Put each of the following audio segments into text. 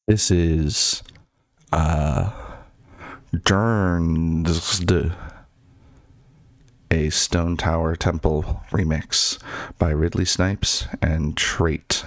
This is DRWNXD, a Stone Tower Temple remix by Ridley, SNIPES, and TREYT.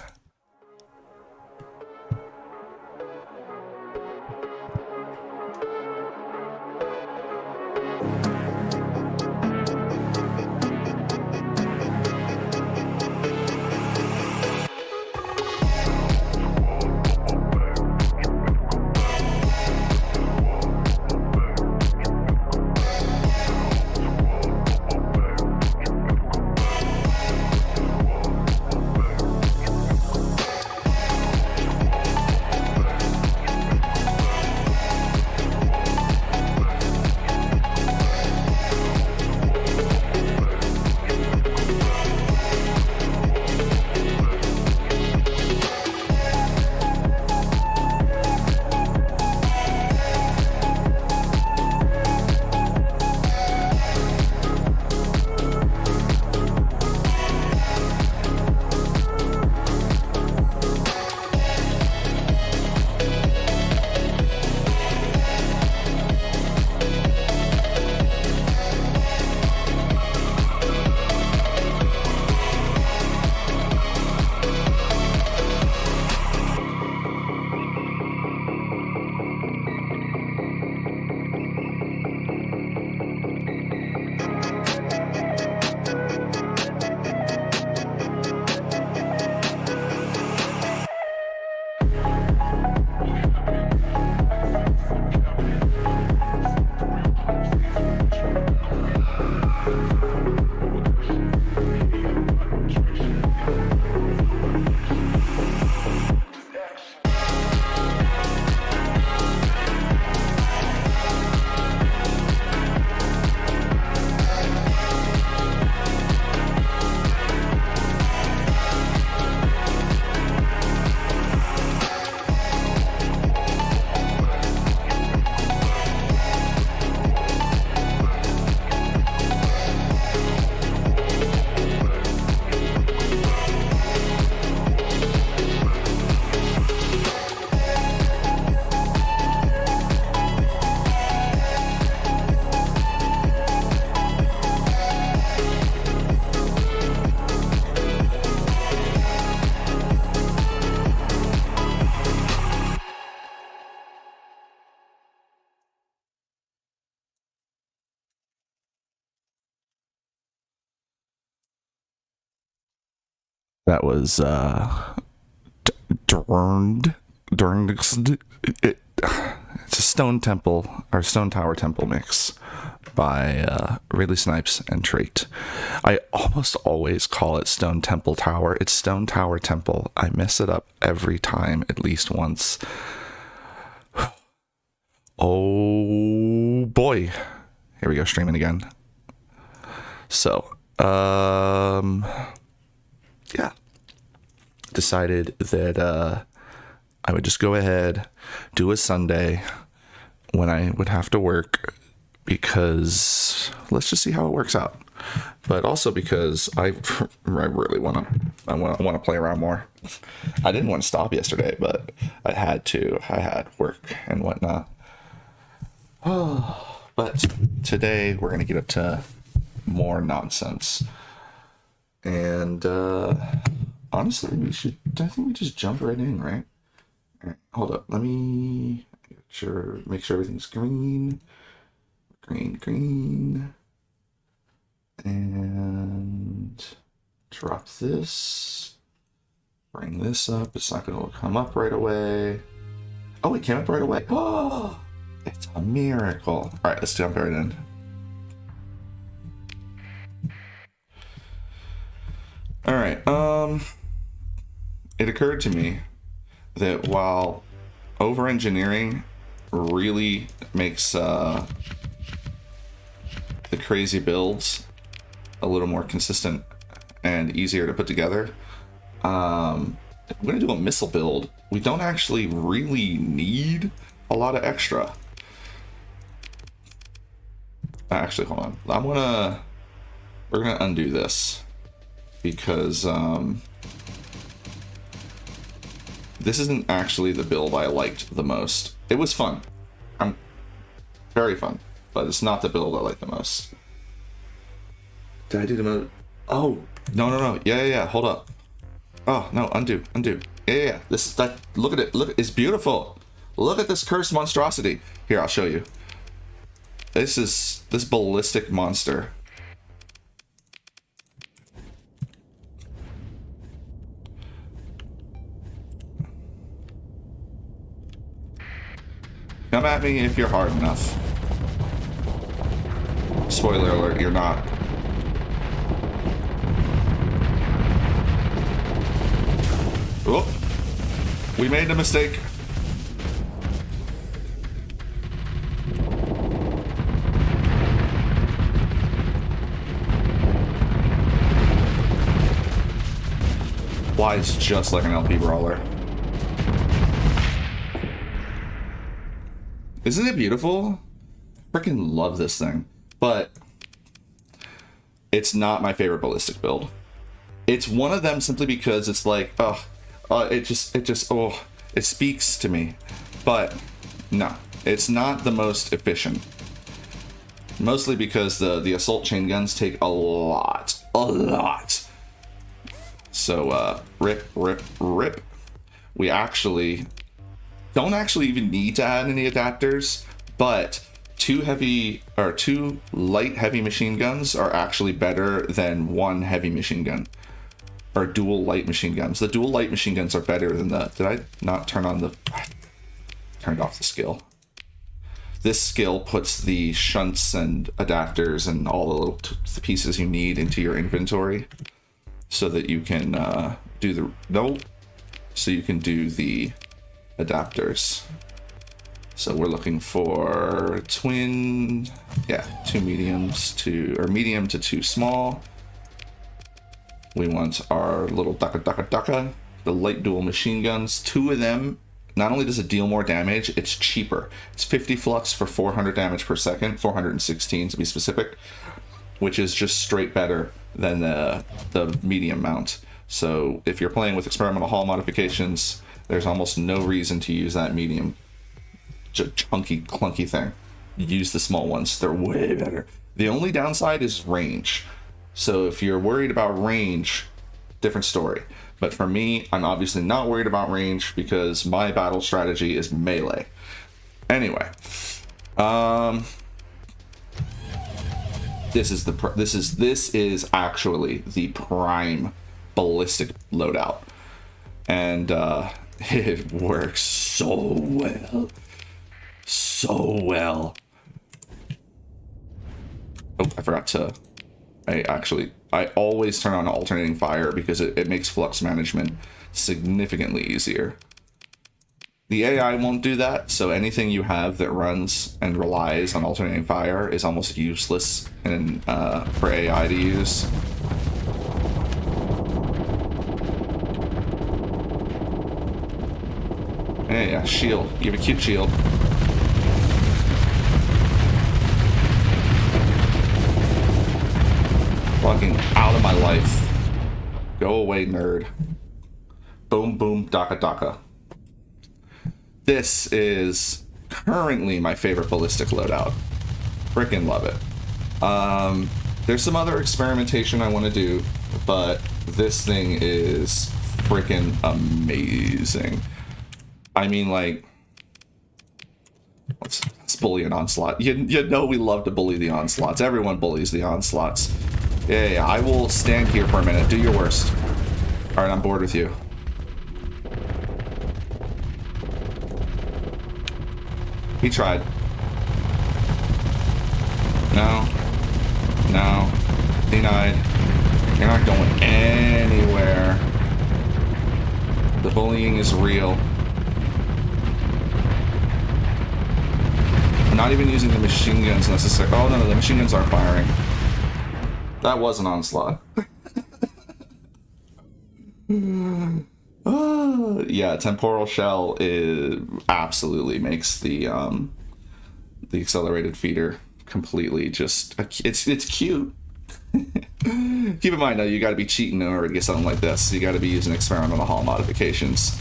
That was DRWNXD. It's a Stone Tower Temple mix by Ridley, SNIPES, and TREYT. I almost always call it Stone Temple Tower. It's Stone Tower Temple. I mess it up every time, at least once. Oh boy. Here we go, streaming again. So, yeah, decided that I would just go ahead, do a Sunday when I would have to work, because let's just see how it works out. But also because I really want to play around more. I didn't want to stop yesterday, but I had to. I had work and whatnot. Oh, but today we're gonna get up to more nonsense. And honestly, I think we just jump right in, right? All right, hold up. Let me make sure everything's green. And drop this. Bring this up. It's not going to come up right away. Oh, it came up right away. Oh, it's a miracle. All right, let's jump right in. All right, it occurred to me that while over-engineering really makes the crazy builds a little more consistent and easier to put together, if I'm going to do a missile build, we don't actually really need a lot of extra. Actually, hold on. We're gonna undo this, because This isn't actually the build I liked the most. It was fun. Very fun, but it's not the build I like the most. Did I do the mode? Oh, no. Yeah. Hold up. Oh, no, undo. Yeah. This is that. Look at it. Look, it's beautiful. Look at this cursed monstrosity. Here, I'll show you. This is this ballistic monster. Come at me if you're hard enough. Spoiler alert, you're not. Oh, we made a mistake. Flies just like an LP brawler. Isn't it beautiful? Freaking love this thing. But it's not my favorite ballistic build. It's one of them simply because it's like, it speaks to me. But no, it's not the most efficient. Mostly because the assault chain guns take a lot. So rip. We actually don't even need to add any adapters, but two light heavy machine guns are actually better than one heavy machine gun, or dual light machine guns. The dual light machine guns are better than the, did I not turn on the, turned off the skill. This skill puts the shunts and adapters and all the little pieces you need into your inventory so that you can do the adapters. So we're looking for two mediums or medium to two small. We want our little daka, the light dual machine guns. Two of them, not only does it deal more damage, it's cheaper. It's 50 flux for 400 damage per second, 416 to be specific, which is just straight better than the medium mount. So if you're playing with experimental hull modifications, there's almost no reason to use that medium chunky clunky thing. Use the small ones, they're way better. The only downside is range. So if you're worried about range, different story. But for me, I'm obviously not worried about range because my battle strategy is melee. Anyway, this is actually the prime ballistic loadout, and it works so well. Oh, I forgot to. I always turn on alternating fire because it makes flux management significantly easier. The AI won't do that, so anything you have that runs and relies on alternating fire is almost useless for AI to use. Yeah, shield. You have a cute shield. Fucking out of my life. Go away, nerd. Boom, boom, daka. This is currently my favorite ballistic loadout. Freaking love it. There's some other experimentation I want to do, but this thing is freaking amazing. I mean, like, let's bully an onslaught. You know we love to bully the onslaughts. Everyone bullies the onslaughts. Yeah, I will stand here for a minute. Do your worst. All right, I'm bored with you. He tried. No. Denied. You're not going anywhere. The bullying is real. I'm not even using the machine guns necessarily. Oh, no, the machine guns aren't firing. That was an onslaught. Yeah, temporal shell absolutely makes the accelerated feeder completely just it's cute. Keep in mind though, you got to be cheating in order to get something like this. You got to be using experimental hull modifications.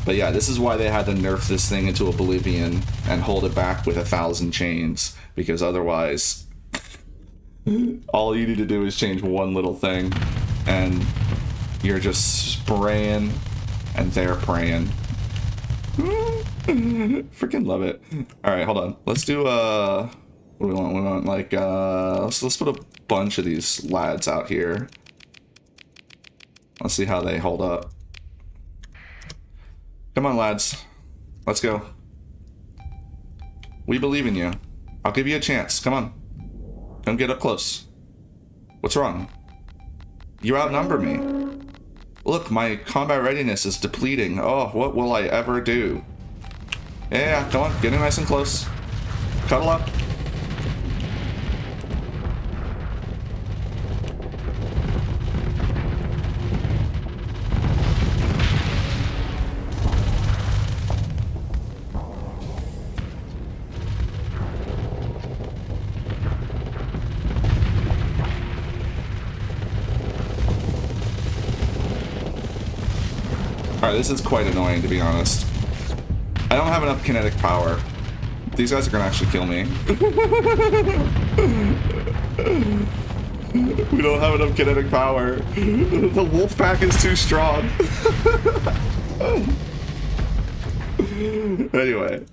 But yeah, this is why they had to nerf this thing into oblivion and hold it back with 1,000 chains, because otherwise all you need to do is change one little thing and you're just spraying and they're praying. Freaking love it. All right, hold on. Let's do what do we want? We want like let's put a bunch of these lads out here. Let's see how they hold up. Come on, lads. Let's go. We believe in you. I'll give you a chance. Come on. Come get up close. What's wrong? You outnumber me. Look, my combat readiness is depleting. Oh, what will I ever do? Yeah, come on. Get in nice and close. Cuddle up. Alright, this is quite annoying, to be honest. I don't have enough kinetic power. These guys are gonna actually kill me. We don't have enough kinetic power. The wolf pack is too strong. Anyway.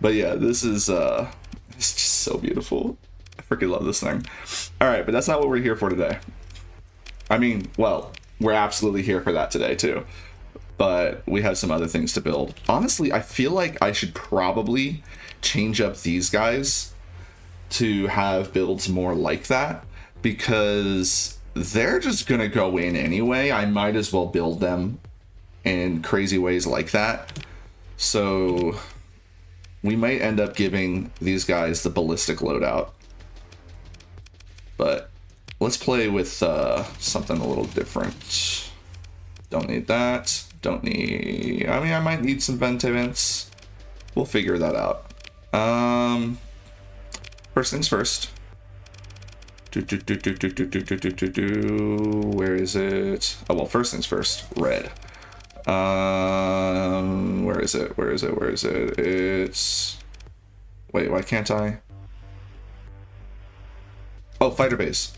But yeah, this is it's just so beautiful. I freaking love this thing. Alright, but that's not what we're here for today. I mean, well, we're absolutely here for that today too, but we have some other things to build. Honestly, I feel like I should probably change up these guys to have builds more like that, because they're just gonna go in anyway. I might as well build them in crazy ways like that. So we might end up giving these guys the ballistic loadout, but let's play with something a little different. Don't need that. Don't need... I mean, I might need some vent events. We'll figure that out. First things first. Where is it? Oh, well, first things first. Red. Where is it? Where is it? Where is it? It's... Wait, why can't I? Oh, fighter base.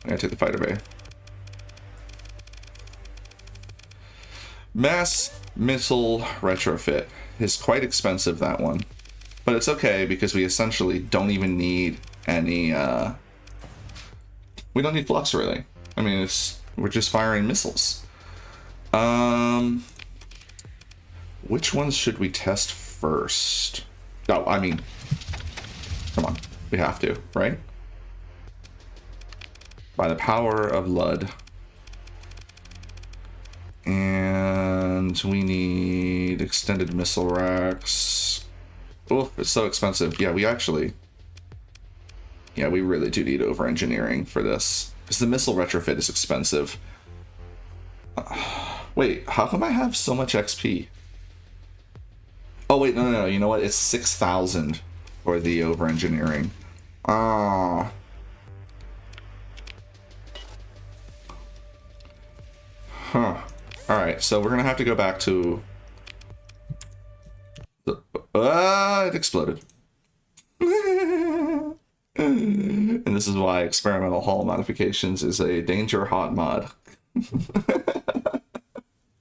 I gotta take the fighter bay. Mass missile retrofit is quite expensive, that one, but it's okay because we essentially don't even need any we don't need flux really. I mean, we're just firing missiles. Which ones should we test first? Oh, I mean, come on, we have to, right? By the power of LUD. And we need extended missile racks. Oh, it's so expensive. Yeah, we really do need over engineering for this, because the missile retrofit is expensive. Wait, how come I have so much XP? Oh wait, no, you know what? It's 6,000 for the over engineering. Ah. Huh. Alright, so we're gonna have to go back to the... it exploded. And this is why experimental hull modifications is a danger hot mod.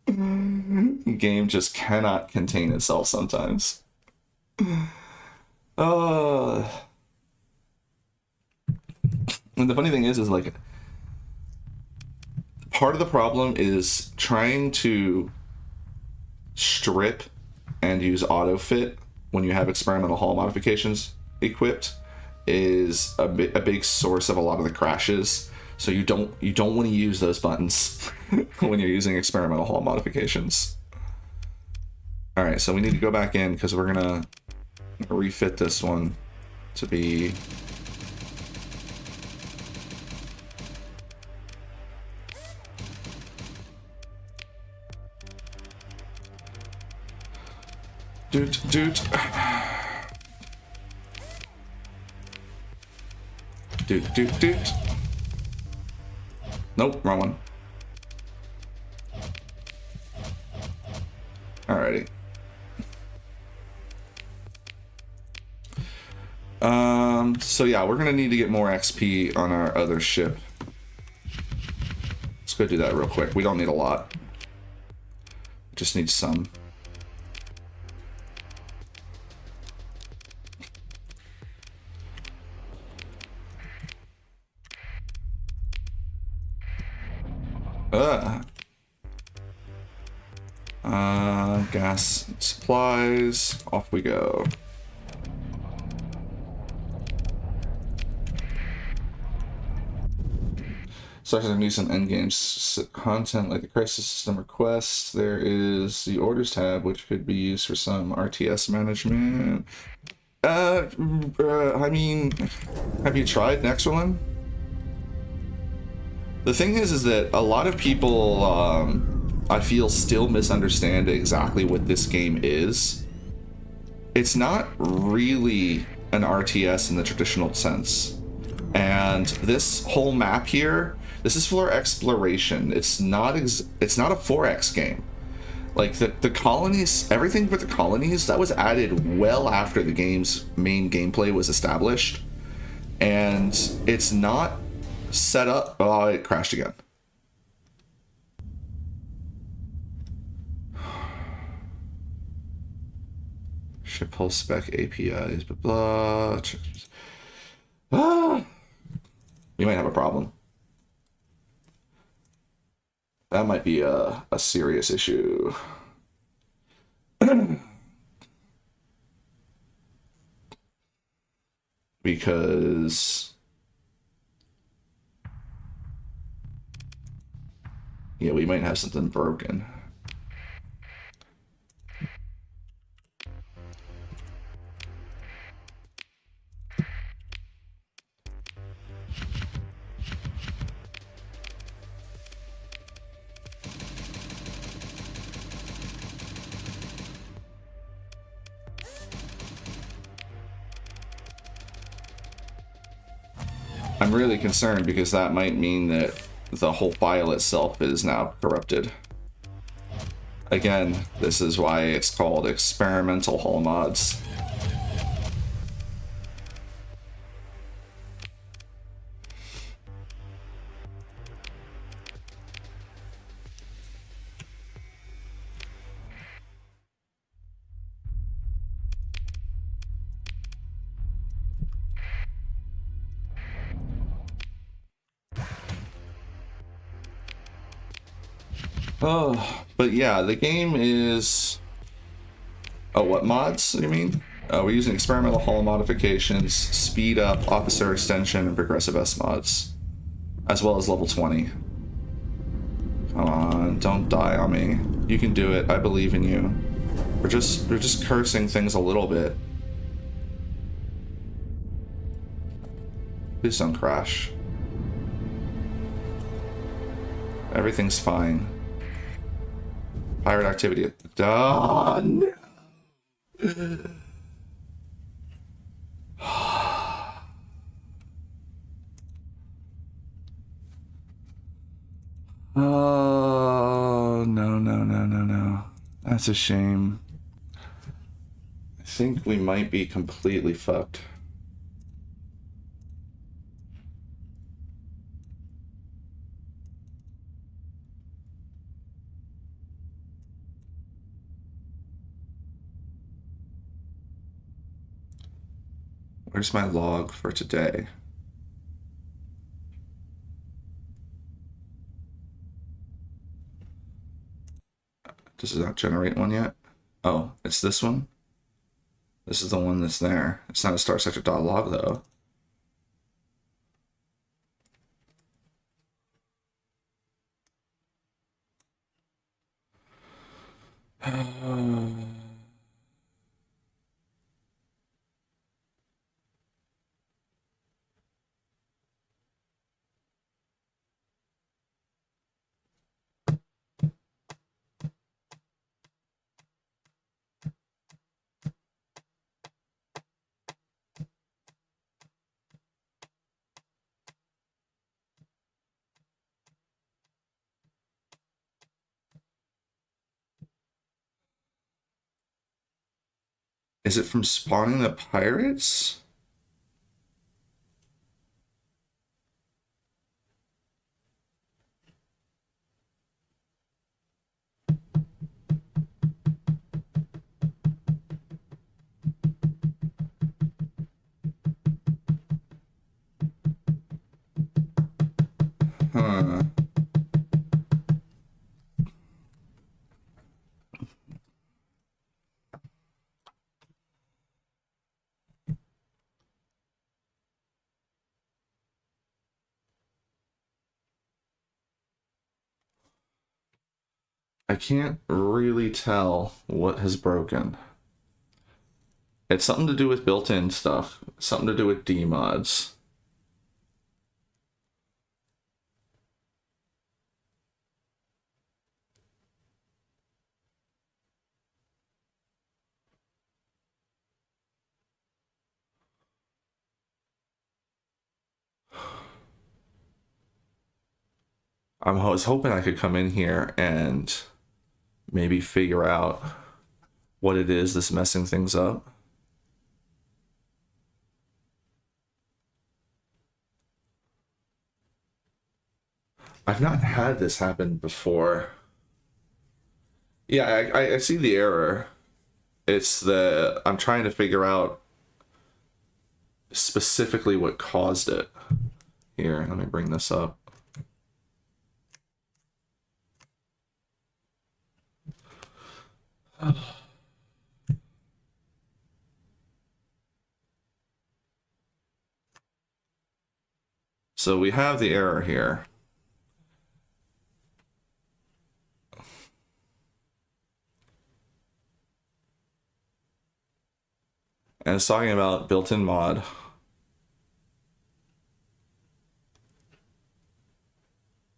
The game just cannot contain itself sometimes. And the funny thing is like, part of the problem is trying to strip and use auto fit when you have experimental hull modifications equipped is a big source of a lot of the crashes. So you don't want to use those buttons when you're using experimental hull modifications. All right, so we need to go back in because we're gonna refit this one to be... Doot. Doot. Nope, wrong one. Alrighty. So yeah, we're gonna need to get more XP on our other ship. Let's go do that real quick. We don't need a lot. Just need some. Gas supplies. Off we go. Starting to do some endgame content like the crisis system requests. There is the orders tab, which could be used for some RTS management. I mean, have you tried next one? The thing is that a lot of people, I feel, still misunderstand exactly what this game is. It's not really an RTS in the traditional sense. And this whole map here, this is for exploration. It's not a 4X game. Like the colonies, everything for the colonies, that was added well after the game's main gameplay was established. And it's not set up. Oh, it crashed again. Ship hull spec APIs, blah blah. We might have a problem. That might be a serious issue. Because yeah, we might have something broken. I'm really concerned because that might mean that the whole file itself is now corrupted. Again, this is why it's called experimental hull mods. Oh, but yeah, the game is... Oh, what mods, you mean? We're using experimental hull modifications, speed up, officer extension, and progressive S mods, as well as level 20. Come on, don't die on me. You can do it. I believe in you. We're just cursing things a little bit. Please don't crash. Everything's fine. Pirate activity. Done. Oh, no. That's a shame. I think we might be completely fucked. Where's my log for today? Does it not generate one yet? Oh, it's this one? This is the one that's there. It's not a Starsector.log though. Is it from spawning the pirates? Huh. I can't really tell what has broken. It's something to do with built-in stuff. Something to do with dmods. I was hoping I could come in here and maybe figure out what it is that's messing things up. I've not had this happen before. Yeah, I see the error. It's the... I'm trying to figure out specifically what caused it. Here, let me bring this up. So we have the error here. And it's talking about built-in mod.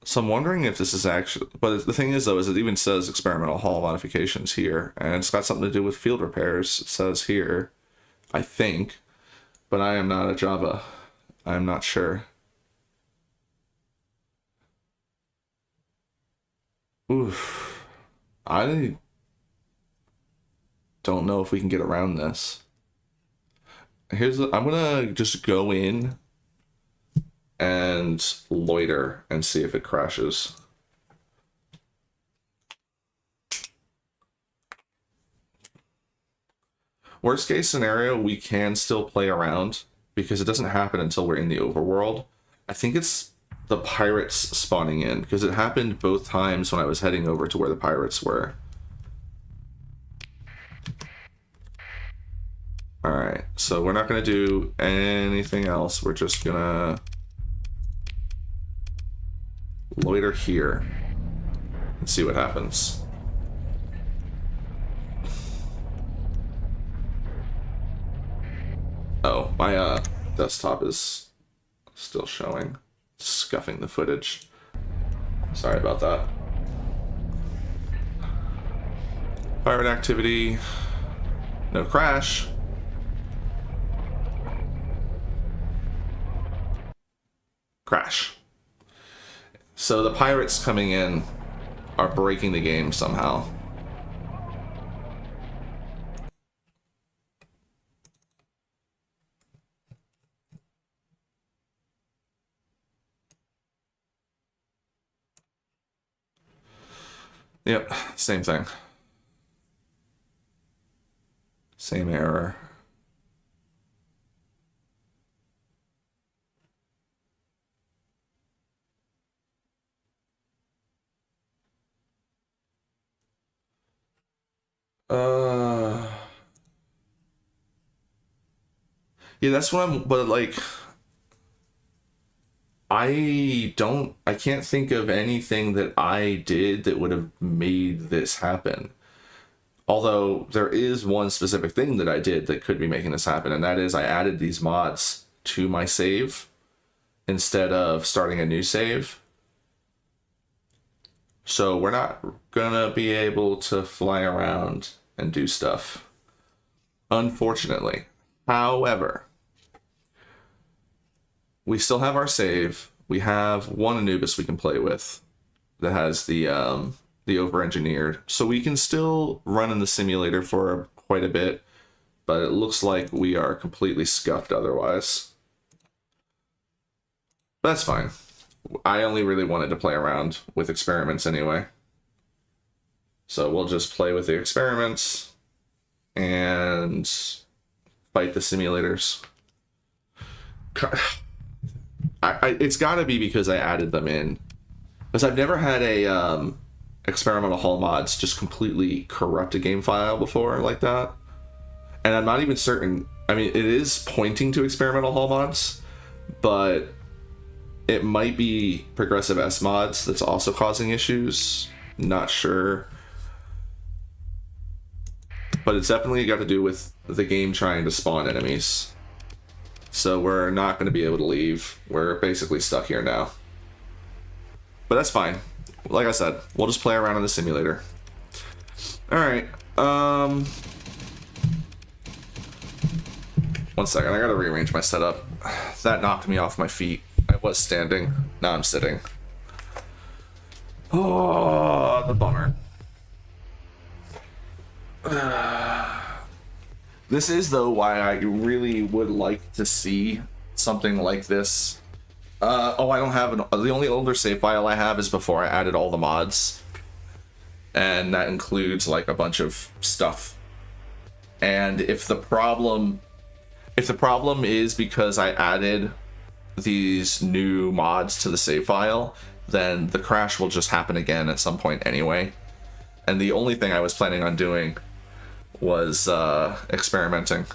So I'm wondering if this is actually... But the thing is, though, is it even says experimental hull modifications here. And it's got something to do with field repairs, it says here. I think. But I am not a Java. I am not sure. Oof. I don't know if we can get around this. I'm gonna just go in and loiter and see if it crashes. Worst case scenario, we can still play around because it doesn't happen until we're in the overworld. I think it's the pirates spawning in because it happened both times when I was heading over to where the pirates were. Alright, so we're not going to do anything else. We're just going to loiter here and see what happens. Oh, my desktop is still showing. Scuffing the footage. Sorry about that. Pirate activity. No crash. Crash. So the pirates coming in are breaking the game somehow. Yep, same thing. Same error. Yeah, that's what I'm, but like, I can't think of anything that I did that would have made this happen. Although there is one specific thing that I did that could be making this happen, and that is I added these mods to my save instead of starting a new save. So we're not gonna be able to fly around and do stuff, unfortunately. However, we still have our save. We have one Anubis we can play with that has the over-engineered. So we can still run in the simulator for quite a bit. but it looks like we are completely scuffed otherwise. That's fine. I only really wanted to play around with experiments anyway. So we'll just play with the experiments and fight the simulators. It's got to be because I added them in. Because I've never had a experimental hull mods just completely corrupt a game file before like that. And I'm not even certain. I mean, it is pointing to experimental hull mods, but it might be progressive S mods that's also causing issues. Not sure. But it's definitely got to do with the game trying to spawn enemies. So we're not going to be able to leave. We're basically stuck here now. But that's fine. Like I said, we'll just play around in the simulator. Alright. 1 second, I gotta rearrange my setup. That knocked me off my feet. I was standing. Now I'm sitting. Oh, the bummer. This is, though, why I really would like to see something like this. Oh, I don't have the only older save file I have is before I added all the mods. And that includes, like, a bunch of stuff. And if the problem is because I added these new mods to the save file, then the crash will just happen again at some point anyway. And the only thing I was planning on doing was experimenting.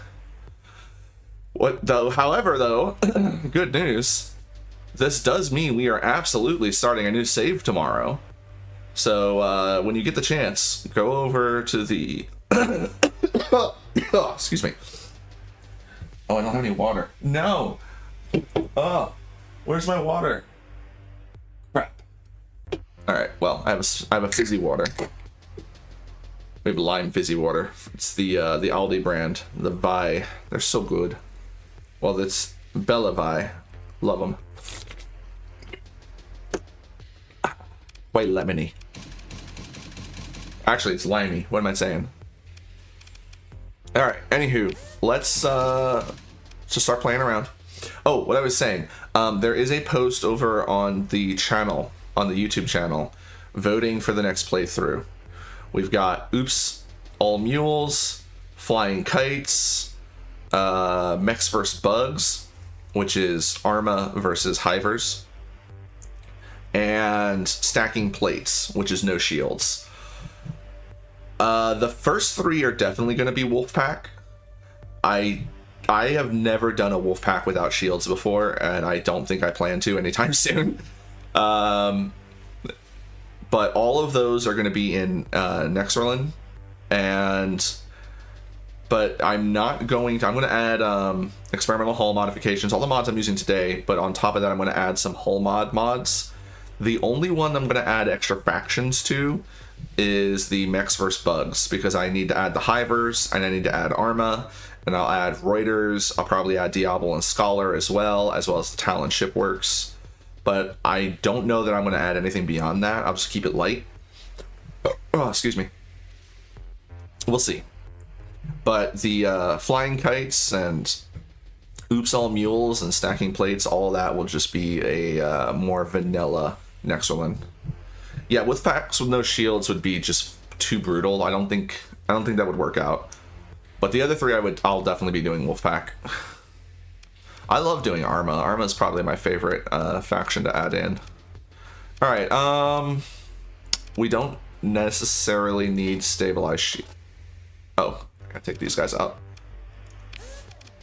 However, though, good news. This does mean we are absolutely starting a new save tomorrow. So when you get the chance, go over to the... oh, excuse me. Oh, I don't have any water. No! Oh, where's my water? Crap. Alright, well, I have a fizzy water. We have lime fizzy water. It's the Aldi brand. The Vi. They're so good. Well, it's Bella Vi. Love them. Quite lemony. Actually, it's limey. What am I saying? Alright, anywho. Let's just start playing around. Oh, what I was saying. There is a post over on the channel, on the YouTube channel, voting for the next playthrough. We've got Oops, All Mules, Flying Kites, Mechs vs. Bugs, which is Arma versus Hivers, and Stacking Plates, which is No Shields. The first 3 are definitely going to be Wolfpack. I have never done a Wolfpack without shields before, and I don't think I plan to anytime soon. But all of those are going to be in Nexerlin, but I'm not going to. I'm going to add experimental hull modifications, all the mods I'm using today, but on top of that, I'm going to add some hull mods. The only one I'm going to add extra factions to is the Mechs vs. Bugs, because I need to add the Hivers, and I need to add Arma, and I'll add Reuters. I'll probably add Diablo and Scholar as well as the Talon Shipworks. But I don't know that I'm going to add anything beyond that. I'll just keep it light. Oh, excuse me. We'll see. But the Flying Kites and Oops All Mules and Stacking Plates, all of that will just be a more vanilla Nexerlin. Yeah, with packs with no shields would be just too brutal. I don't think that would work out. But the other 3 I'll definitely be doing Wolfpack. I love doing Arma. Arma is probably my favorite faction to add in. Alright, we don't necessarily need stabilized shield. Oh, I gotta take these guys out.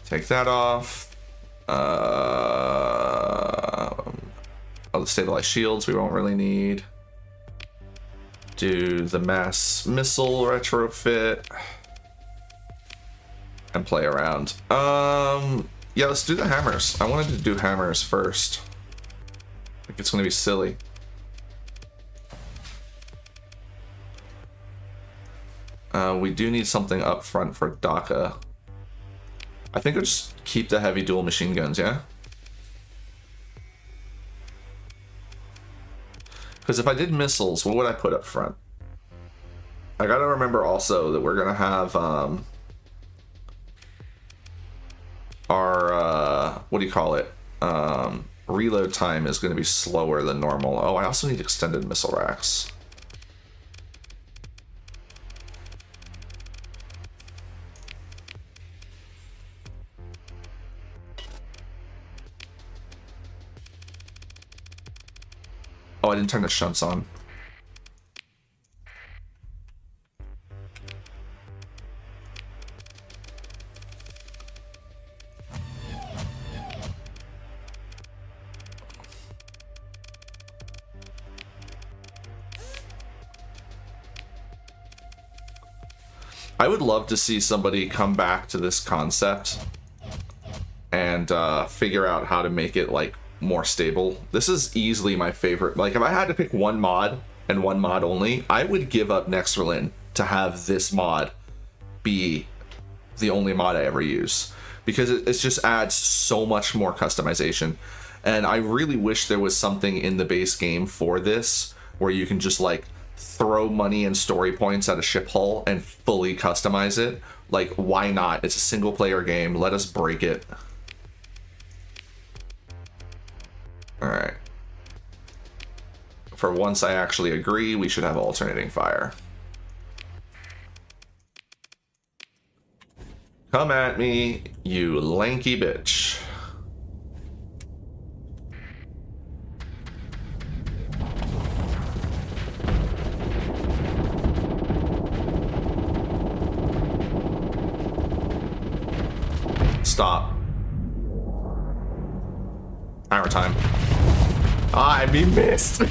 Take that off. The stabilized shields we won't really need. Do the mass missile retrofit. And play around. Yeah, let's do the hammers. I wanted to do hammers first. I think it's gonna be silly. We do need something up front for Daka. I think I'll just keep the heavy dual machine guns, yeah? Because if I did missiles, what would I put up front? I gotta remember also that we're gonna have what do you call it? Reload time is going to be slower than normal. Oh, I also need extended missile racks. Oh, I didn't turn the shunts on. I would love to see somebody come back to this concept and figure out how to make it like more stable. This is easily my favorite. Like, if I had to pick one mod and one mod only, I would give up Nexerlin to have this mod be the only mod I ever use, because it just adds so much more customization. And I really wish there was something in the base game for this where you can just like throw money and story points at a ship hull and fully customize it. Like, why not? It's a single player game. Let us break it. All right. For once I actually agree, we should have alternating fire. Come at me, you lanky bitch. Stop. Hour time. I be missed.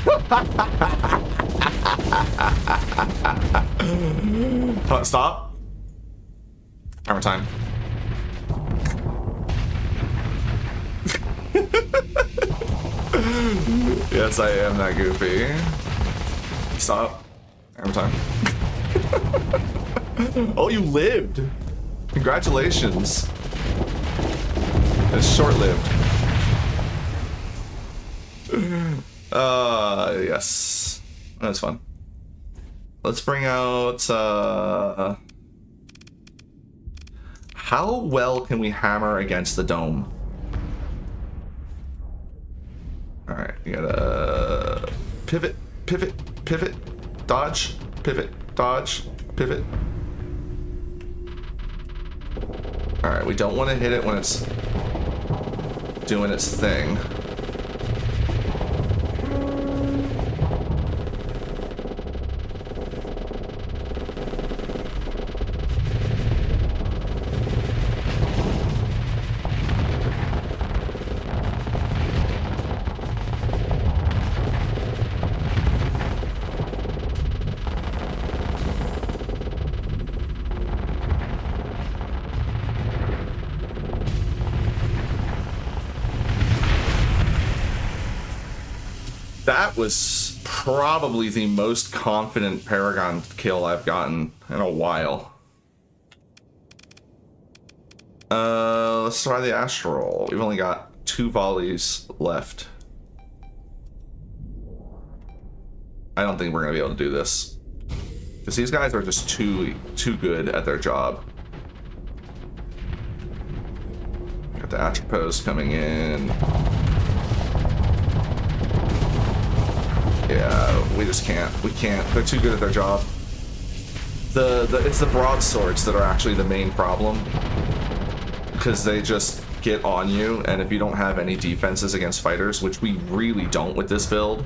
Stop. Hour time. Yes, I am that goofy. Stop. Hour time. Oh, you lived. Congratulations. It's short-lived. Yes. That's fun. Let's bring out, how well can we hammer against the dome? Alright, you gotta pivot, pivot, pivot, dodge, pivot, dodge, pivot. Alright, we don't want to hit it when it's doing its thing. That was probably the most confident Paragon kill I've gotten in a while. Let's try the Astral. We've only got 2 volleys left. I don't think we're gonna be able to do this, because these guys are just too good at their job. Got the Atropos coming in. Yeah, we just can't. We can't. They're too good at their job. It's the broadswords that are actually the main problem, because they just get on you, and if you don't have any defenses against fighters, which we really don't with this build,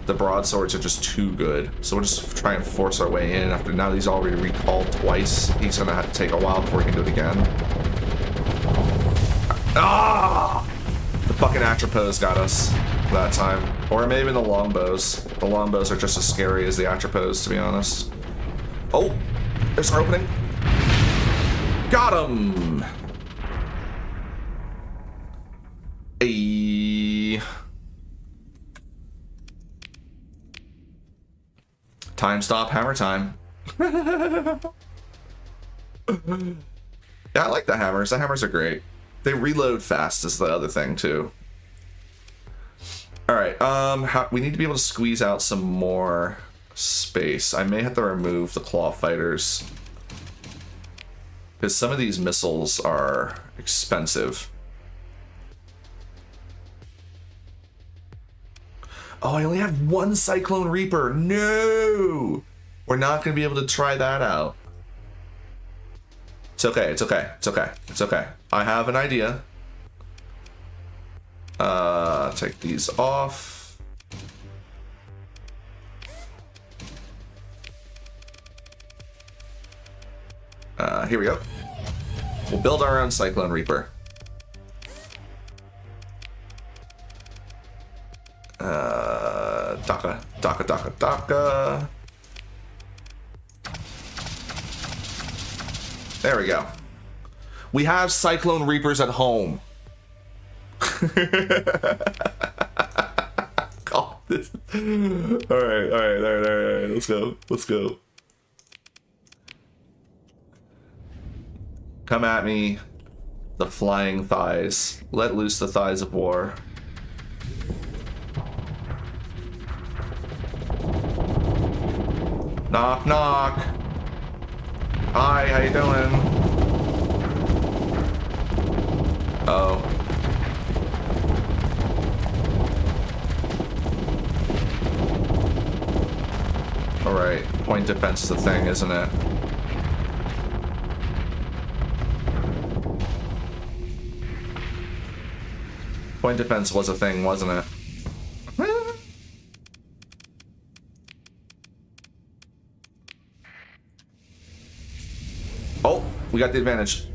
the broadswords are just too good. So we'll just try and force our way in. After now, he's already recalled twice. He's gonna have to take a while before he can do it again. Ah! The fucking Atropos got us that time. Or maybe the longbows. The longbows are just as scary as the Atropos, to be honest. Oh! There's our opening. Got him! Ayy. Time stop, hammer time. Yeah, I like the hammers. The hammers are great. They reload fast is the other thing, too. Alright, we need to be able to squeeze out some more space. I may have to remove the claw fighters, because some of these missiles are expensive. Oh, I only have one Cyclone Reaper. No! We're not going to be able to try that out. It's okay, it's okay, it's okay, it's okay. I have an idea. Take these off. Here we go. We'll build our own Cyclone Reaper. Daka. There we go. We have Cyclone Reapers at home. Oh, this. All right. Let's go. Come at me, the flying thighs. Let loose the thighs of war. Knock, knock. Hi, how you doing? Oh. Alright, point defense is the thing, isn't it? Point defense was a thing, wasn't it? Oh, we got the advantage.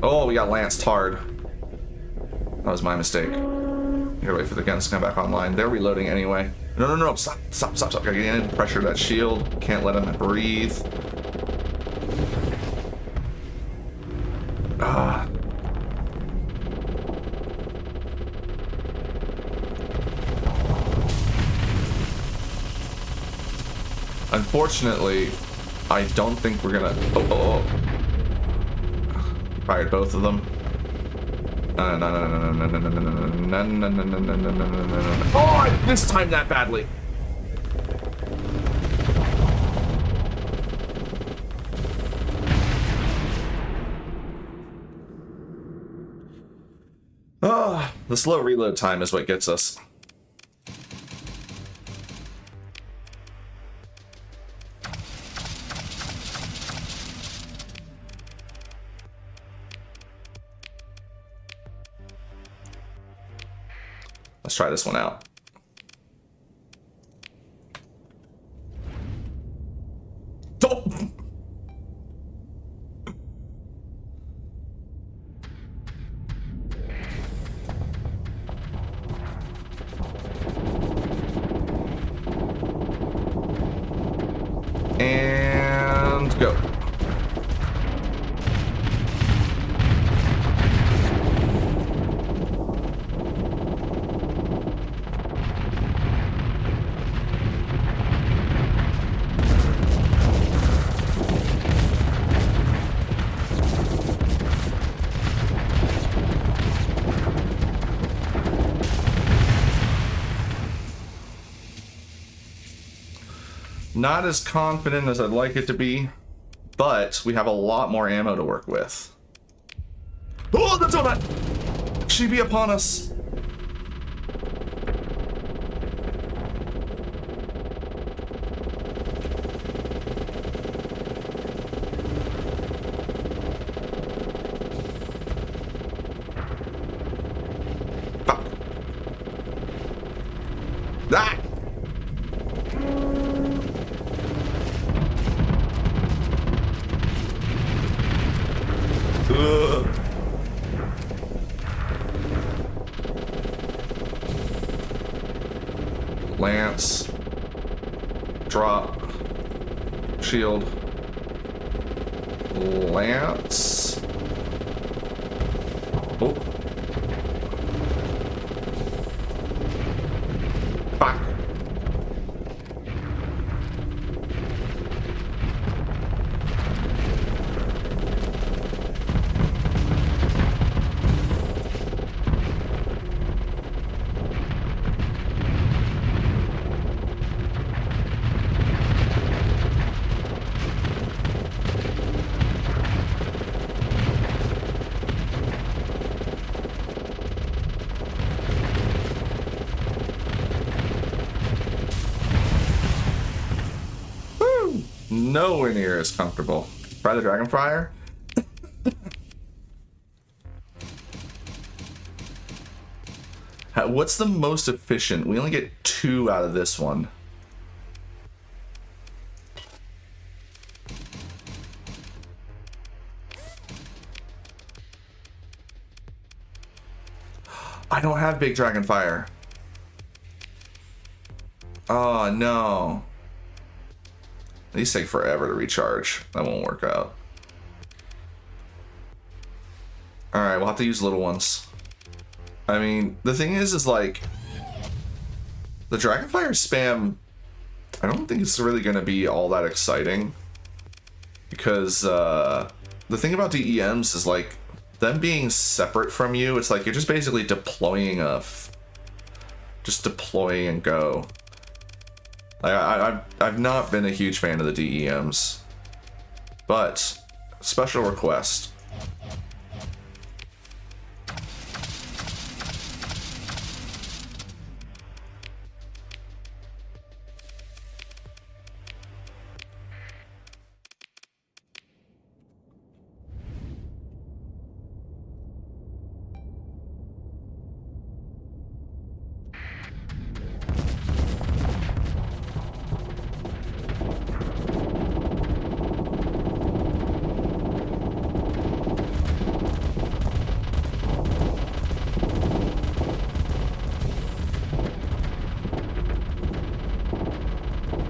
Oh, we got lanced hard. That was my mistake. You gotta wait for the guns to come back online. They're reloading anyway. No. Stop. Gotta get in. Pressure that shield. Can't let him breathe. Ah. Unfortunately, I don't think we're gonna... Oh. Fired both of them. No. Oh, I mistimed that badly. Oh, the slow reload time is what gets us. Let's try this one out. Oh! And go. Not as confident as I'd like it to be, but we have a lot more ammo to work with. Oh, the donut! She be upon us. Fuck. Ah! Lance, drop, shield, Lance, oh, fuck, nowhere near as comfortable. Try the Dragonfire. What's the most efficient? We only get 2 out of this one. I don't have big Dragonfire. Oh no. These take forever to recharge. That won't work out. Alright, we'll have to use little ones. I mean, the thing is like, the Dragonfire spam, I don't think it's really going to be all that exciting. Because the thing about DEMs is like, them being separate from you, it's like you're just basically deploying just deploy and go. I've not been a huge fan of the DEMs, but special request.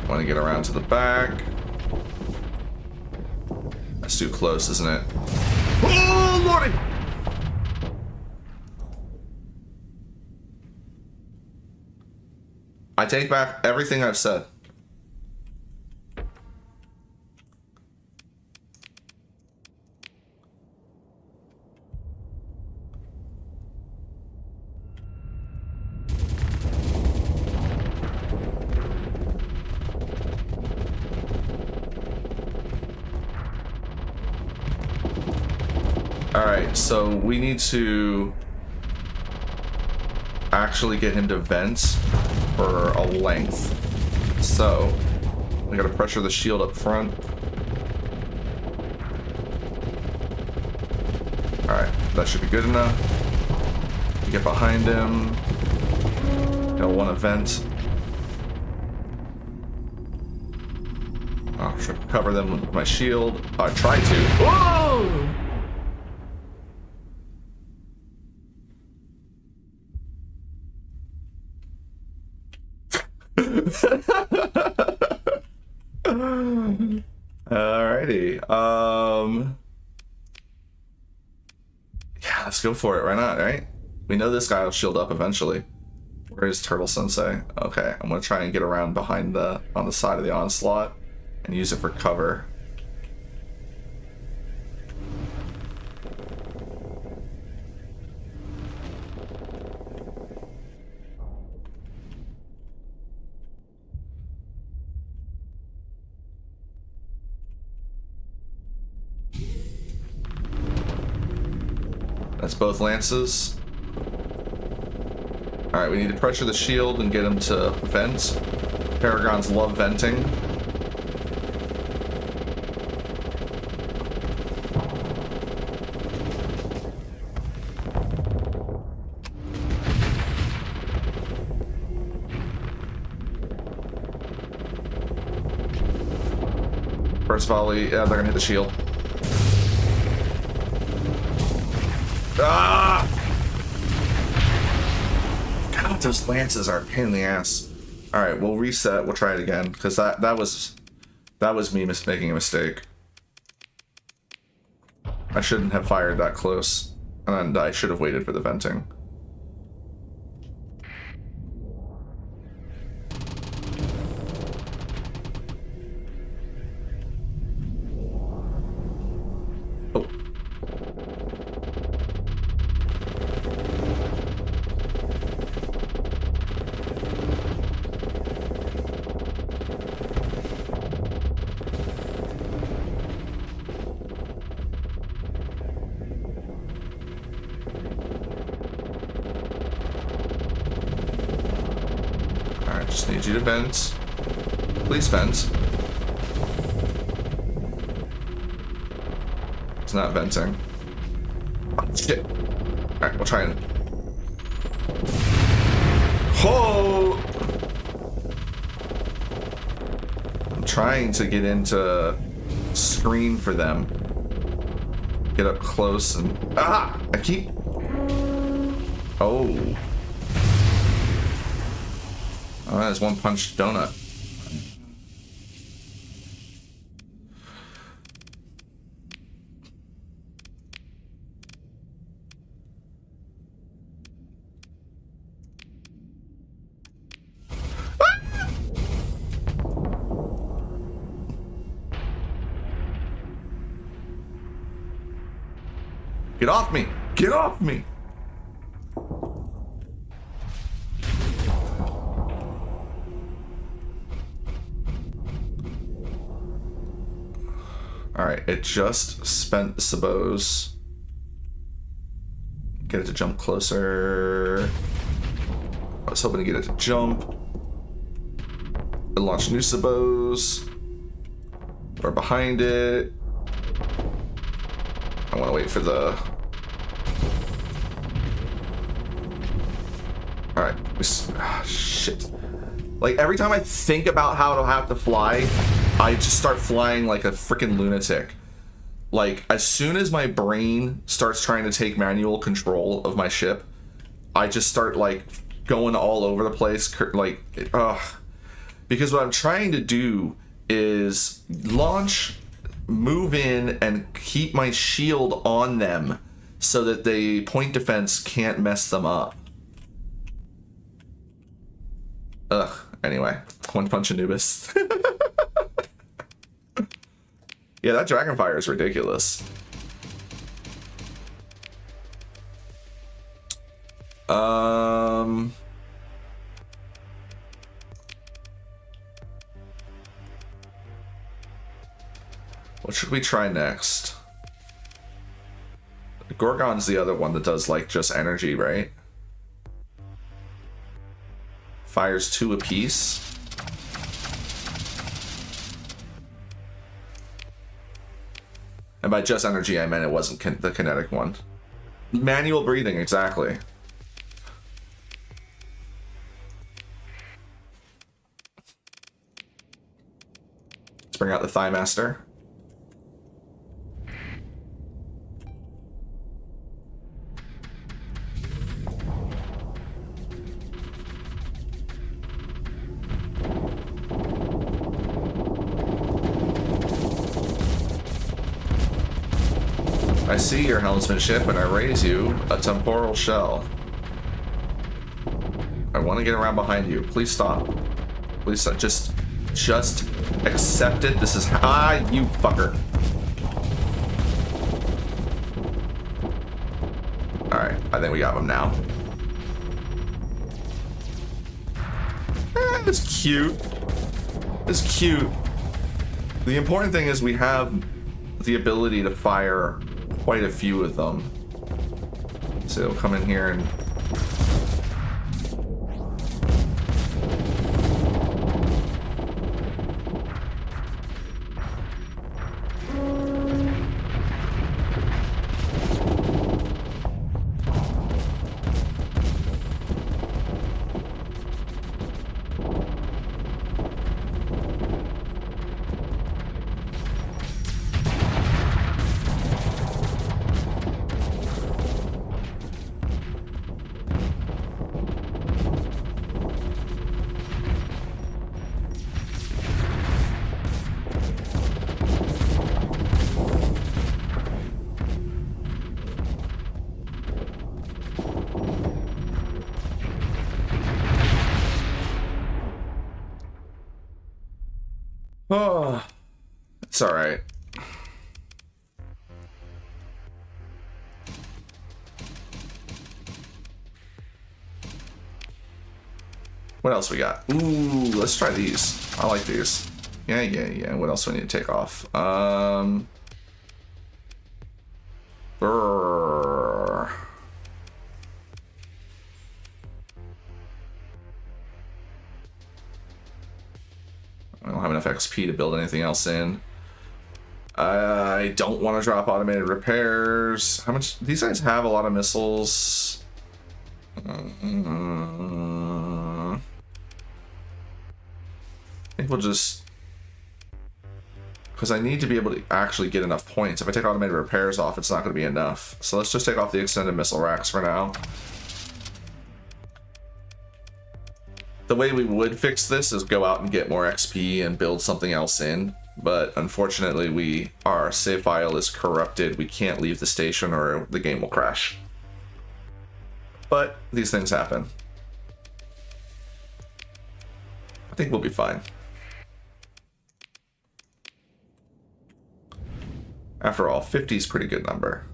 Want to get around to the back. That's too close, isn't it? Oh, lordy! I take back everything I've said. Alright, so we need to actually get him to vent for a length. So, we gotta pressure the shield up front. Alright, that should be good enough. Get behind him. He'll want to vent. I'll try to cover them with my shield. I try to. Whoa! Alrighty. Yeah, let's go for it. Why not, right? We know this guy will shield up eventually. Where is Turtle Sensei? Okay, I'm gonna try and get around behind on the side of the onslaught and use it for cover. That's both lances. Alright, we need to pressure the shield and get him to vent. Paragons love venting. First volley, yeah, they're gonna hit the shield. Ah! God, those lances are a pain in the ass. Alright, we'll reset, we'll try it again, because that was me making a mistake. I shouldn't have fired that close, and I should have waited for the venting. Just need you to vent. Please vent. not venting. Oh, shit. Alright, we'll try and... Oh! I'm trying to get into screen for them. Get up close and... Ah! I keep... Oh. Oh, that's one punch donut. Get off me! Get off me! Alright, it just spent the sabos. Get it to jump closer. I was hoping to get it to jump. It launched new sabos. Or behind it. I want to wait for the... Alright. Shit. Like, every time I think about how to have to fly, I just start flying like a freaking lunatic. Like, as soon as my brain starts trying to take manual control of my ship, I just start, like, going all over the place. Like, ugh. Because what I'm trying to do is launch... move in and keep my shield on them so that the point defense can't mess them up. Ugh. Anyway, one punch Anubis. Yeah, that Dragonfire is ridiculous. What should we try next? Gorgon's the other one that does, like, just energy, right? Fires 2 apiece. And by just energy, I meant it wasn't the kinetic one. Manual breathing, exactly. Let's bring out the Thigh Master. I see your helmsmanship and I raise you a temporal shell. I want to get around behind you. Please stop. Please stop. Just accept it. This is you fucker. Alright, I think we got him now. It's cute. It's cute. The important thing is we have the ability to fire quite a few of them. So they'll come in here and... Oh, it's all right. What else we got? Ooh, let's try these. I like these. Yeah. What else do I need to take off? Brrr. I don't have enough XP to build anything else in. I don't want to drop automated repairs. How much? These guys have a lot of missiles. I think we'll just... Because I need to be able to actually get enough points. If I take automated repairs off, it's not going to be enough. So let's just take off the extended missile racks for now. The way we would fix this is go out and get more XP and build something else in. But unfortunately, our save file is corrupted. We can't leave the station or the game will crash. But these things happen. I think we'll be fine. After all, 50 is a pretty good number.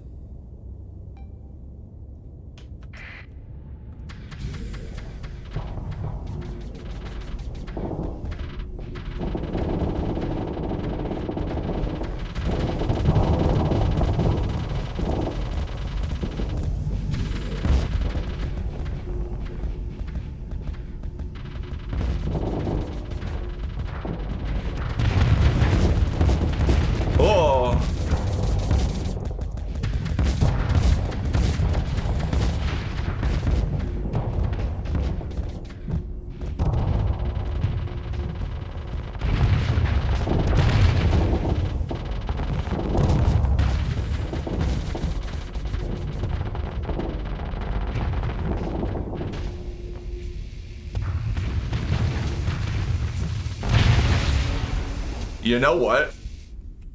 You know what?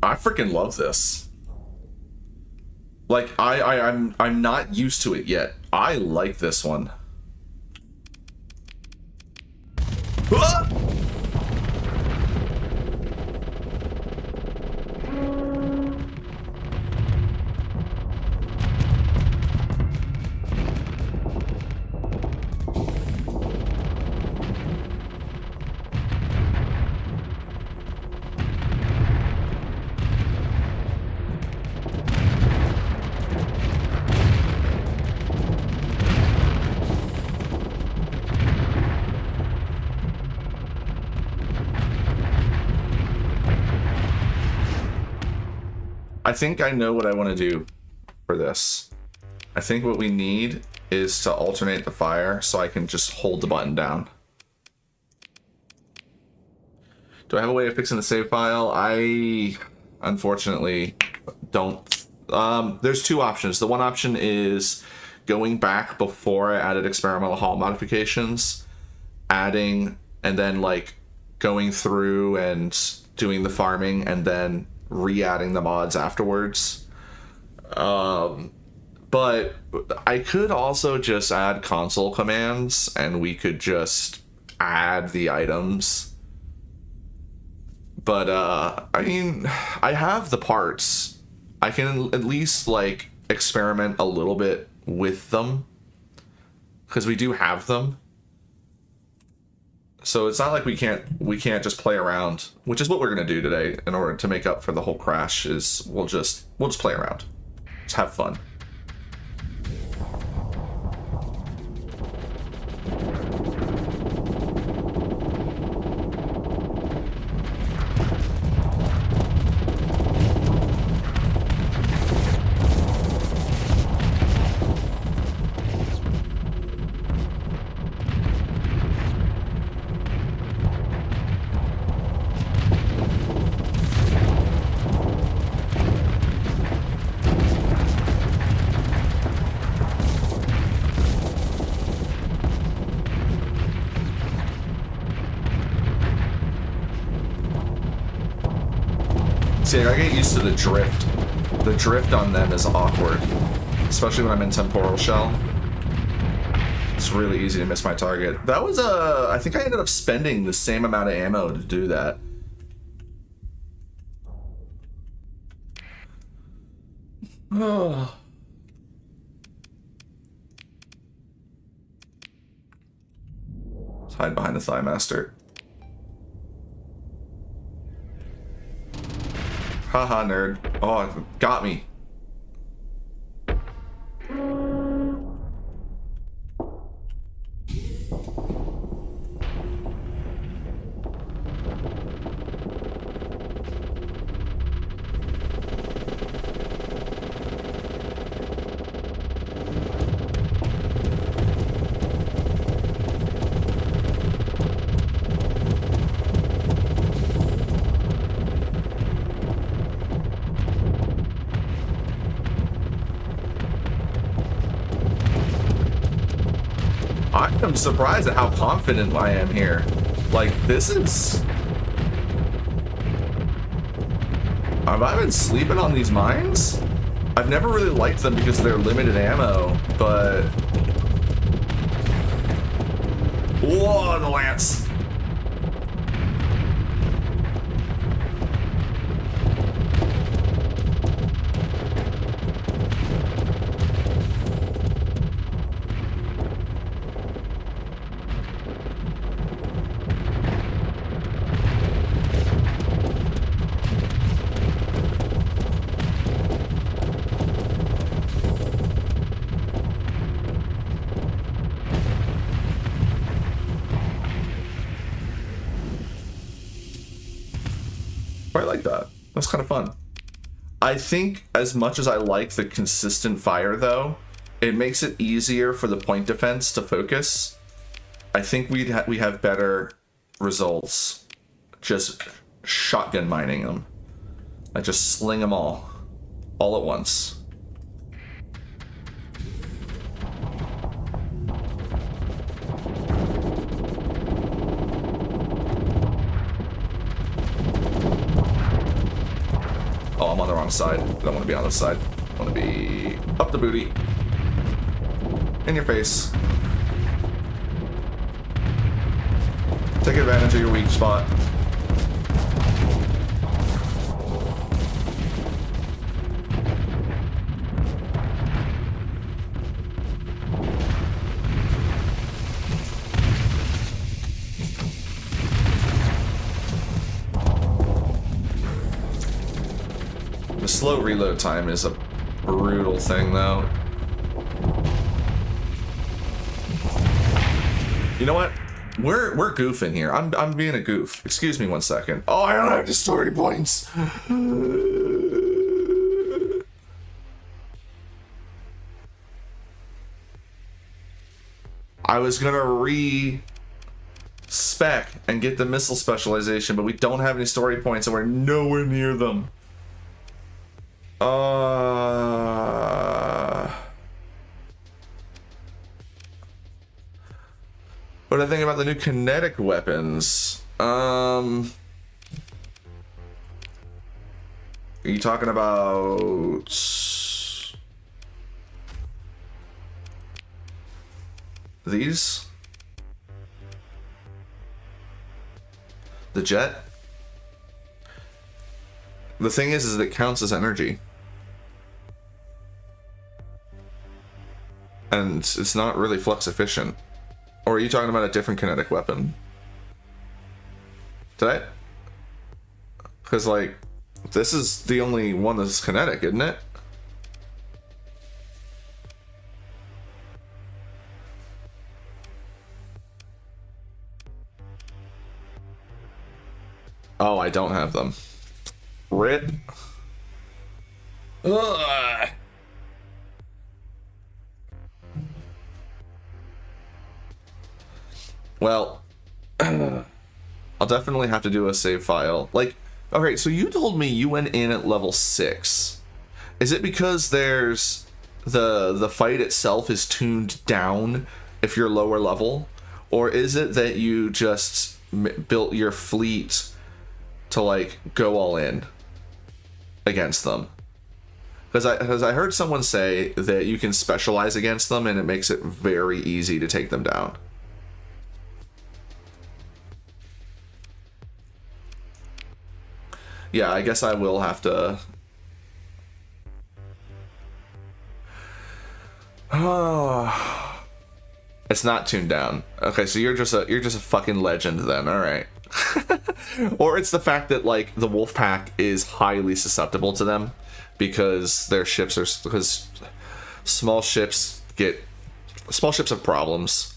I freaking love this. Like, I'm not used to it yet. I like this one. Ah! I think I know what I want to do for this. I think what we need is to alternate the fire so I can just hold the button down. Do I have a way of fixing the save file? I unfortunately don't. There's two options. The one option is going back before I added experimental hall modifications, adding, and then like going through and doing the farming and then re-adding the mods afterwards. But I could also just add console commands and we could just add the items. But I mean, I have the parts. I can at least like experiment a little bit with them because we do have them. So it's not like we can't just play around, which is what we're gonna do today in order to make up for the whole crash. Is we'll just play around, just have fun. See, I get used to the drift. The drift on them is awkward, especially when I'm in temporal shell. It's really easy to miss my target. That was I think I ended up spending the same amount of ammo to do that. Oh. Let's hide behind the Thigh Master. Haha, nerd. Oh, it got me. I am surprised at how confident I am here. Like, this is... Have I been sleeping on these mines? I've never really liked them because they're limited ammo, but... Whoa, the lance! I like that. That's kind of fun. I think as much as I like the consistent fire, though, it makes it easier for the point defense to focus. I think we have better results just shotgun mining them. Like, just sling them all at once. Oh, I'm on the wrong side. I don't want to be on this side. I want to be up the booty. In your face. Take advantage of your weak spot. The slow reload time is a brutal thing, though. You know what? We're goofing here. I'm being a goof. Excuse me one second. Oh, I don't have the story points. I was gonna re-spec and get the missile specialization, but we don't have any story points and we're nowhere near them. What do I think about the new kinetic weapons? Are you talking about these? The jet? The thing is it counts as energy. And it's not really flux efficient. Or are you talking about a different kinetic weapon? Did I? Because, like, this is the only one that's kinetic, isn't it? Oh, I don't have them. RIT. Ugh. Well, I'll definitely have to do a save file. Like, okay, so you told me you went in at level 6. Is it because there's the fight itself is tuned down if you're lower level? Or is it that you just built your fleet to, like, go all in against them? Because I heard someone say that you can specialize against them and it makes it very easy to take them down. Yeah, I guess I will have to. Oh, it's not tuned down. Okay, so you're just a fucking legend then. All right. Or it's the fact that, like, the wolf pack is highly susceptible to them because their ships are, because small ships have problems.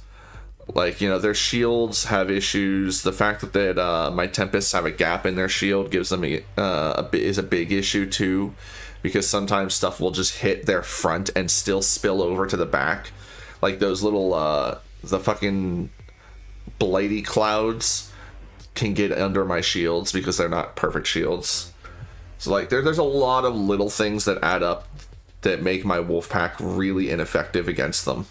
Like, you know, their shields have issues. The fact that my Tempests have a gap in their shield gives them is a big issue too, because sometimes stuff will just hit their front and still spill over to the back. Like those little the fucking blighty clouds can get under my shields because they're not perfect shields. So like there's a lot of little things that add up that make my wolf pack really ineffective against them.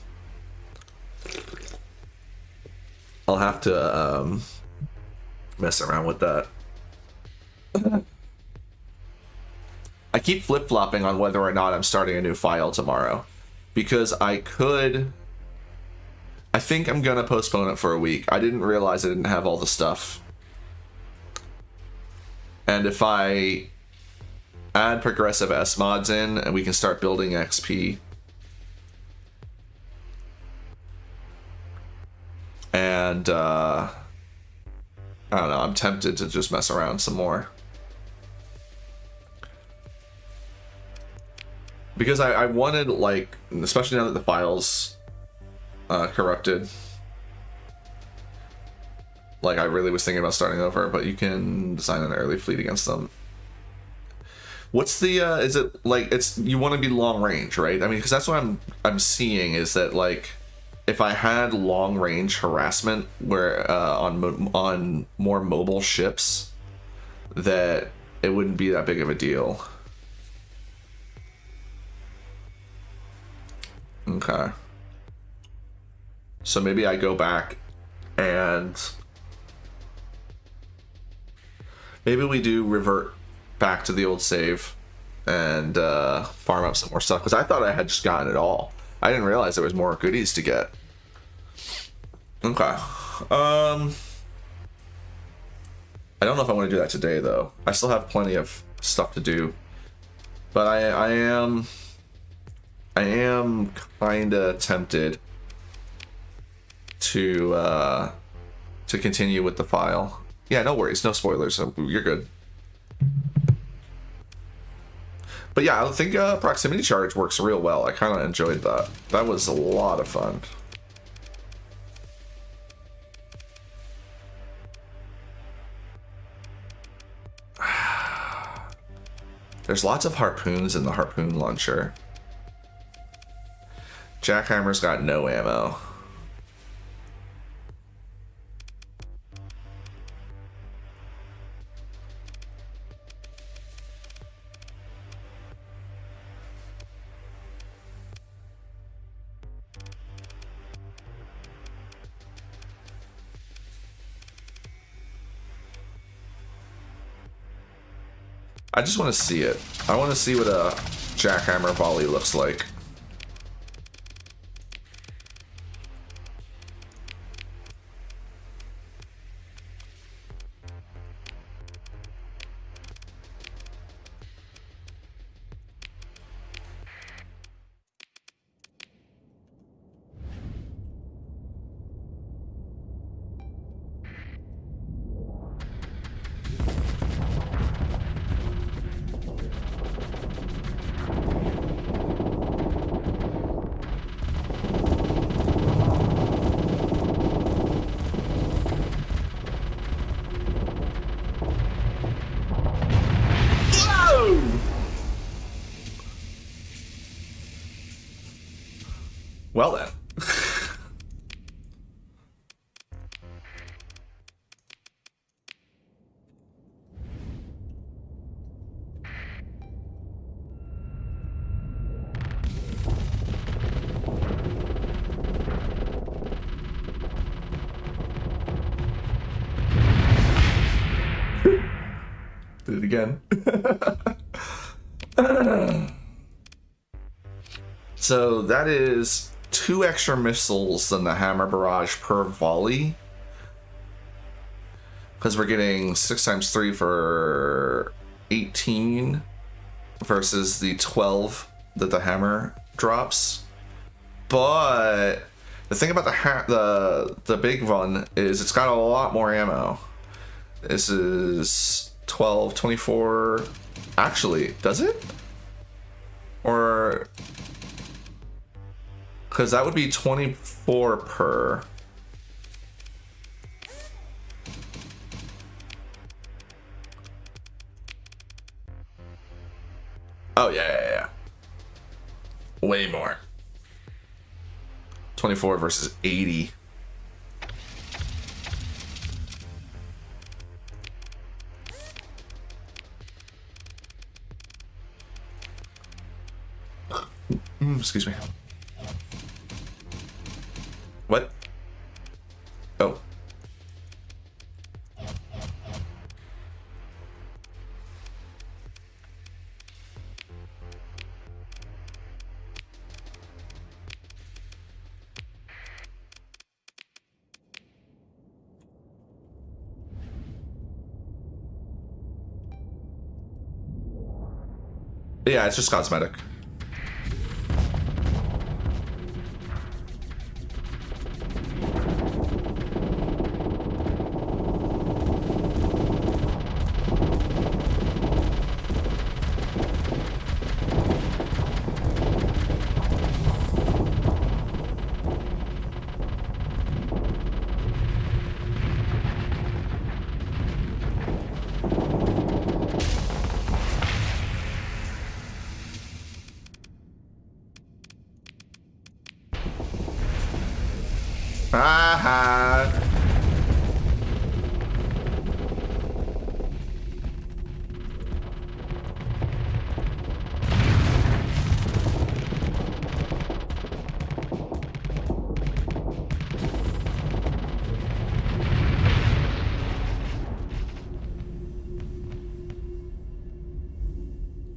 I'll have to mess around with that. I keep flip-flopping on whether or not I'm starting a new file tomorrow, because I think I'm gonna postpone it for a week. I didn't realize I didn't have all the stuff. And if I add progressive S mods in, and we can start building XP. And I don't know, I'm tempted to just mess around some more. Because I wanted, like, especially now that the file's corrupted. Like, I really was thinking about starting over, but you can design an early fleet against them. What's the, is it, like, it's, you want to be long range, right? I mean, because that's what I'm seeing, is that, like, if I had long range harassment where, on more mobile ships, that it wouldn't be that big of a deal. Okay. So maybe I go back and maybe we do revert back to the old save and farm up some more stuff, because I thought I had just gotten it all. I didn't realize there was more goodies to get. Okay. I don't know if I want to do that today though. I still have plenty of stuff to do, but I am kind of tempted to continue with the file. Yeah, no worries, no spoilers. You're good. But yeah, I think proximity charge works real well. I kind of enjoyed that. That was a lot of fun. There's lots of harpoons in the harpoon launcher. Jackhammer's got no ammo. I just want to see it. I want to see what a jackhammer volley looks like. Well then. Did it again. So that is 2 extra missiles than the hammer barrage per volley, because we're getting 6 times 3 for 18 versus the 12 that the hammer drops. But the thing about the big one is it's got a lot more ammo. This is 12, 24. Actually, does it? Or, because that would be 24 per. Oh, yeah. Way more. 24 versus 80. Excuse me. What? Oh. Yeah, it's just cosmetic. Aha!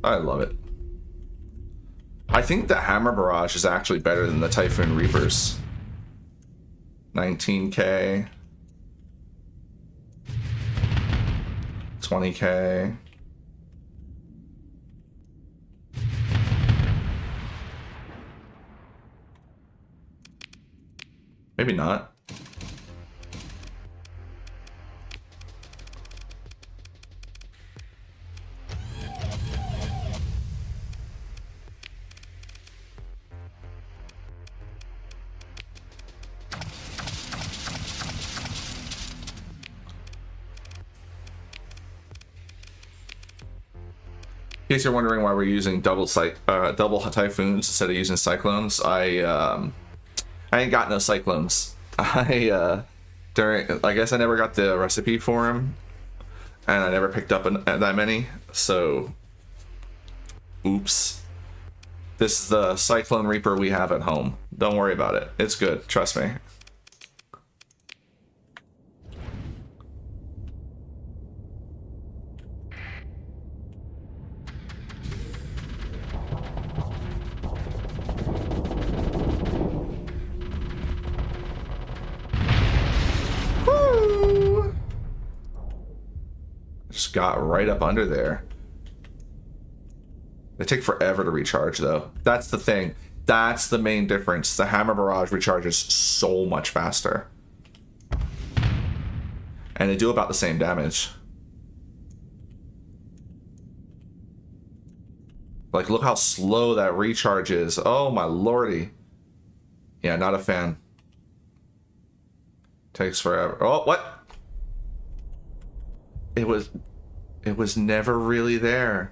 I love it. I think the Hammer Barrage is actually better than the Typhoon Reapers. 19K. 20K. Maybe not. In case you're wondering why we're using double typhoons instead of using cyclones, I ain't got no cyclones. I guess I never got the recipe for them, and I never picked up that many. So, oops. This is the Cyclone Reaper we have at home. Don't worry about it. It's good. Trust me. Just got right up under there. They take forever to recharge, though. That's the thing. That's the main difference. The Hammer Barrage recharges so much faster. And they do about the same damage. Like, look how slow that recharge is. Oh, my lordy. Yeah, not a fan. Takes forever. Oh, what? It was never really there.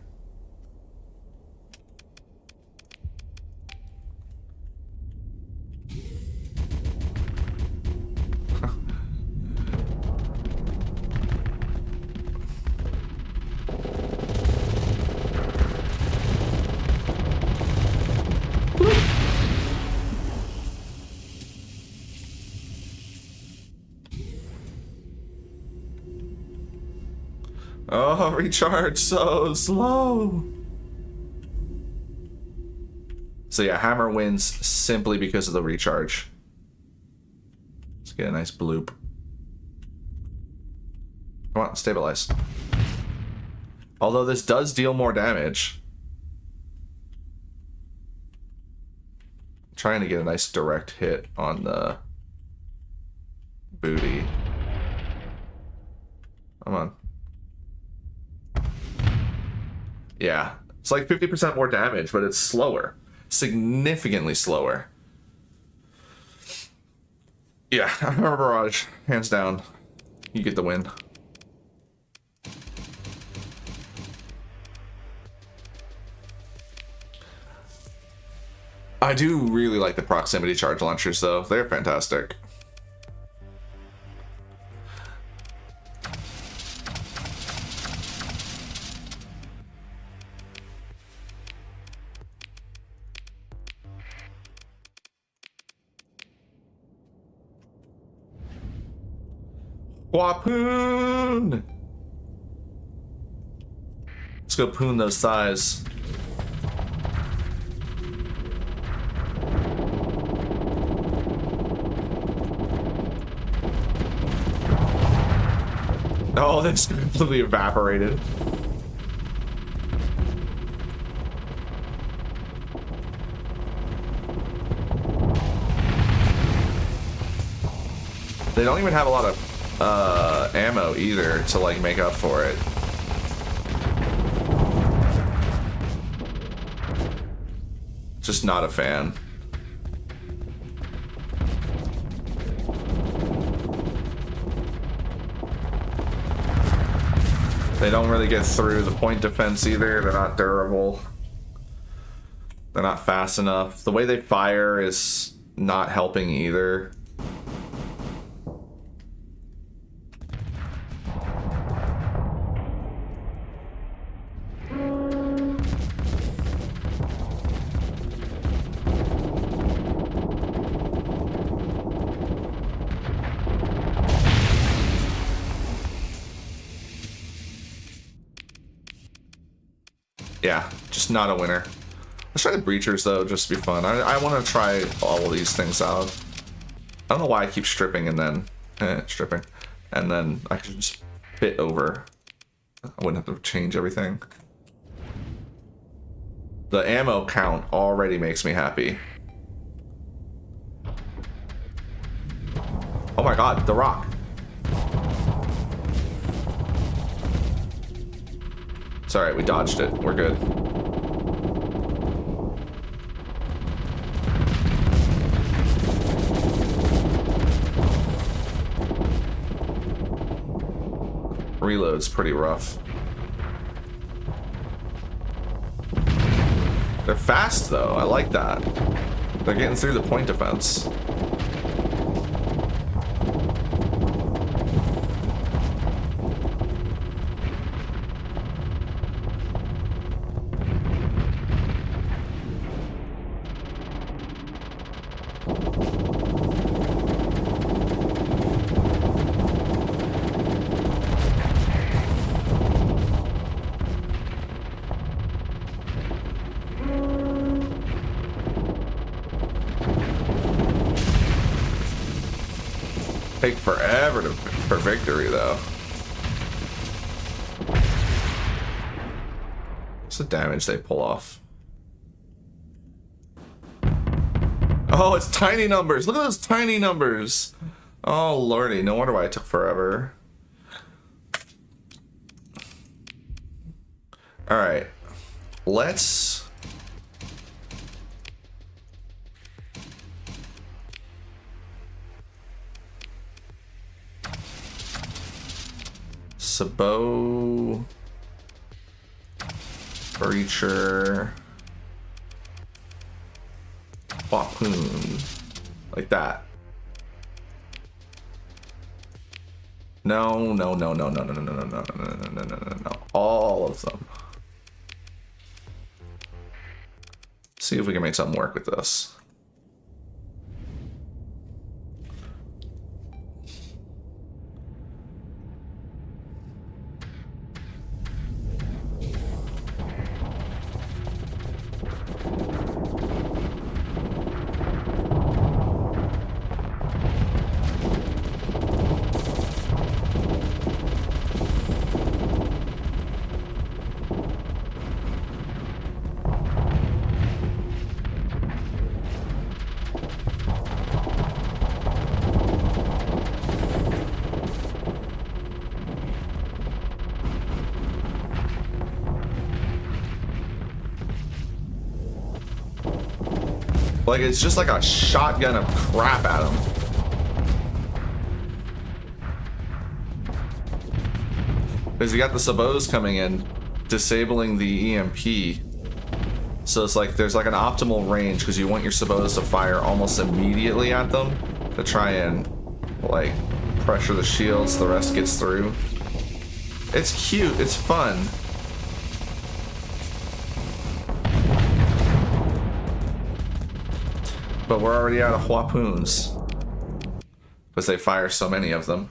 Oh, recharge so slow. So yeah, Hammer wins simply because of the recharge. Let's get a nice bloop. Come on, stabilize. Although this does deal more damage. I'm trying to get a nice direct hit on the booty. Come on. Yeah, it's like 50% more damage, but it's slower. Significantly slower. Yeah, Hammer Barrage, hands down. You get the win. I do really like the proximity charge launchers, though. They're fantastic. Wapoon! Let's go poon those thighs. Oh, that's completely evaporated. They don't even have a lot of ammo either to like make up for it. Just not a fan. They don't really get through the point defense either. They're not durable. They're not fast enough. The way they fire is not helping either. Yeah, just not a winner. Let's try the breachers though, just to be fun. I want to try all of these things out. I don't know why I keep stripping and then stripping, and then I can just bit over. I wouldn't have to change everything. The ammo count already makes me happy. Oh my god, the rock. It's alright, we dodged it. We're good. Reload's pretty rough. They're fast though, I like that. They're getting through the point defense. Take forever for victory, though. What's the damage they pull off? Oh, it's tiny numbers. Look at those tiny numbers. Oh, lordy. No wonder why it took forever. All right. Let's... Sabot, Breacher, Harpoon, like that. No, no, no, no, no, no, no, no, no, no, no, no, no, no, no, all of them. See if we can make something work with this. Like, it's just like a shotgun of crap at him. Because you got the Sabots coming in, disabling the EMP. So it's like, there's like an optimal range because you want your Sabots to fire almost immediately at them to try and, like, pressure the shields so the rest gets through. It's cute, it's fun. But we're already out of harpoons because they fire so many of them.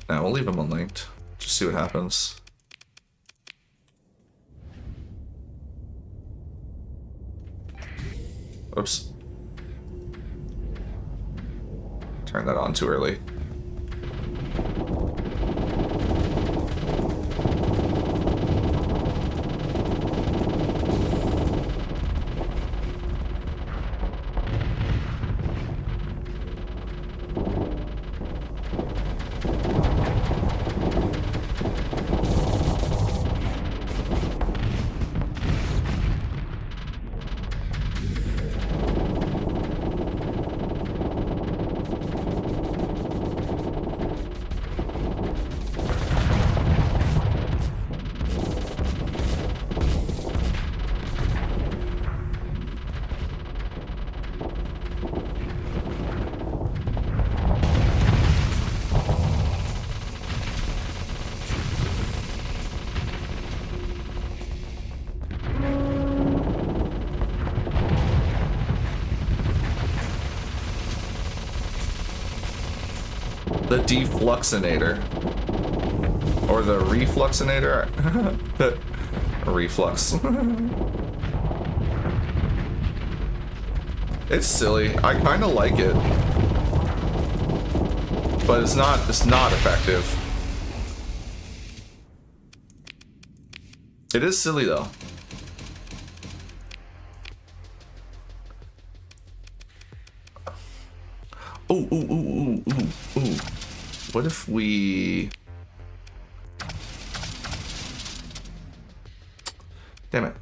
Now we'll leave them unlinked. Just see what happens. Oops. Turn that on too early. The defluxinator. Or the refluxinator. Reflux. It's silly. I kind of like it. But it's not effective. It is silly though. Ooh, ooh, ooh, ooh, ooh, ooh. What if we... Damn it.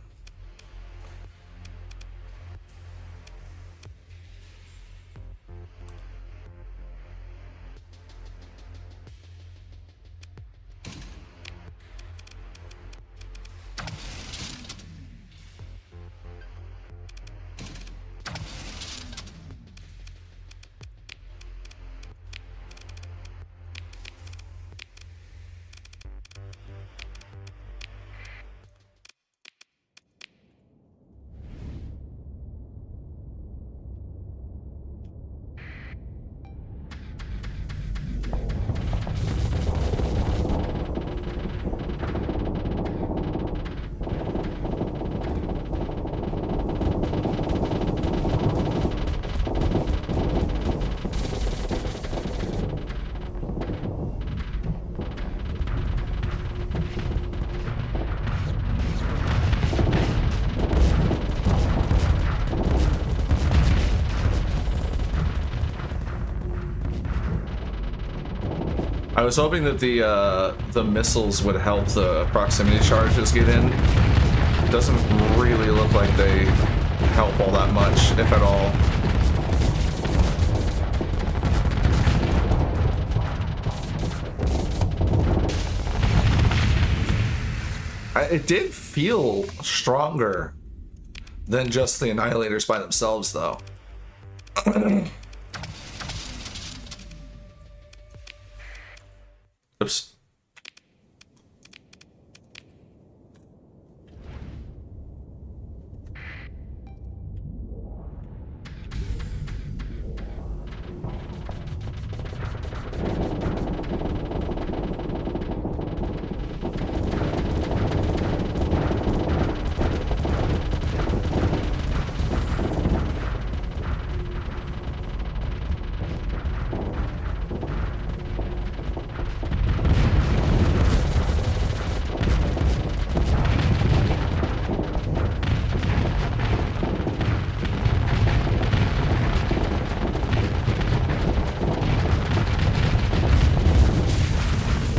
I was hoping that the missiles would help the proximity charges get in. It doesn't really look like they help all that much, if at all. It did feel stronger than just the Annihilators by themselves, though. Oops.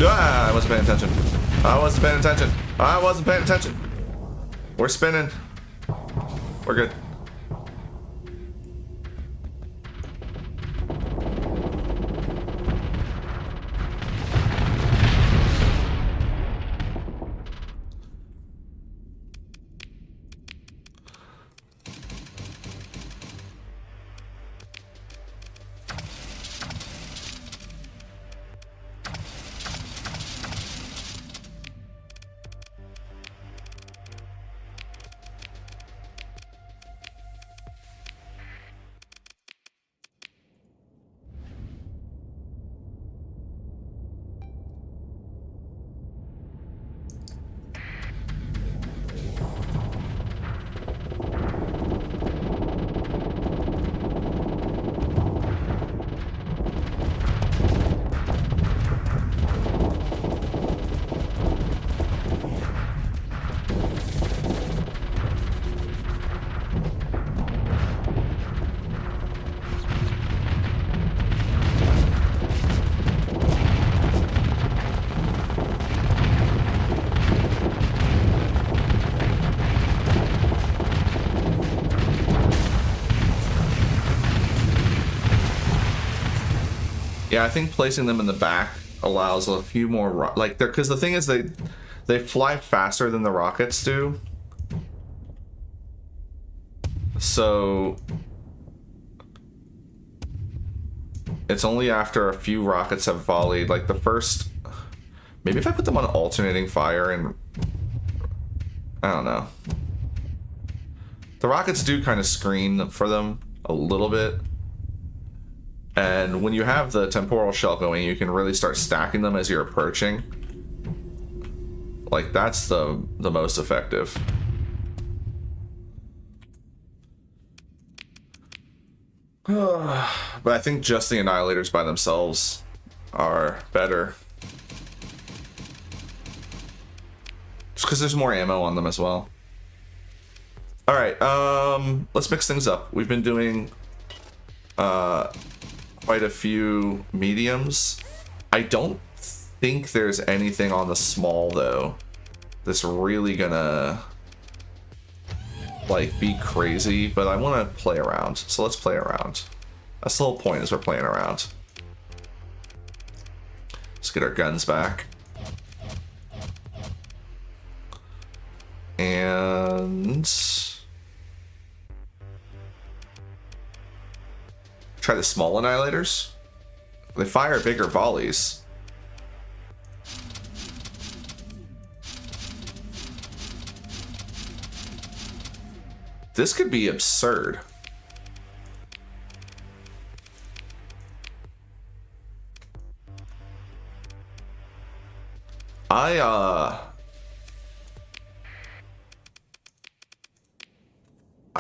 Ah, I wasn't paying attention. I wasn't paying attention. I wasn't paying attention. We're spinning. We're good. Yeah, I think placing them in the back allows a few more, like, because the thing is they fly faster than the rockets do. So it's only after a few rockets have volleyed, like the first, maybe if I put them on alternating fire and, I don't know. The rockets do kind of screen for them a little bit. And when you have the temporal shell going, you can really start stacking them as you're approaching. Like, that's the most effective. But I think just the Annihilators by themselves are better. Just because there's more ammo on them as well. Alright, let's mix things up. We've been doing quite a few mediums. I don't think there's anything on the small, though, that's really gonna, like, be crazy, but I want to play around, so let's play around. That's the whole point, is we're playing around. Let's get our guns back. And try the small Annihilators. They fire bigger volleys. This could be absurd. I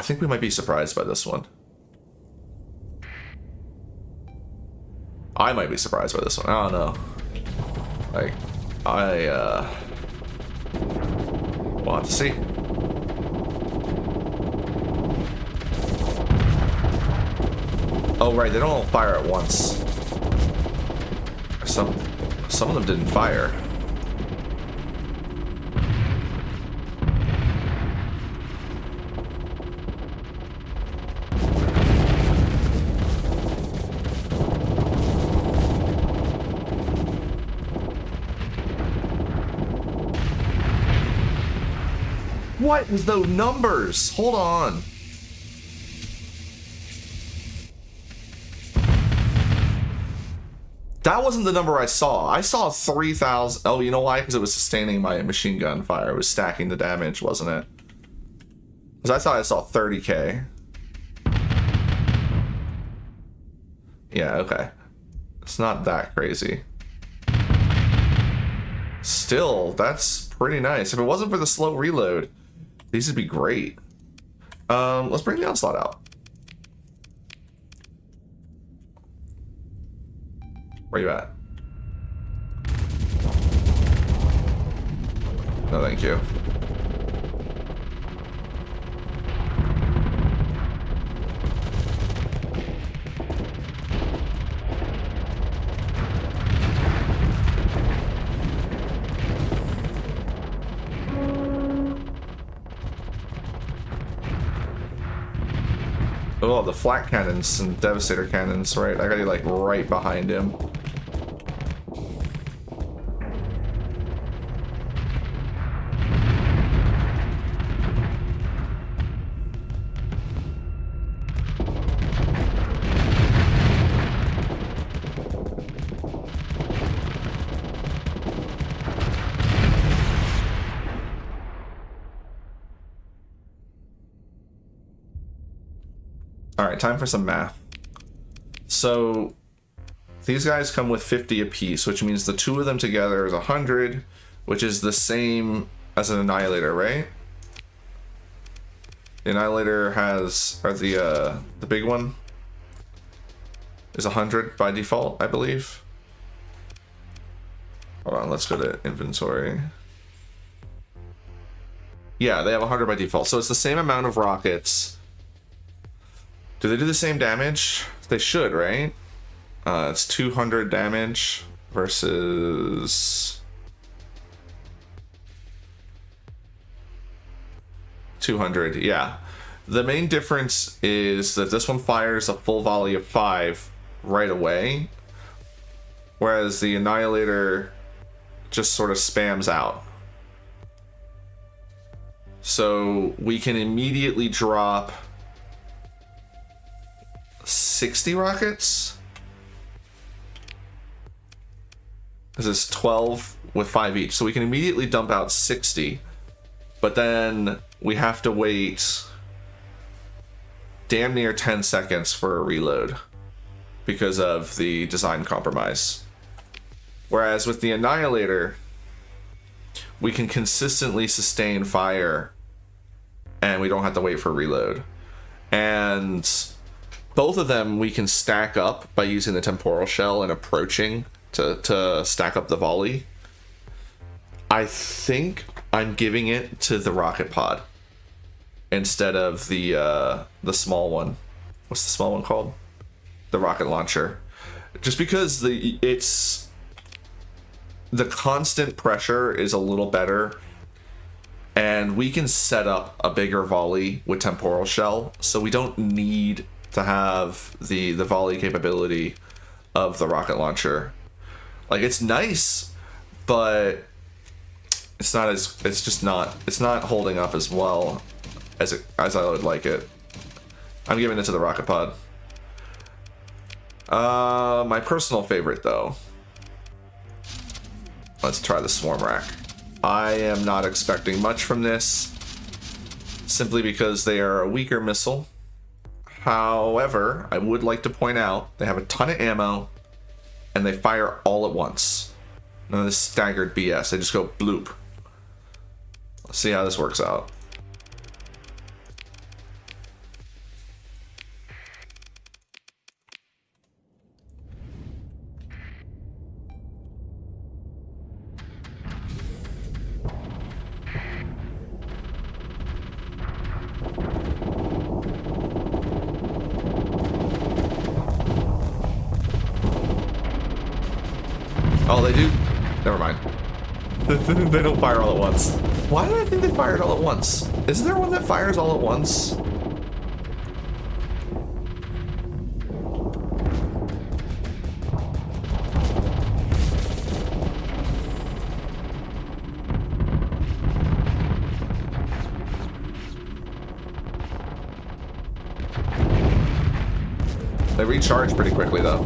think we might be surprised by this one. I might be surprised by this one. I don't know. Like, we'll have to see. Oh, right, they don't all fire at once. Some of them didn't fire. What was those numbers? Hold on. That wasn't the number I saw. I saw 3,000. Oh, you know why? Because it was sustaining my machine gun fire. It was stacking the damage, wasn't it? Because I thought I saw 30k. Yeah, okay. It's not that crazy. Still, that's pretty nice. If it wasn't for the slow reload, these would be great. Let's bring the onslaught out. Where you at? No, thank you. Oh, the flak cannons and devastator cannons, right? I got you like right behind him. All right, time for some math. So these guys come with 50 apiece, which means the two of them together is 100, which is the same as an Annihilator, right? The Annihilator has, or the big one is 100 by default, I believe. Hold on, let's go to inventory. Yeah, they have 100 by default, so it's the same amount of rockets. Do they do the same damage? They should, right? It's 200 damage versus 200. Yeah. The main difference is that this one fires a full volley of 5 right away, whereas the Annihilator just sort of spams out. So we can immediately drop 60 rockets. This is 12 with 5 each. So we can immediately dump out 60, but then we have to wait damn near 10 seconds for a reload because of the design compromise. Whereas with the Annihilator, we can consistently sustain fire and we don't have to wait for a reload. And both of them we can stack up by using the temporal shell and approaching to stack up the volley. I think I'm giving it to the rocket pod instead of the small one. What's the small one called? The rocket launcher. Just because the constant pressure is a little better, and we can set up a bigger volley with temporal shell, so we don't need to have the volley capability of the rocket launcher. Like, it's nice, but it's not holding up as well as I would like it. I'm giving it to the rocket pod. My personal favorite though. Let's try the swarm rack. I am not expecting much from this, simply because they are a weaker missile. However, I would like to point out they have a ton of ammo and they fire all at once. None of this staggered BS. They just go bloop. Let's see how this works out. Oh, they do? Never mind. They don't fire all at once. Why did I think they fired all at once? Is there one that fires all at once? They recharge pretty quickly though.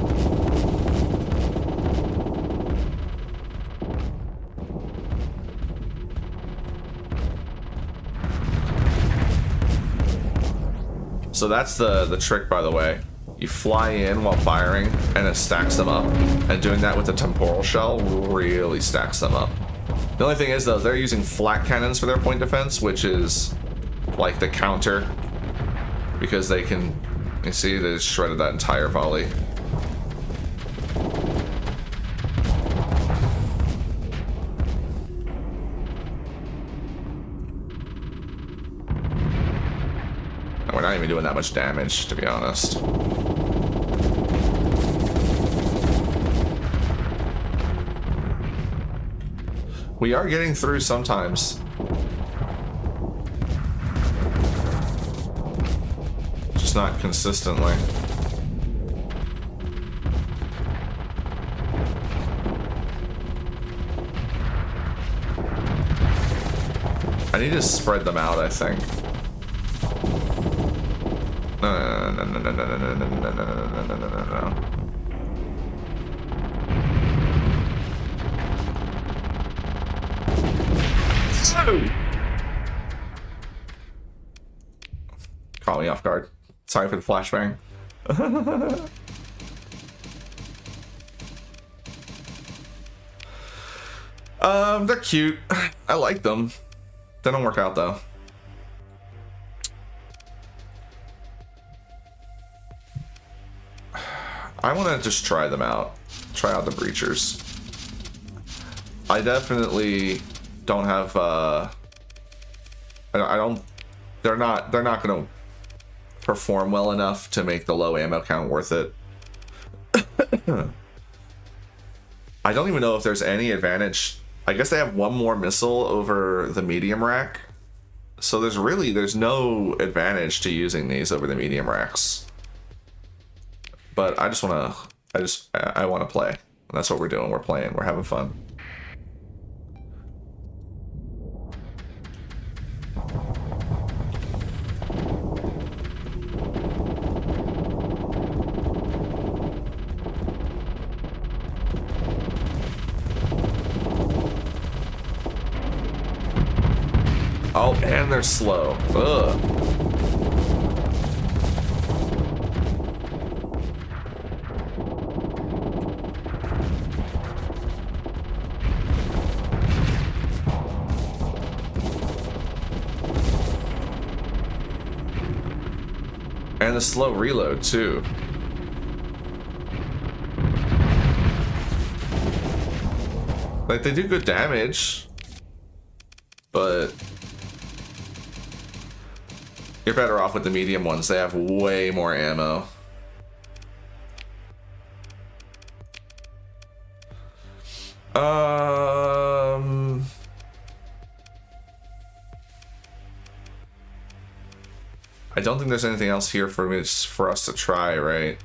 So that's the trick, by the way. You fly in while firing, and it stacks them up. And doing that with the temporal shell really stacks them up. The only thing is, though, they're using flat cannons for their point defense, which is like the counter. Because they can... You see, they just shredded that entire volley. We're not even doing that much damage, to be honest. We are getting through sometimes. Just not consistently. I need to spread them out, I think. No. Caught me off guard. Sorry for the flashbang. They're cute. I like them. They don't work out though. I want to just try them out. Try out the breachers. I definitely don't have I don't they're not going to perform well enough to make the low ammo count worth it. I don't even know if there's any advantage. I guess they have one more missile over the medium rack. So there's no advantage to using these over the medium racks. But I want to play. That's what we're doing. We're playing. We're having fun. Oh, and they're slow. Ugh. And the slow reload, too. Like, they do good damage, but you're better off with the medium ones. They have way more ammo. I don't think there's anything else here for us to try, right?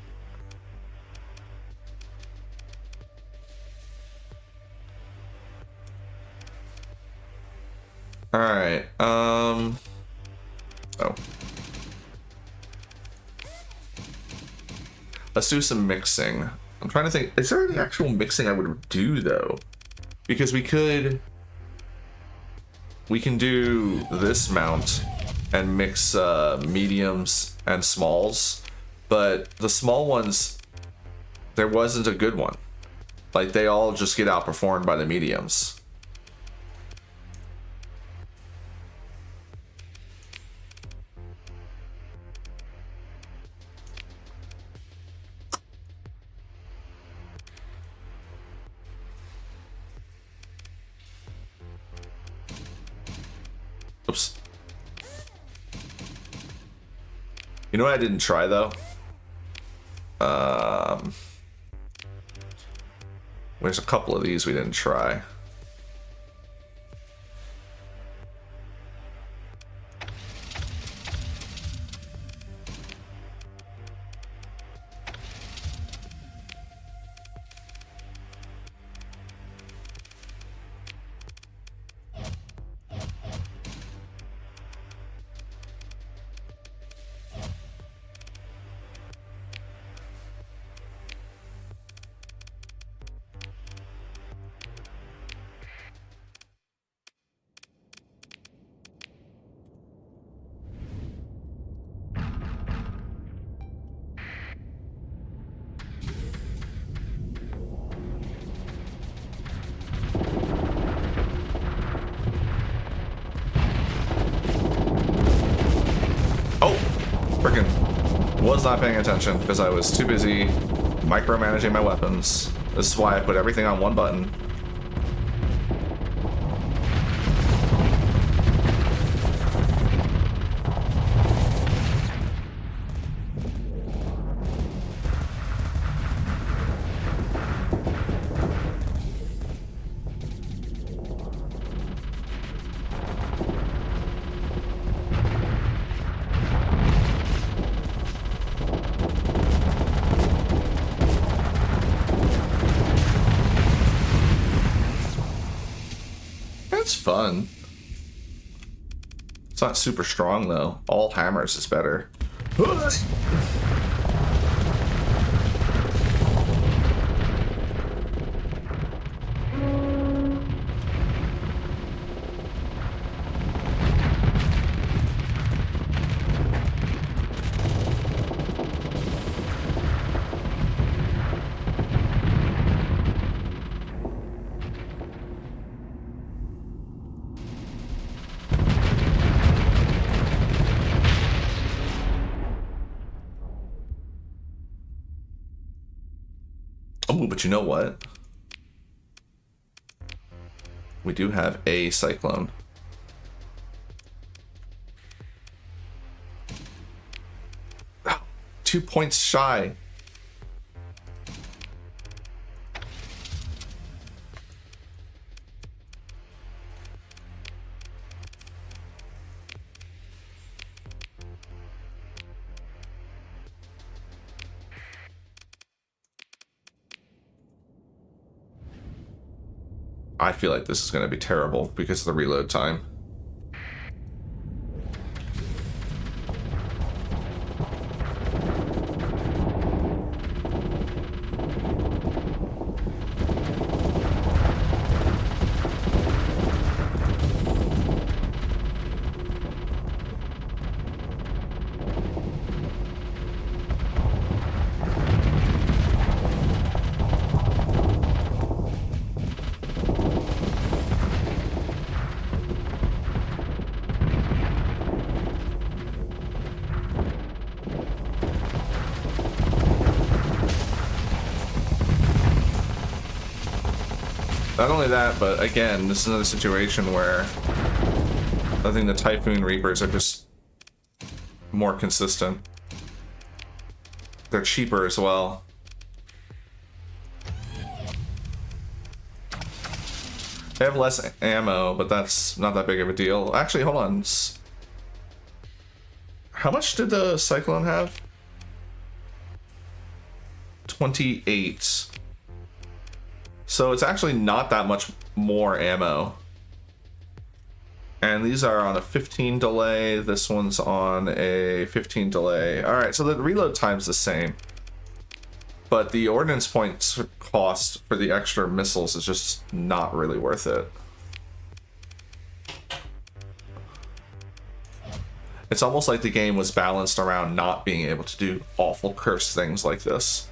All right. Oh. Let's do some mixing. I'm trying to think. Is there any actual mixing I would do though? Because we can do this mount and mix mediums and smalls, but the small ones, there wasn't a good one. Like, they all just get outperformed by the mediums. Oops. You know what I didn't try though? There's a couple of these we didn't try. Was not paying attention because I was too busy micromanaging my weapons. This is why I put everything on one button. It's fun. It's not super strong though. All hammers is better. Oh, but you know what? We do have a cyclone. Oh, 2 points shy. I feel like this is going to be terrible because of the reload time. Not only that, but again, this is another situation where I think the Typhoon Reapers are just more consistent. They're cheaper as well. They have less ammo, but that's not that big of a deal. Actually, hold on. How much did the Cyclone have? 28. So it's actually not that much more ammo. And these are on a 15 delay. This one's on a 15 delay. All right, so the reload time's the same. But the ordnance points cost for the extra missiles is just not really worth it. It's almost like the game was balanced around not being able to do awful cursed things like this.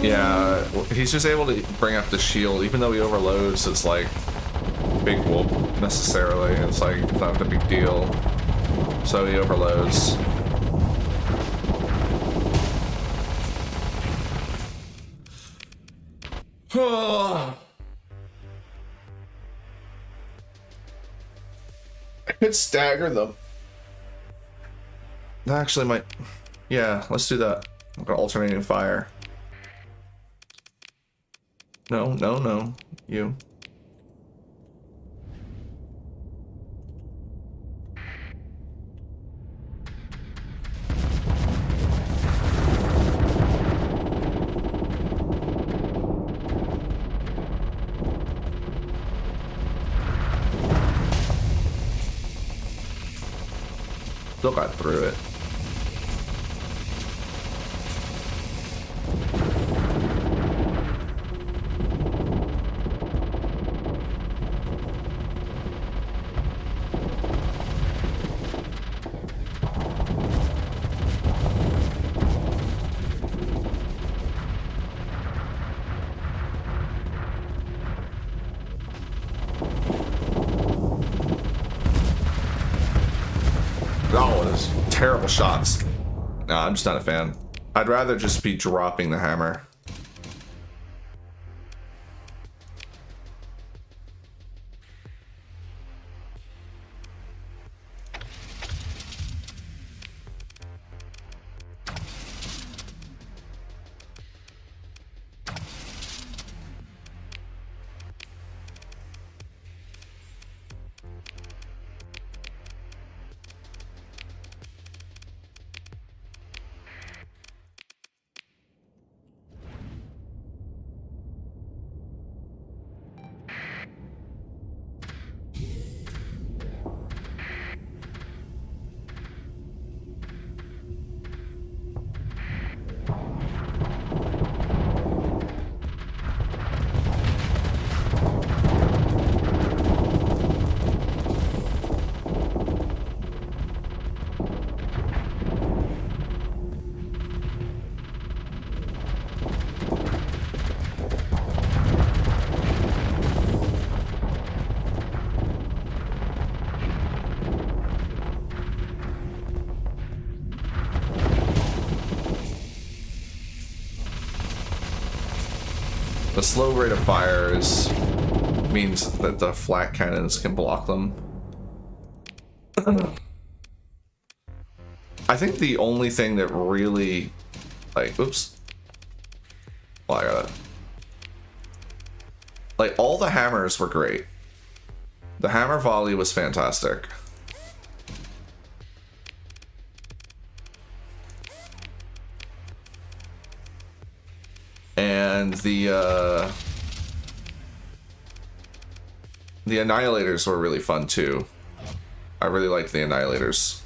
Yeah, he's just able to bring up the shield, even though he overloads. It's like big whoop necessarily. It's like not a big deal. So he overloads. I could stagger them. That actually might. Yeah, let's do that. I'm gonna alternating fire. No, no, no. You. Still got through it. Oh, those terrible shots. No, I'm just not a fan. I'd rather just be dropping the hammer. The slow rate of fire means that the flat cannons can block them. I think the only thing that really, like, oops. Well, I got it. Like, all the hammers were great. The hammer volley was fantastic. And the annihilators were really fun too. I really liked the annihilators.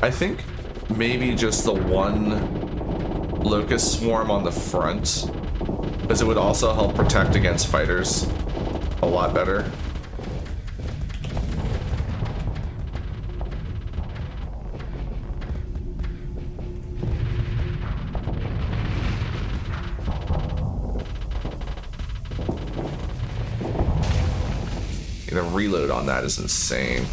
I think maybe just the one locust swarm on the front, because it would also help protect against fighters a lot better. The reload on that is insane.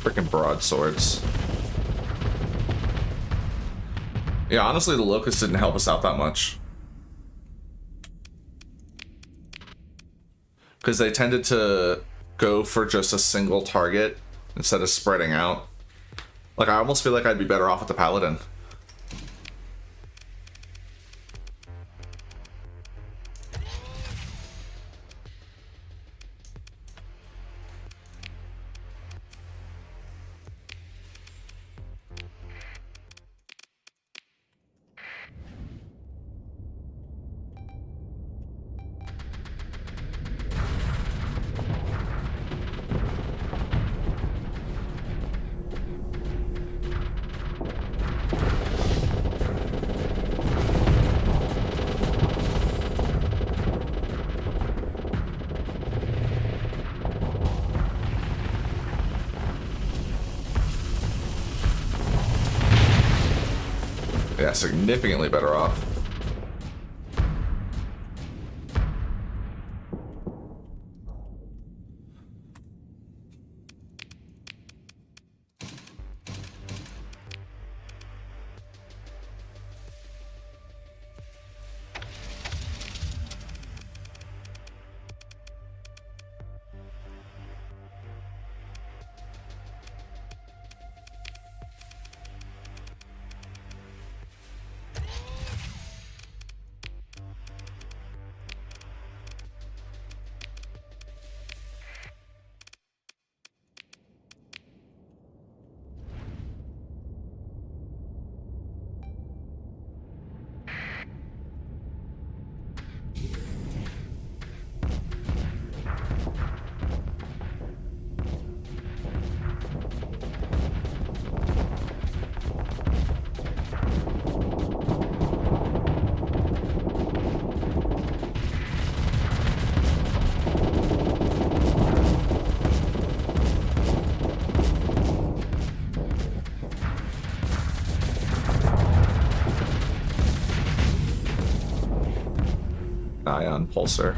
Freaking broadswords. Yeah, honestly, the Locust didn't help us out that much. Because they tended to go for just a single target instead of spreading out. Like, I almost feel like I'd be better off with the Paladin. Yeah, significantly better off. Ion pulsar.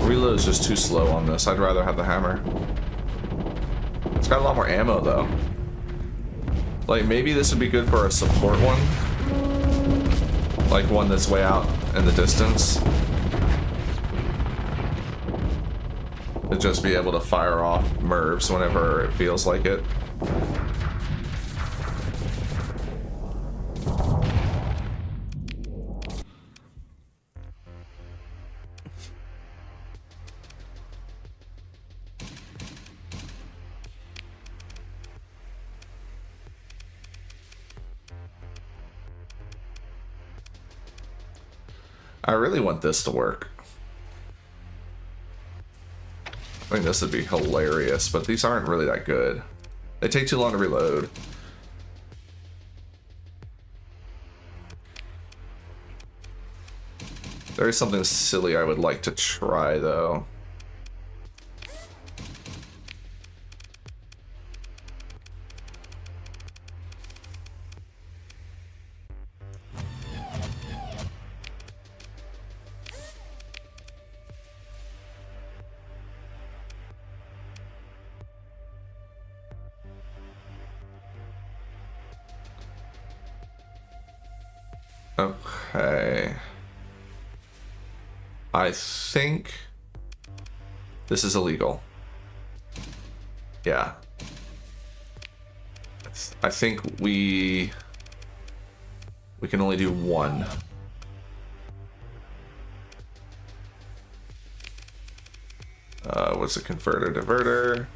Reload is just too slow on this. I'd rather have the hammer. It's got a lot more ammo though. Like maybe this would be good for a support one. Like one that's way out in the distance. To just be able to fire off MIRVs whenever it feels like it. I really want this to work. I think this would be hilarious, but these aren't really that good. They take too long to reload. There is something silly I would like to try, though. Okay. I think this is illegal. Yeah. I think we can only do one. What's a converter diverter?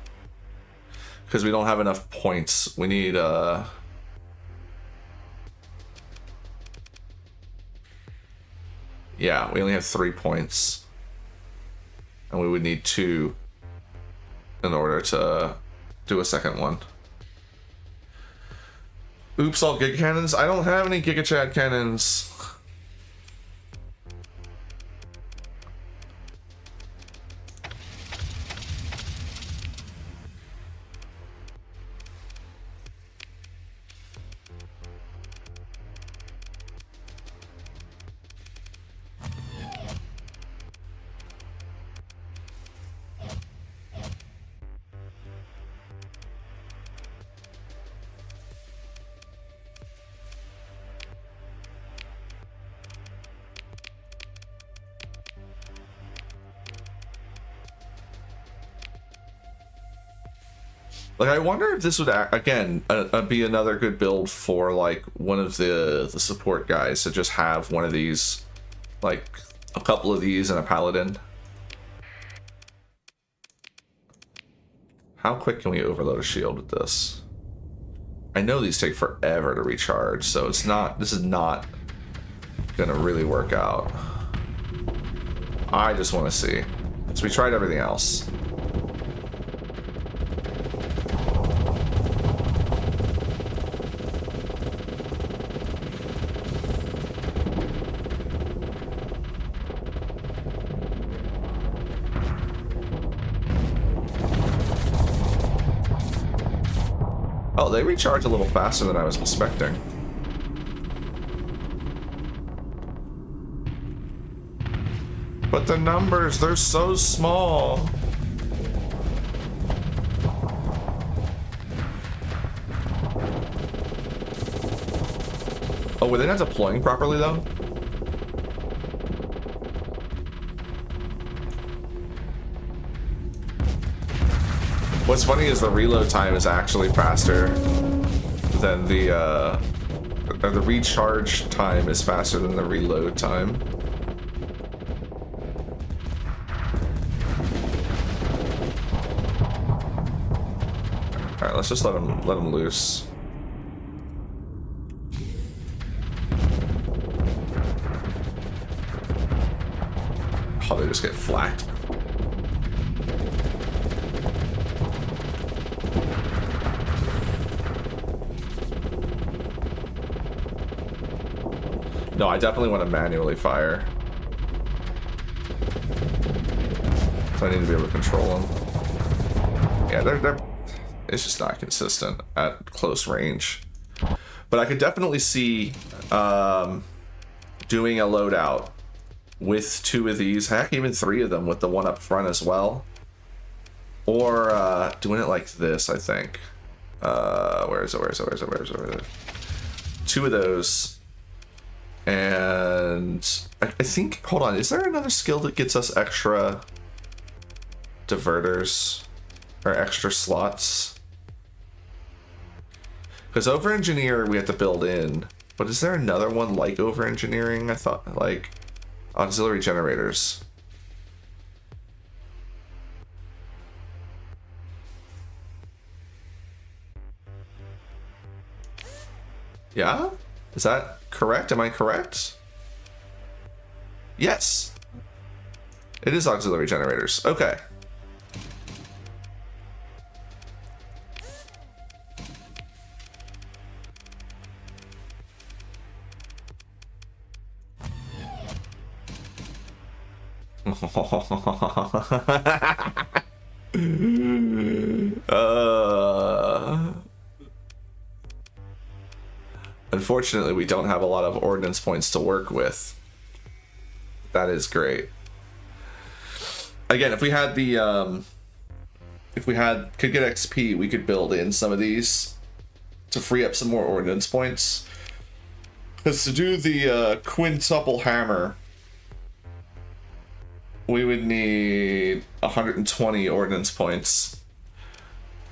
Because we don't have enough points. We need yeah, we only have 3 points. And we would need 2 in order to do a second one. Oops, all Giga Cannons? I don't have any Giga Chad cannons. Like, I wonder if this would, again, be another good build for, like, one of the support guys to just have one of these, like, a couple of these and a paladin. How quick can we overload a shield with this? I know these take forever to recharge, so it's not, this is not gonna really work out. I just want to see. So we tried everything else. Oh, they recharge a little faster than I was expecting. But the numbers, they're so small. Oh, were they not deploying properly though? What's funny is the reload time is actually faster than the recharge time is faster than the reload time. All right, let's just let them loose. Oh, they just get flacked. No, I definitely want to manually fire. So I need to be able to control them. Yeah, they're it's just not consistent at close range. But I could definitely see doing a loadout with 2 of these, heck, even 3 of them with the one up front as well. Or doing it like this, I think. Where is it? 2 of those. And I think, hold on, is there another skill that gets us extra diverters or extra slots? Because over engineer we have to build in, but is there another one like over engineering? I thought like auxiliary generators. Yeah? Is that correct? Am I correct? Yes. It is auxiliary generators. Okay. Unfortunately, we don't have a lot of ordnance points to work with. That is great. Again, if we had the could get XP, we could build in some of these to free up some more ordnance points. Because to do the quintuple hammer, we would need 120 ordnance points.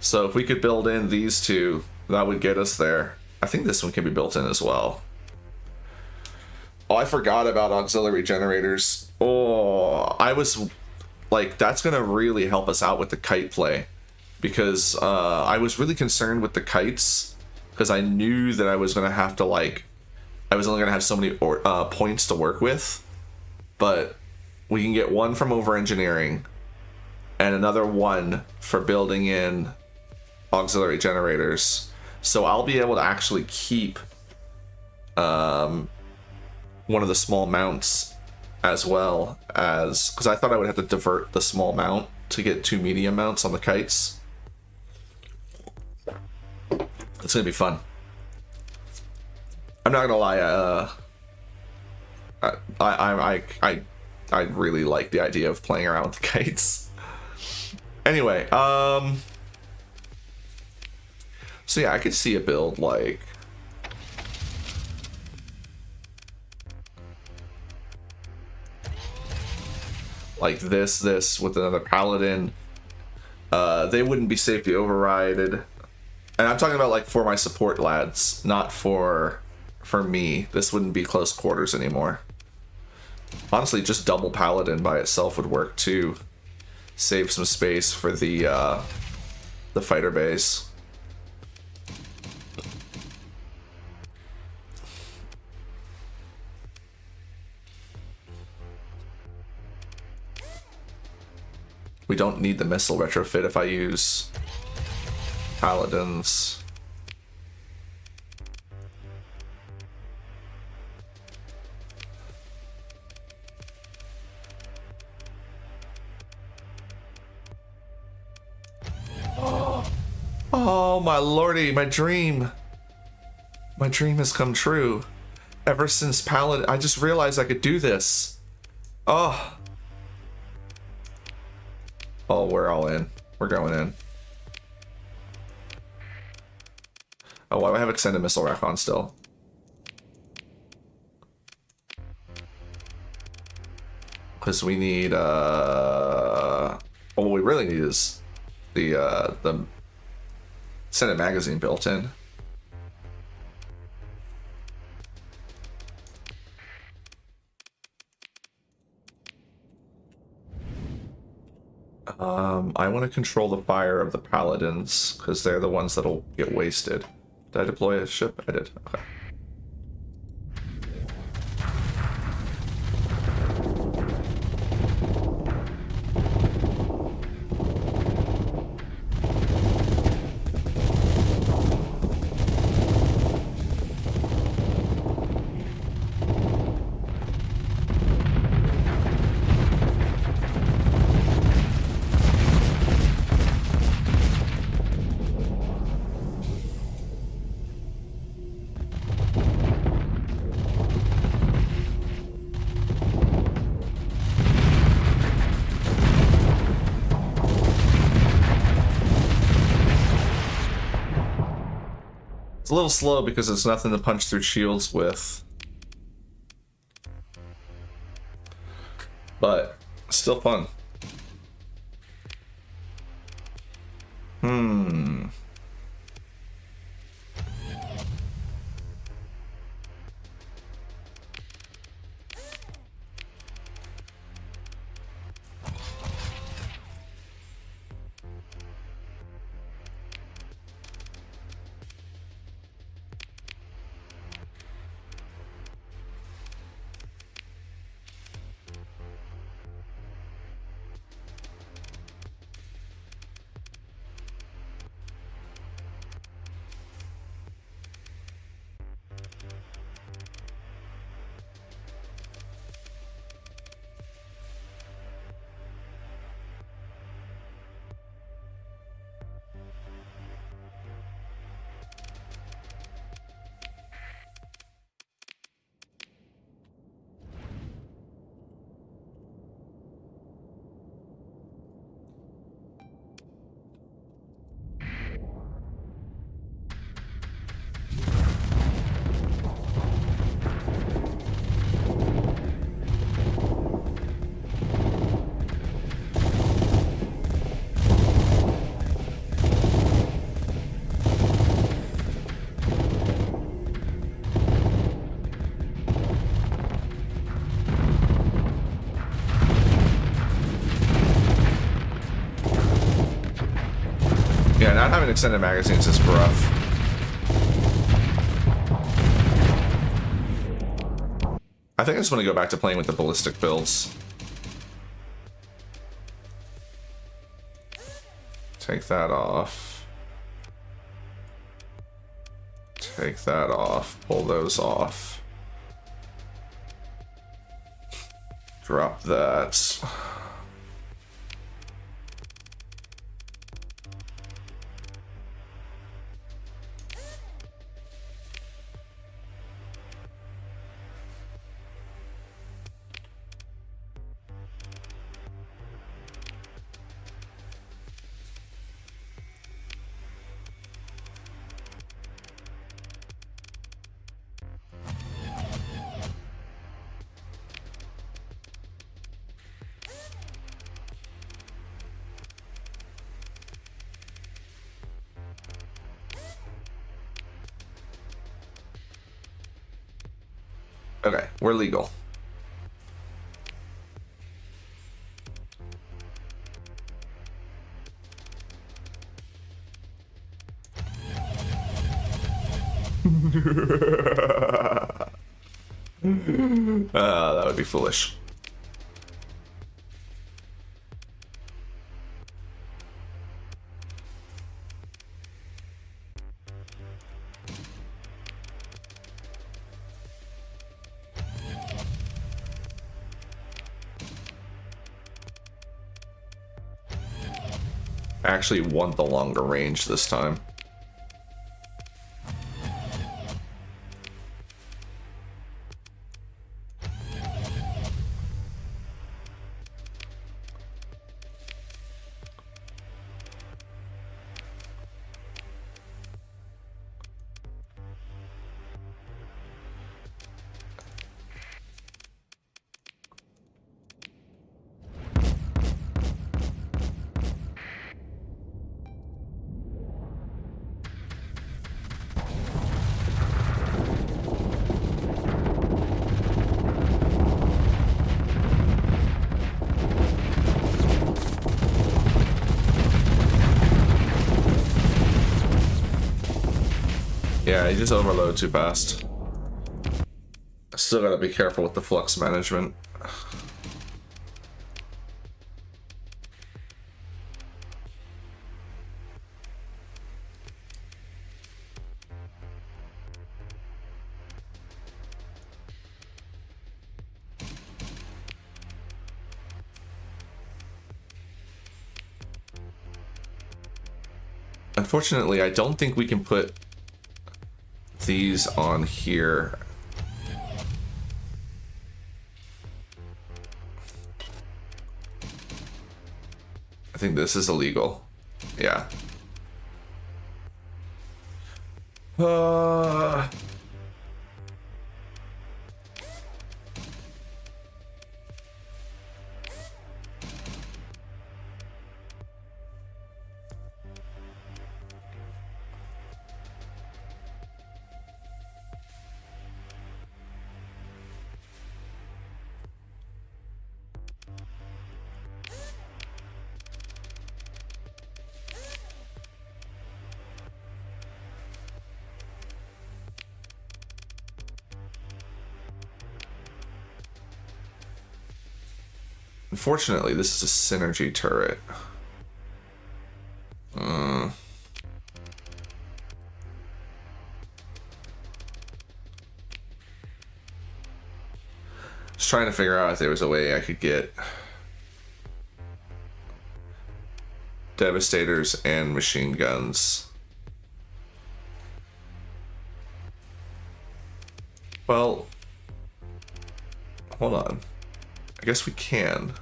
So if we could build in these 2, that would get us there. I think this one can be built in as well. Oh, I forgot about auxiliary generators. Oh, I was like, that's gonna really help us out with the kite play. Because I was really concerned with the kites, because I knew that I was gonna have to like, I was only gonna have so many points to work with. But we can get 1 from over engineering and another 1 for building in auxiliary generators. So I'll be able to actually keep one of the small mounts as well as, because I thought I would have to divert the small mount to get 2 medium mounts on the kites. It's gonna be fun. I'm not gonna lie, I really like the idea of playing around with the kites. Anyway, so yeah, I could see a build like this with another paladin. They wouldn't be safety overrided. And I'm talking about like for my support lads, not for me. This wouldn't be close quarters anymore. Honestly, just double paladin by itself would work too. Save some space for the fighter base. We don't need the missile retrofit if I use paladins. Oh my lordy, my dream. My dream has come true. Ever since Paladin, I just realized I could do this. Oh. Oh, we're all in. We're going in. Oh, why do I have extended missile rack on still? Because we need, what we really need is the Senate magazine built in. I want to control the fire of the paladins because they're the ones that'll get wasted. Did I deploy a ship? I did. Okay. little slow because there's nothing to punch through shields with. But still fun. Yeah, not having extended magazines is rough. I think I just want to go back to playing with the ballistic builds. Take that off. Take that off. Pull those off. Drop that. Okay, we're legal. That would be foolish. I actually want the longer range this time. Yeah, you just overload too fast. Still gotta be careful with the flux management. Unfortunately, I don't think we can put these on here. I think this is illegal. Yeah. Uh, Unfortunately, this is a synergy turret. Just trying to figure out if there was a way I could get Devastators and machine guns. Well, hold on. I guess we can.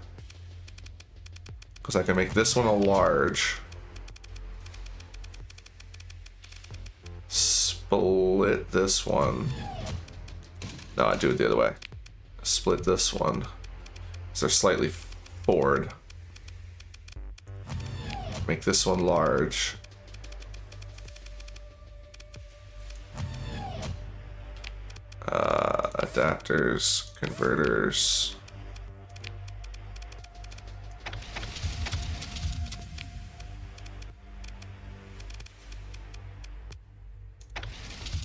Because I can make this one a large. Split this one. No, I do it the other way. Split this one. So they're slightly forward. Make this one large. Adapters, converters.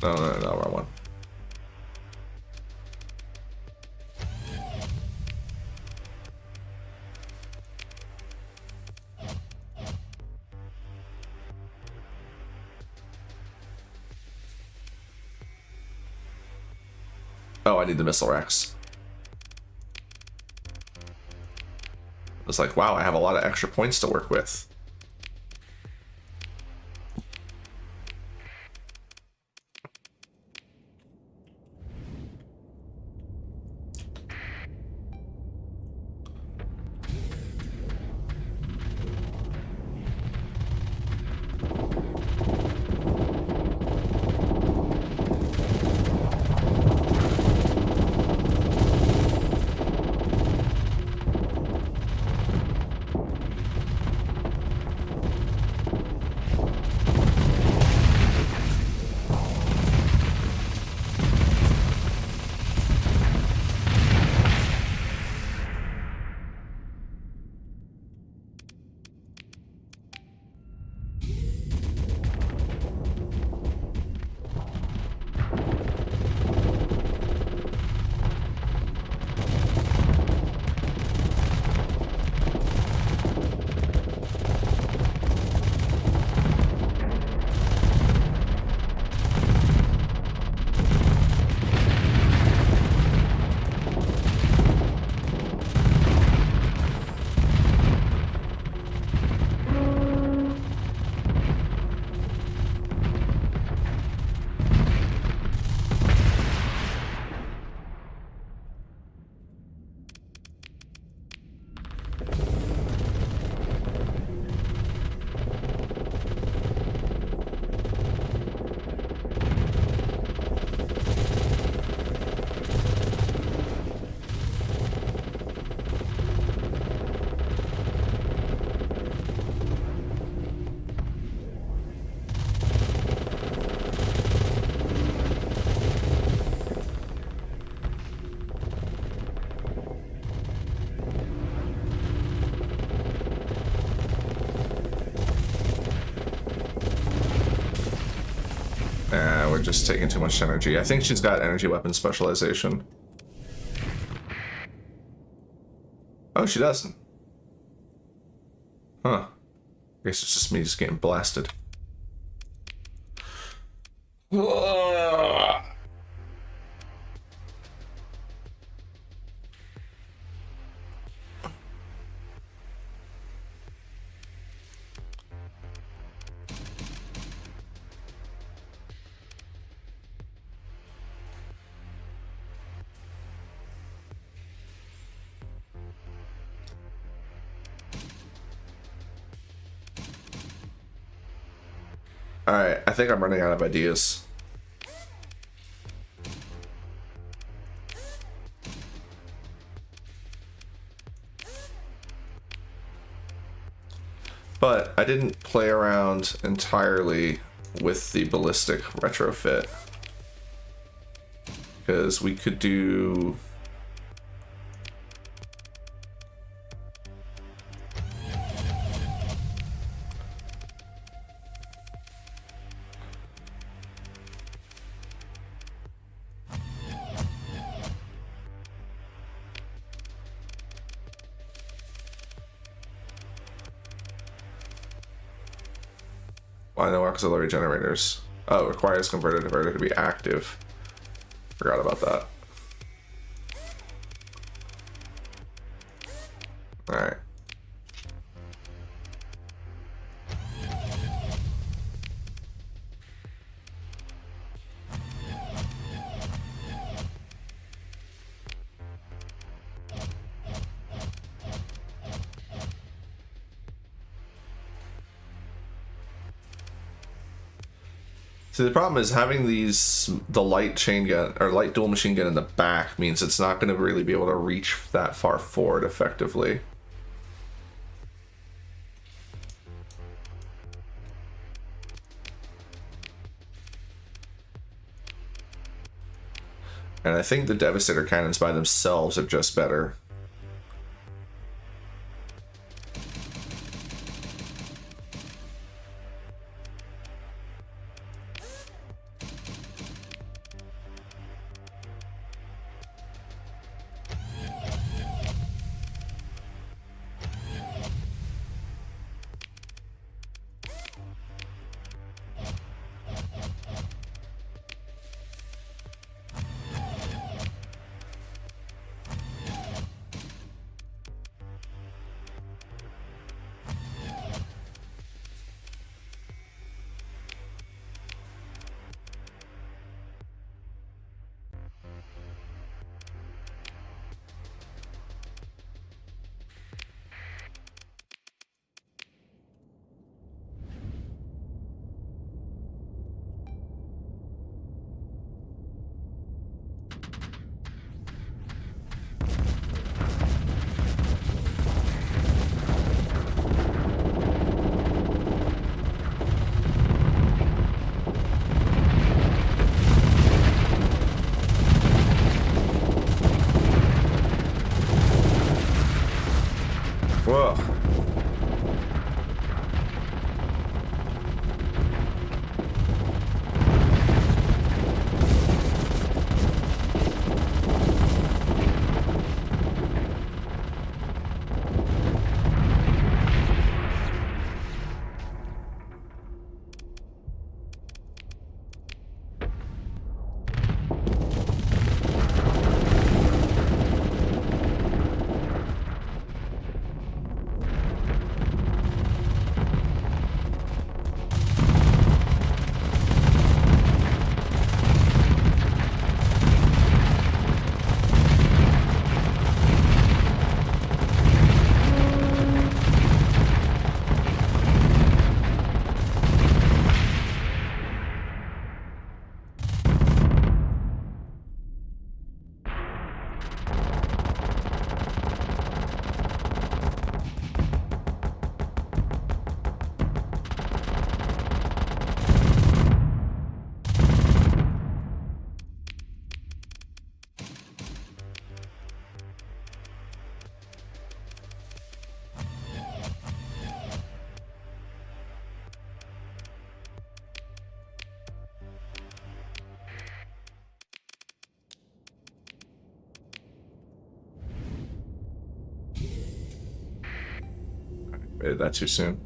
No, wrong one. Oh, I need the missile racks. It's like, wow, I have a lot of extra points to work with. We're just taking too much energy. I think she's got energy weapon specialization. Oh, she doesn't. Huh. I guess it's just me just getting blasted. Alright, I think I'm running out of ideas. But I didn't play around entirely with the ballistic retrofit, because we could do why no auxiliary generators? Oh, requires converter diverter to be active. Forgot about that. Alright. See, the problem is having the light chain gun or light dual machine gun in the back means it's not going to really be able to reach that far forward effectively. And I think the Devastator cannons by themselves are just better. Whoa. Waited that too soon.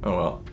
Oh well.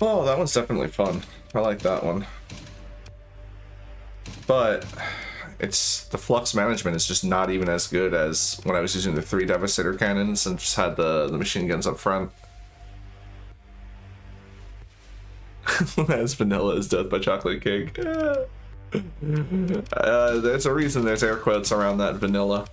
Oh, that one's definitely fun. I like that one. But it's the flux management is just not even as good as when I was using the 3 Devastator cannons and just had the machine guns up front. As vanilla is death by chocolate cake. There's a reason there's air quotes around that vanilla.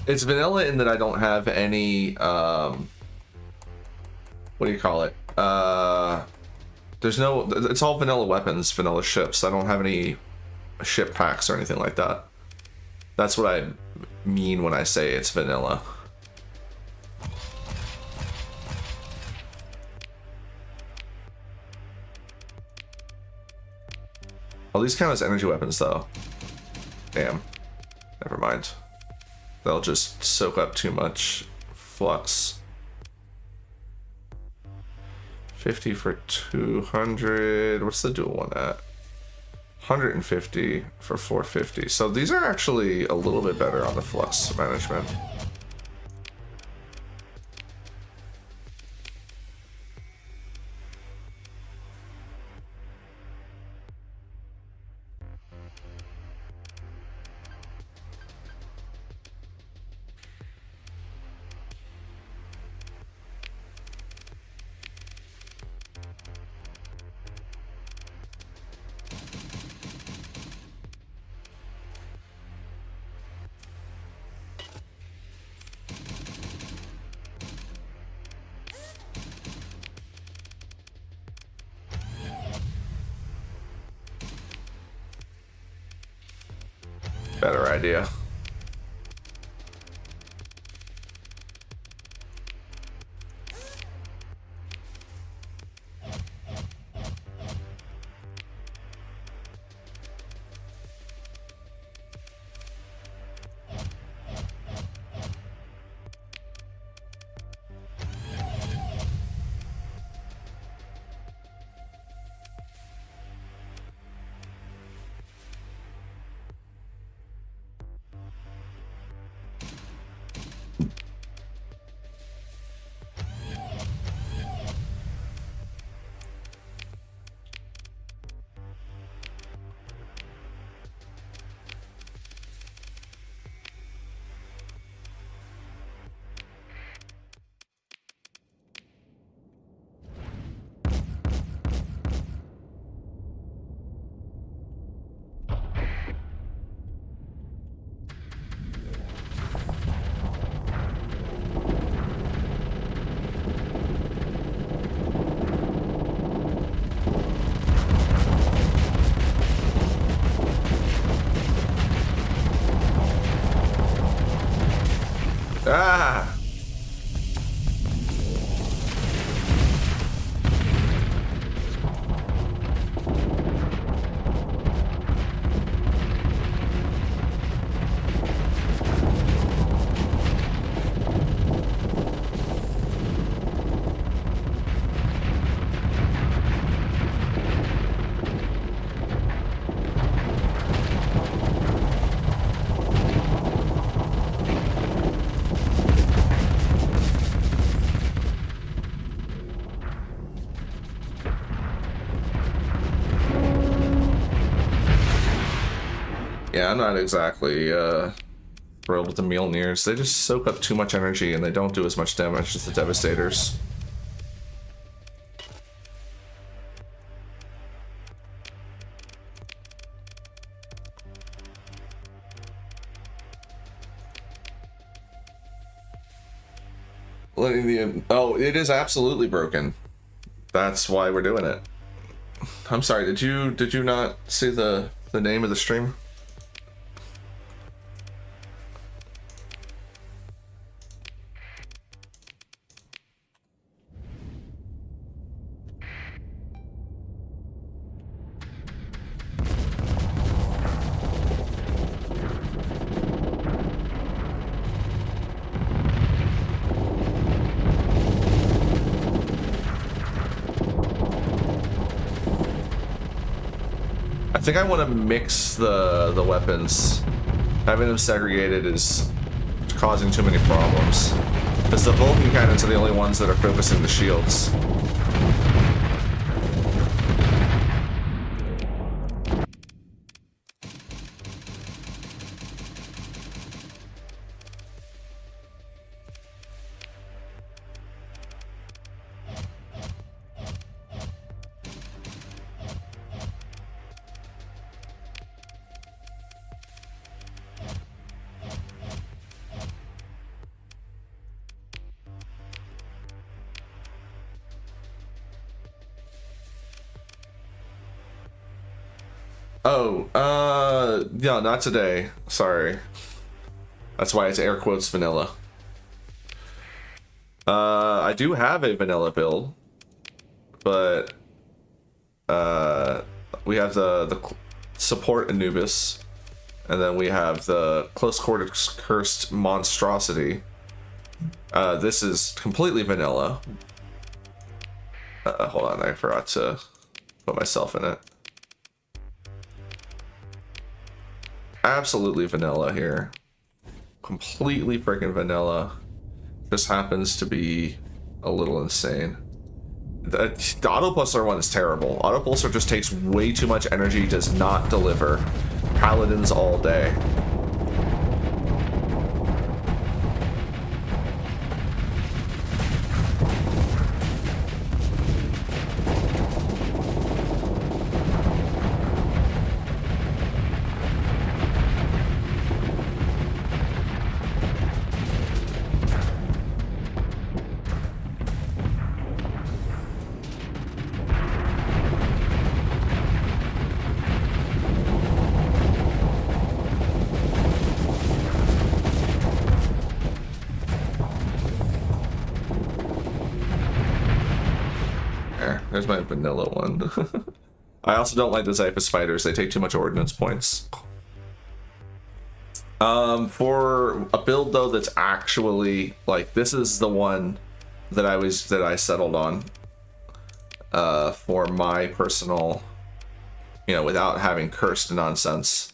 It's vanilla in that I don't have any, what do you call it? There's no, it's all vanilla weapons, vanilla ships. I don't have any ship packs or anything like that. That's what I mean when I say it's vanilla. Oh, these count as energy weapons though. Damn. Never mind. They'll just soak up too much flux. 50 for 200. What's the dual one at? 150 for 450. So these are actually a little bit better on the flux management. Better idea. Ah! Yeah, I'm not exactly thrilled with the Mjolnirs. They just soak up too much energy and they don't do as much damage as the Devastators. Oh, it is absolutely broken. That's why we're doing it. I'm sorry, did you not see the name of the stream? think I want to mix the weapons. Having them segregated is causing too many problems. Because the Vulcan cannons are the only ones that are focusing the shields. Oh, no, not today. Sorry. That's why it's air quotes vanilla. I do have a vanilla build, but we have the support Anubis, and then we have the close quarters cursed monstrosity. This is completely vanilla. Hold on, I forgot to put myself in it. Absolutely vanilla here. Completely freaking vanilla. This happens to be a little insane. The Autopulsar one is terrible. Autopulsar just takes way too much energy, does not deliver. Paladins all day. There's my vanilla one. I also don't like the SNIPES fighters. They take too much ordnance points. For a build though that's actually like, this is the one that I settled on for my personal, you know, without having cursed nonsense.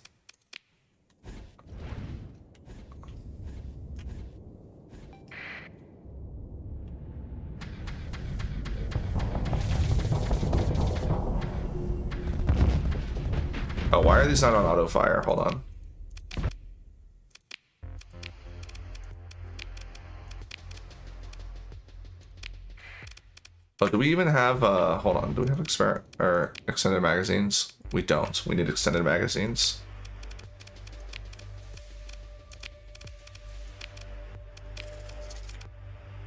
Oh, why are these not on auto fire? Hold on. But do we even have hold on, do we have extended magazines? We don't. We need extended magazines.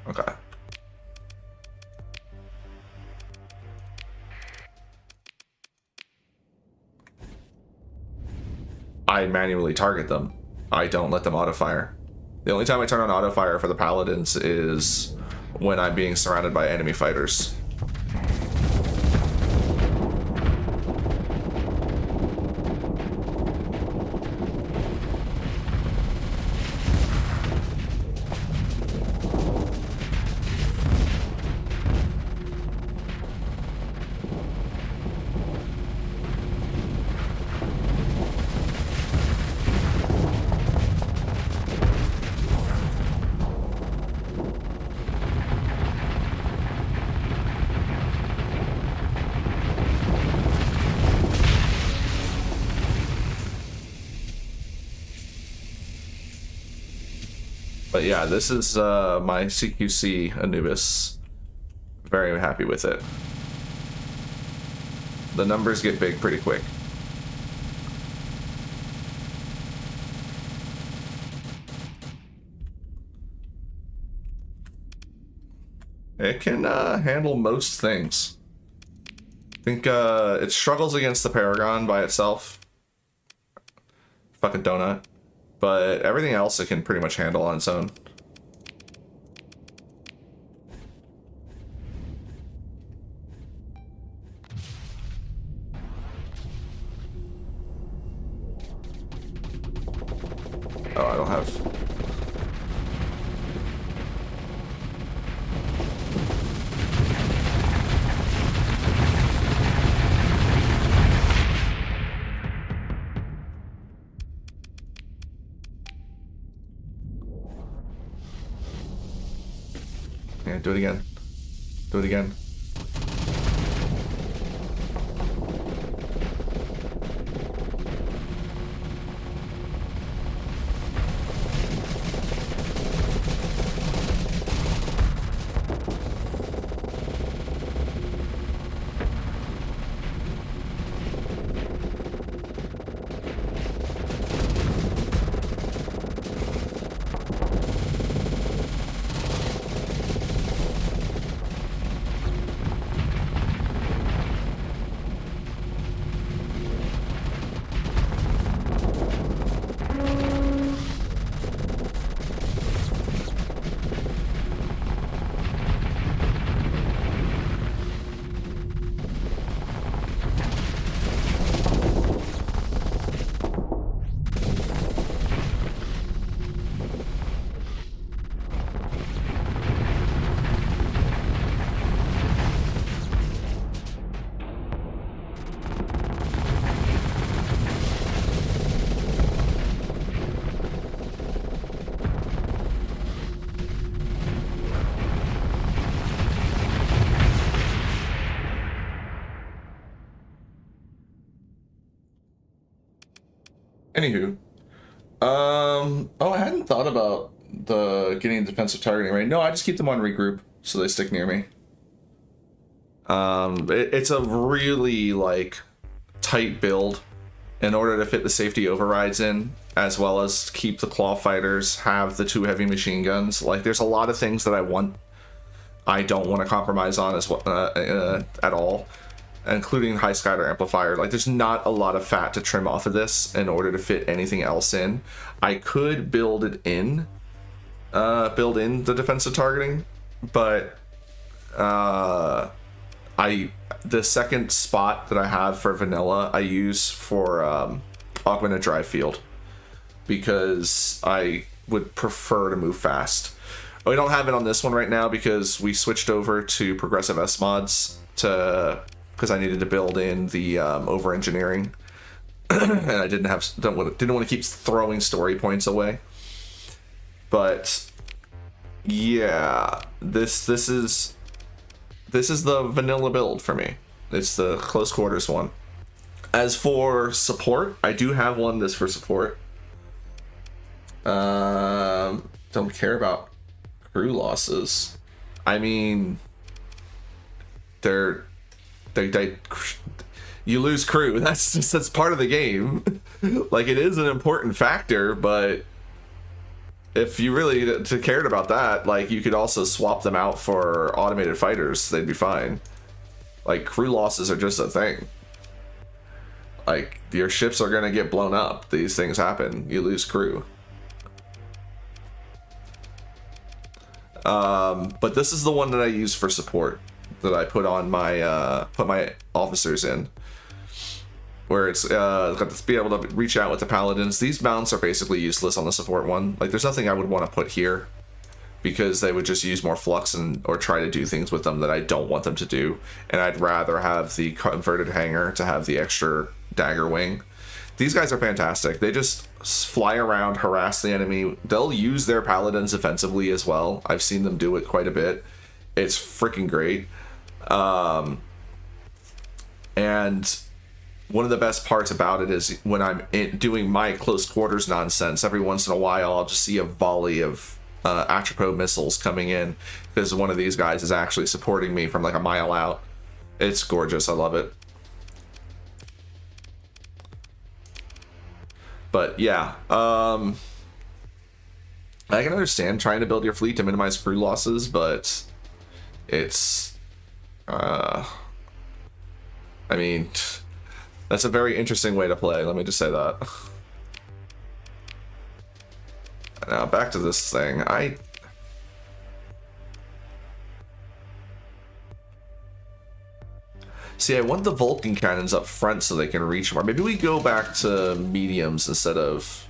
Okay. I manually target them. I don't let them auto fire. The only time I turn on auto fire for the paladins is when I'm being surrounded by enemy fighters. But yeah, this is my CQC Anubis. Very happy with it. The numbers get big pretty quick. It can handle most things. I think it struggles against the Paragon by itself. Fucking donut. But everything else it can pretty much handle on its own. Oh, I don't have... Yeah, do it again. Do it again. Anywho, oh, I hadn't thought about the getting defensive targeting right. No, I just keep them on regroup so they stick near me. It's a really like tight build in order to fit the safety overrides in, as well as keep the claw fighters, have the 2 heavy machine guns. Like, there's a lot of things that I don't want to compromise on as well at all, including high scatter amplifier. Like, there's not a lot of fat to trim off of this in order to fit anything else in. I could build in the defensive targeting, but the second spot that I have for vanilla I use for augmented drive field, because I would prefer to move fast. We don't have it on this one right now because we switched over to progressive S mods because I needed to build in the over engineering, and I didn't want to keep throwing story points away. But yeah, this is the vanilla build for me. It's the close quarters one. As for support, I do have one that's for support. Don't care about crew losses. I mean, you lose crew. That's part of the game. Like, it is an important factor, but if you really cared about that, like, you could also swap them out for automated fighters. They'd be fine. Like, crew losses are just a thing. Like, your ships are gonna get blown up. These things happen. You lose crew. But this is the one that I use for support, that I put on my put my officers in, where it's got to be able to reach out with the paladins. These mounts are basically useless on the support one. Like, there's nothing I would want to put here, because they would just use more flux or try to do things with them that I don't want them to do. And I'd rather have the converted hanger to have the extra dagger wing. These guys are fantastic. They just fly around, harass the enemy. They'll use their paladins offensively as well. I've seen them do it quite a bit. It's freaking great. And one of the best parts about it is when I'm doing my close quarters nonsense, every once in a while I'll just see a volley of Atropos missiles coming in, because one of these guys is actually supporting me from like a mile out. It's gorgeous. I love it. But yeah, I can understand trying to build your fleet to minimize crew losses, but it's I mean, that's a very interesting way to play, let me just say that. Now back to this thing. See, I want the Vulcan cannons up front so they can reach more. Maybe we go back to mediums instead of...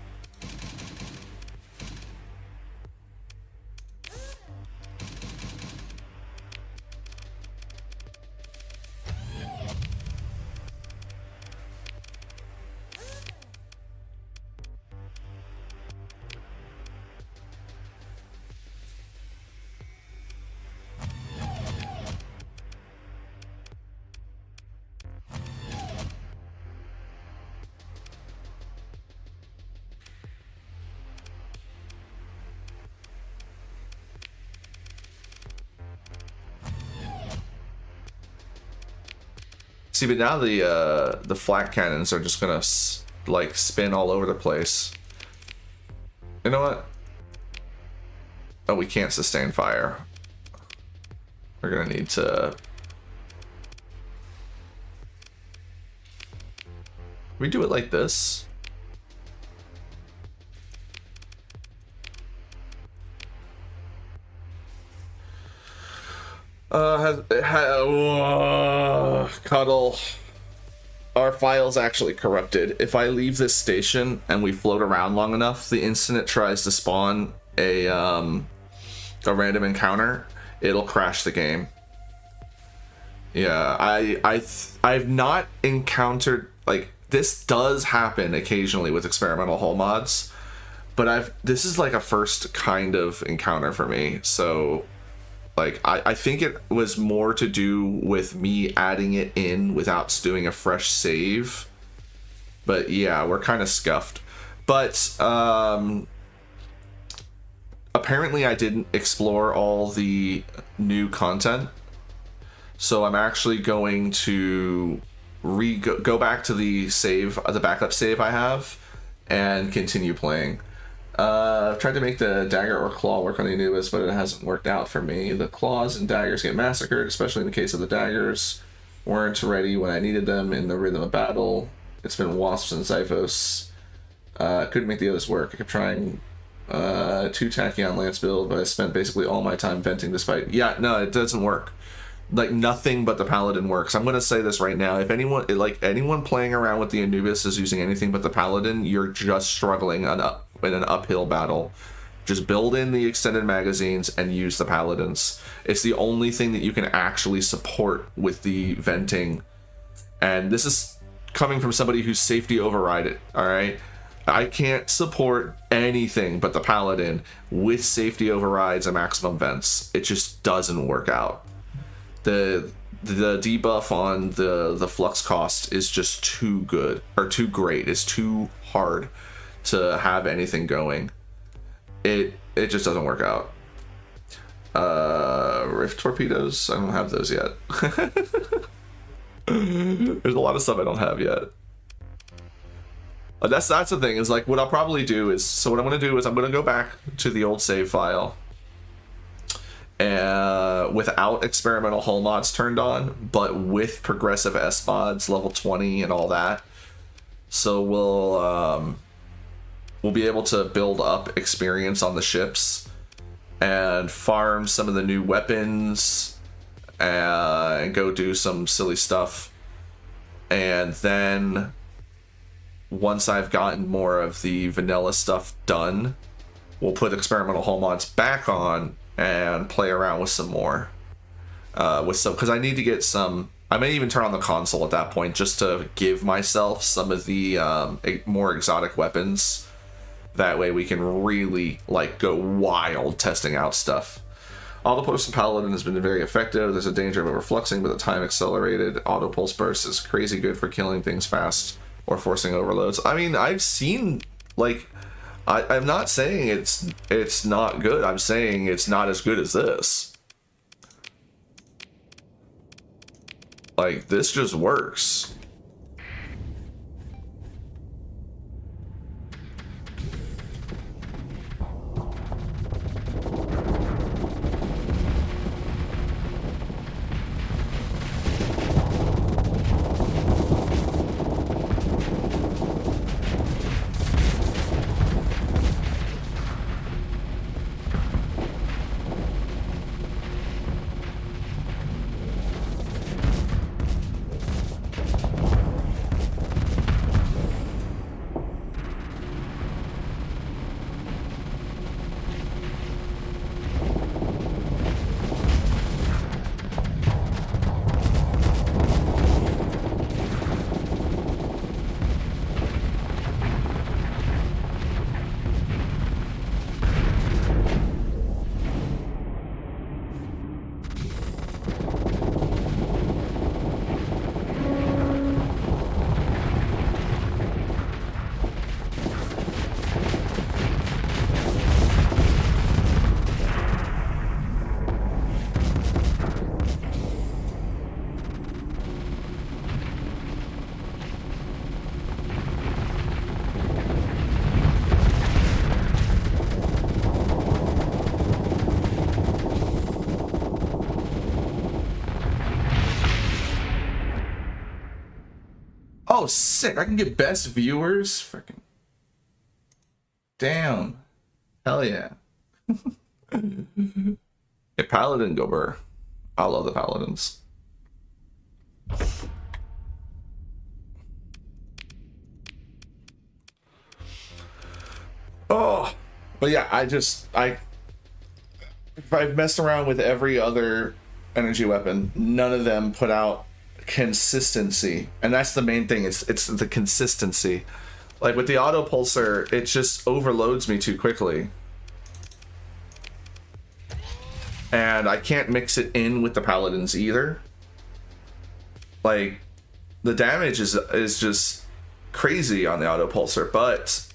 See, but now the flak cannons are just gonna like spin all over the place. You know what? Oh, we can't sustain fire. We're gonna need to. We do it like this. Cuddle. Our file's actually corrupted. If I leave this station and we float around long enough, the instant it tries to spawn a random encounter, it'll crash the game. Yeah, I've not encountered, like, this does happen occasionally with experimental hull mods, but this is like a first kind of encounter for me. So like I think it was more to do with me adding it in without doing a fresh save. But yeah, we're kind of scuffed. But apparently I didn't explore all the new content. So I'm actually going to go back to the backup save I have, and continue playing. I've tried to make the dagger or claw work on the Anubis, but it hasn't worked out for me. The claws and daggers get massacred, especially in the case of the daggers. Weren't ready when I needed them in the rhythm of battle. It's been wasps and Xiphos. Couldn't make the others work. I kept trying 2 Tachyon Lance build, but I spent basically all my time venting despite... Yeah, no, it doesn't work. Like, nothing but the Paladin works. I'm going to say this right now. If anyone playing around with the Anubis is using anything but the Paladin, you're just struggling in an uphill battle. Just build in the extended magazines and use the Paladins. It's the only thing that you can actually support with the venting. And this is coming from somebody who's safety override it, alright? I can't support anything but the Paladin with safety overrides and maximum vents. It just doesn't work out. The debuff on the flux cost is just too good, or too great. It's too hard to have anything going. It just doesn't work out. Rift torpedoes, I don't have those yet. There's a lot of stuff I don't have yet. That's the thing, is like what I'll probably do is, so what I'm going to do is I'm going to go back to the old save file without experimental hull mods turned on, but with progressive S mods, level 20 and all that. So we'll be able to build up experience on the ships and farm some of the new weapons and go do some silly stuff. And then once I've gotten more of the vanilla stuff done, we'll put experimental hull mods back on and play around with some more. Because I need to get some... I may even turn on the console at that point just to give myself some of the more exotic weapons. That way we can really like go wild testing out stuff. Auto Pulse and Paladin has been very effective. There's a danger of overfluxing, but the time accelerated Auto Pulse Burst is crazy good for killing things fast or forcing overloads. I mean, I've seen, like, I'm not saying it's not good. I'm saying it's not as good as this. Like, this just works. Oh, sick. I can get best viewers. Freaking. Damn. Hell yeah. A paladin go burr. I love the paladins. Oh, but yeah, I've messed around with every other energy weapon. None of them put out consistency, and that's the main thing. It's the consistency. Like with the auto pulsar, it just overloads me too quickly, and I can't mix it in with the paladins either. Like the damage is just crazy on the auto pulsar. But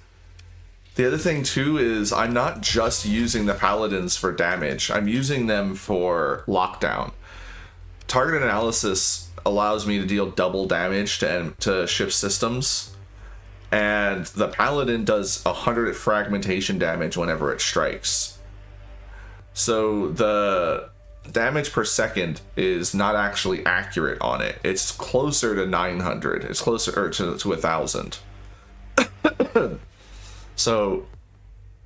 the other thing too is I'm not just using the paladins for damage. I'm using them for lockdown. Target analysis allows me to deal double damage to ship systems, and the paladin does 100 fragmentation damage whenever it strikes. So the damage per second is not actually accurate on it. It's closer to 900. It's closer to 1,000. So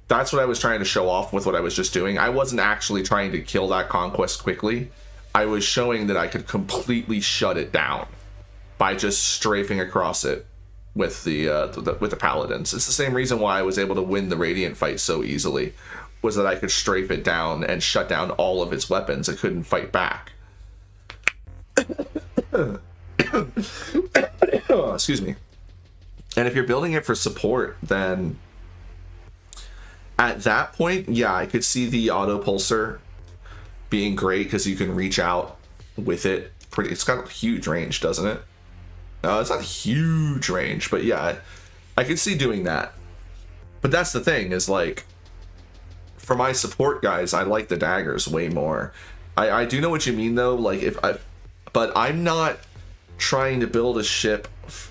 that's what I was trying to show off with what I was just doing. I wasn't actually trying to kill that conquest quickly. I was showing that I could completely shut it down by just strafing across it with the paladins. It's the same reason why I was able to win the Radiant fight so easily, was that I could strafe it down and shut down all of its weapons. It couldn't fight back. Excuse me. And if you're building it for support, then at that point, yeah, I could see the auto pulsar being great because you can reach out with it. It's got a huge range, doesn't it? It's not huge range, but yeah, I can see doing that. But that's the thing, is like, for my support guys, I like the daggers way more. I do know what you mean though, like but I'm not trying to build a ship,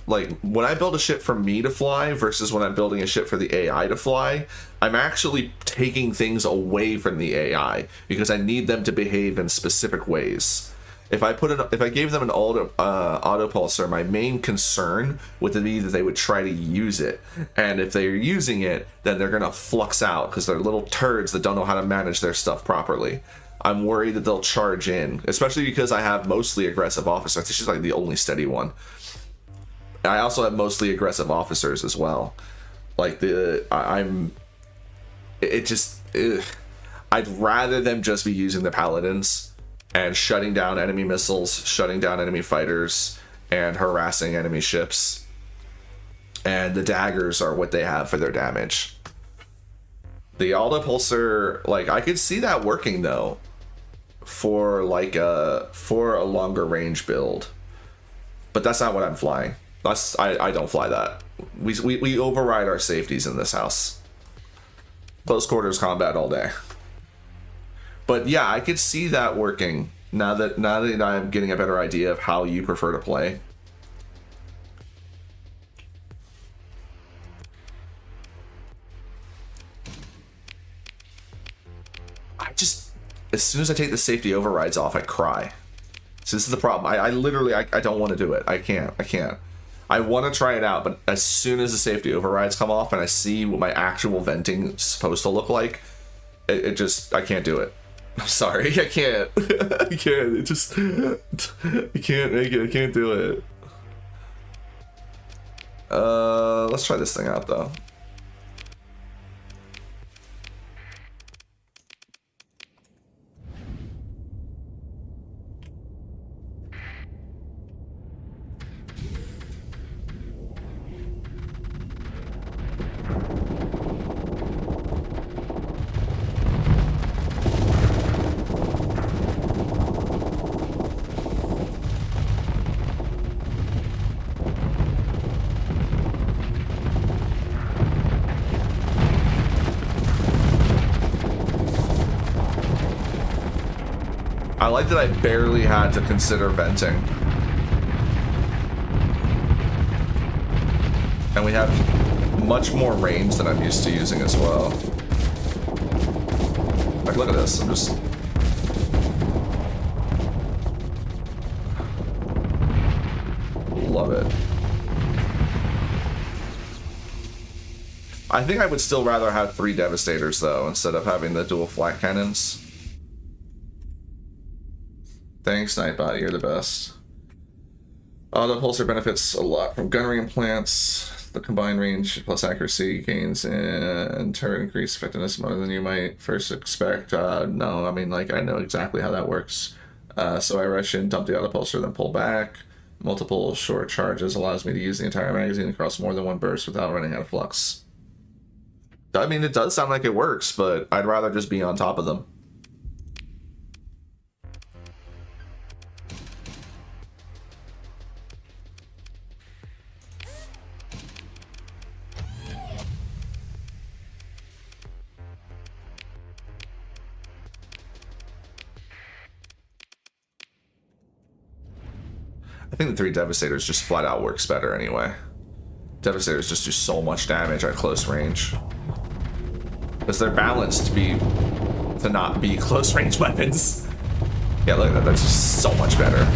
like when I build a ship for me to fly versus when I'm building a ship for the AI to fly, I'm actually taking things away from the AI because I need them to behave in specific ways. If I gave them an auto pulsar, my main concern would be that they would try to use it, and if they're using it, then they're gonna flux out because they're little turds that don't know how to manage their stuff properly. I'm worried that they'll charge in, especially because I have mostly aggressive officers. This is like the only steady one. I also have mostly aggressive officers as well. Like I'd rather them just be using the paladins and shutting down enemy missiles, shutting down enemy fighters, and harassing enemy ships. And the daggers are what they have for their damage. The auto pulsar, like, I could see that working though for like a longer range build, but that's not what I'm flying. I don't fly that. We override our safeties in this house. Close quarters combat all day. But yeah, I could see that working now that I'm getting a better idea of how you prefer to play. As soon as I take the safety overrides off, I cry. So this is the problem. I literally don't want to do it. I can't. I want to try it out, but as soon as the safety overrides come off and I see what my actual venting is supposed to look like, I can't do it. I'm sorry, I can't. I can't. I can't make it. I can't do it. Let's try this thing out though. I like that I barely had to consider venting. And we have much more range than I'm used to using as well. Like, look at this. I'm just... Love it. I think I would still rather have 3 Devastators, though, instead of having the dual flat cannons. Thanks, Nightbot, you're the best. The pulsar benefits a lot from gunnery implants. The combined range plus accuracy gains and turret increase effectiveness more than you might first expect. No, I mean, like, I know exactly how that works. So I rush in, dump the auto pulsar, then pull back. Multiple short charges allows me to use the entire magazine across more than one burst without running out of flux. I mean, it does sound like it works, but I'd rather just be on top of them. I think the 3 Devastators just flat out works better anyway. Devastators just do so much damage at close range. Because they're balanced to not be close range weapons. Yeah, look at that, that's just so much better.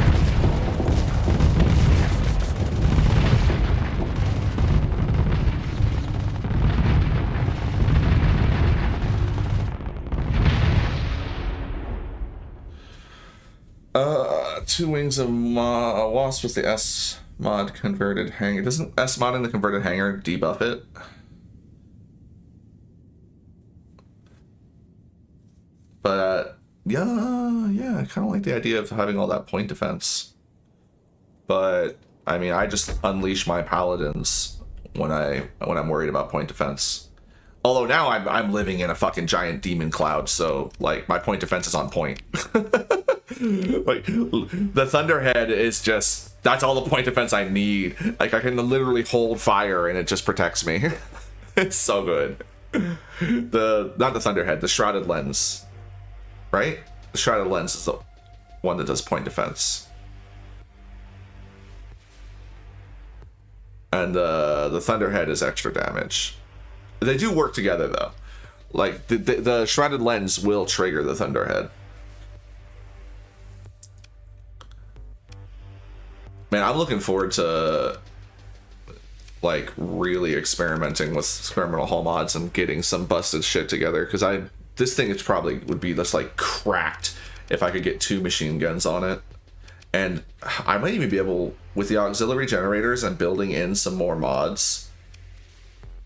2 wings of Wasp with the S mod converted hanger. Doesn't S mod in the converted hanger debuff it? But yeah, I kind of like the idea of having all that point defense. But I mean, I just unleash my paladins when I'm worried about point defense. Although now I'm living in a fucking giant demon cloud, so like my point defense is on point. Like the Thunderhead is just, that's all the point defense I need. Like I can literally hold fire and it just protects me. It's so good. Not the Thunderhead, the Shrouded Lens, right? The Shrouded Lens is the one that does point defense. And the Thunderhead is extra damage. They do work together though. Like the Shrouded Lens will trigger the Thunderhead. Man, I'm looking forward to like really experimenting with experimental hull mods and getting some busted shit together, because this thing is probably would be just like cracked if I could get 2 machine guns on it. And I might even be able, with the auxiliary generators and building in some more mods,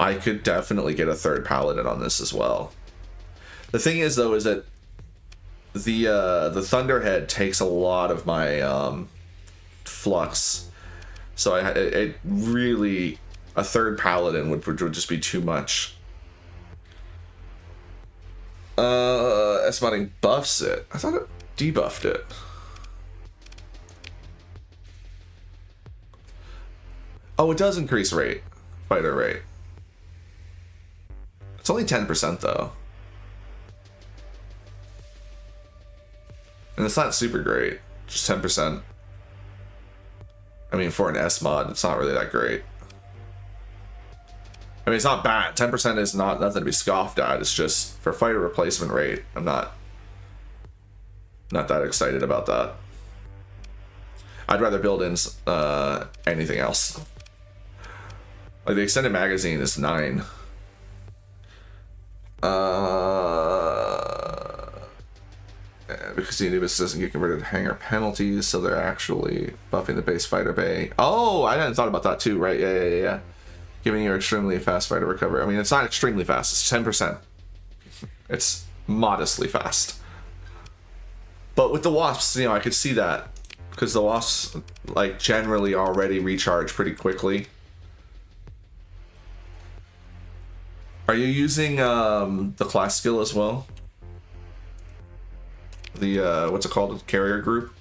I could definitely get a 3rd paladin on this as well. The thing is though, is that the Thunderhead takes a lot of my flux, so it really, a 3rd paladin would just be too much. S-modding buffs it. I thought it debuffed it. Oh, it does increase rate, fighter rate. It's only 10% though, and it's not super great. Just 10%. I mean, for an S mod, it's not really that great. I mean, it's not bad. 10% is not nothing to be scoffed at. It's just for fighter replacement rate, I'm not that excited about that. I'd rather build in anything else. Like the extended magazine is 9. Because the Anubis doesn't get converted to hanger penalties, so they're actually buffing the base fighter bay. Oh, I hadn't thought about that too, right? Yeah. Giving you extremely fast fighter recovery. I mean, it's not extremely fast, it's 10%. It's modestly fast. But with the Wasps, you know, I could see that, because the Wasps, like, generally already recharge pretty quickly. Are you using the class skill as well? The what's it called, carrier group?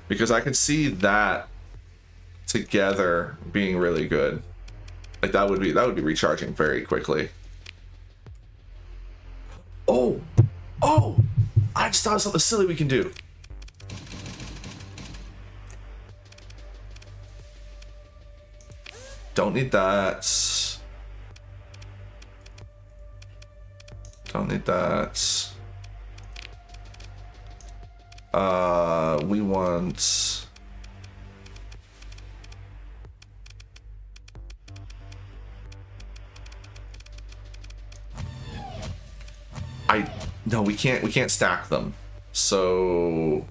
Because I could see that together being really good. Like that would be recharging very quickly. Oh, I just thought of something silly we can do. Don't need that. Don't need that. We want... No, we can't stack them. So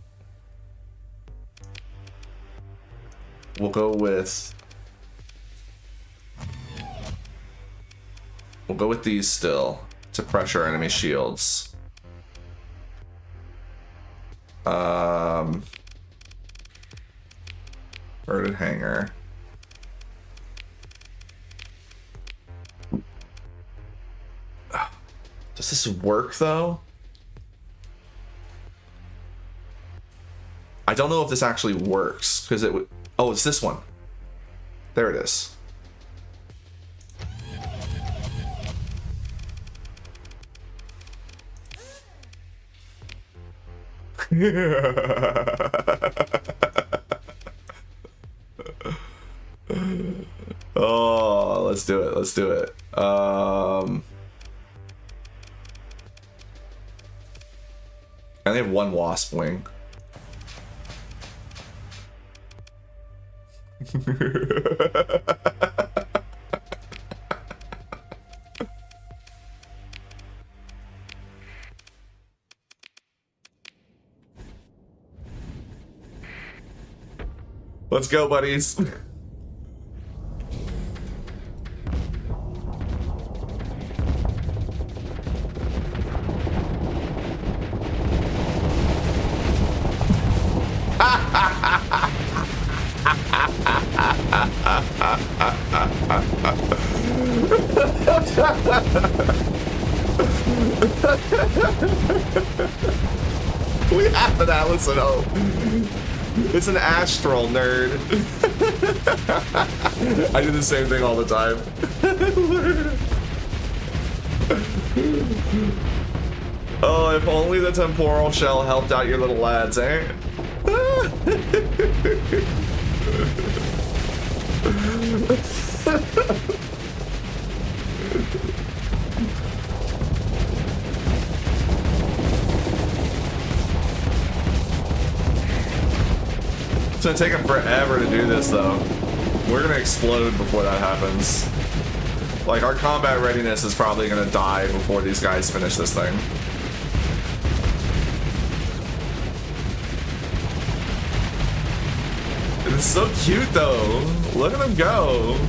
we'll go with these still to pressure enemy shields. Inverted hanger. Does this work though? I don't know if this actually works because it would. Oh, it's this one. There it is. Oh, let's do it. Let's do it. I only have one wasp wing. Let's go, buddies. We have an Allison O. It's an astral, nerd. I do the same thing all the time. Oh, if only the temporal shell helped out your little lads, eh? It's gonna take them forever to do this, though. We're gonna explode before that happens. Like, our combat readiness is probably gonna die before these guys finish this thing. It's so cute, though. Look at them go.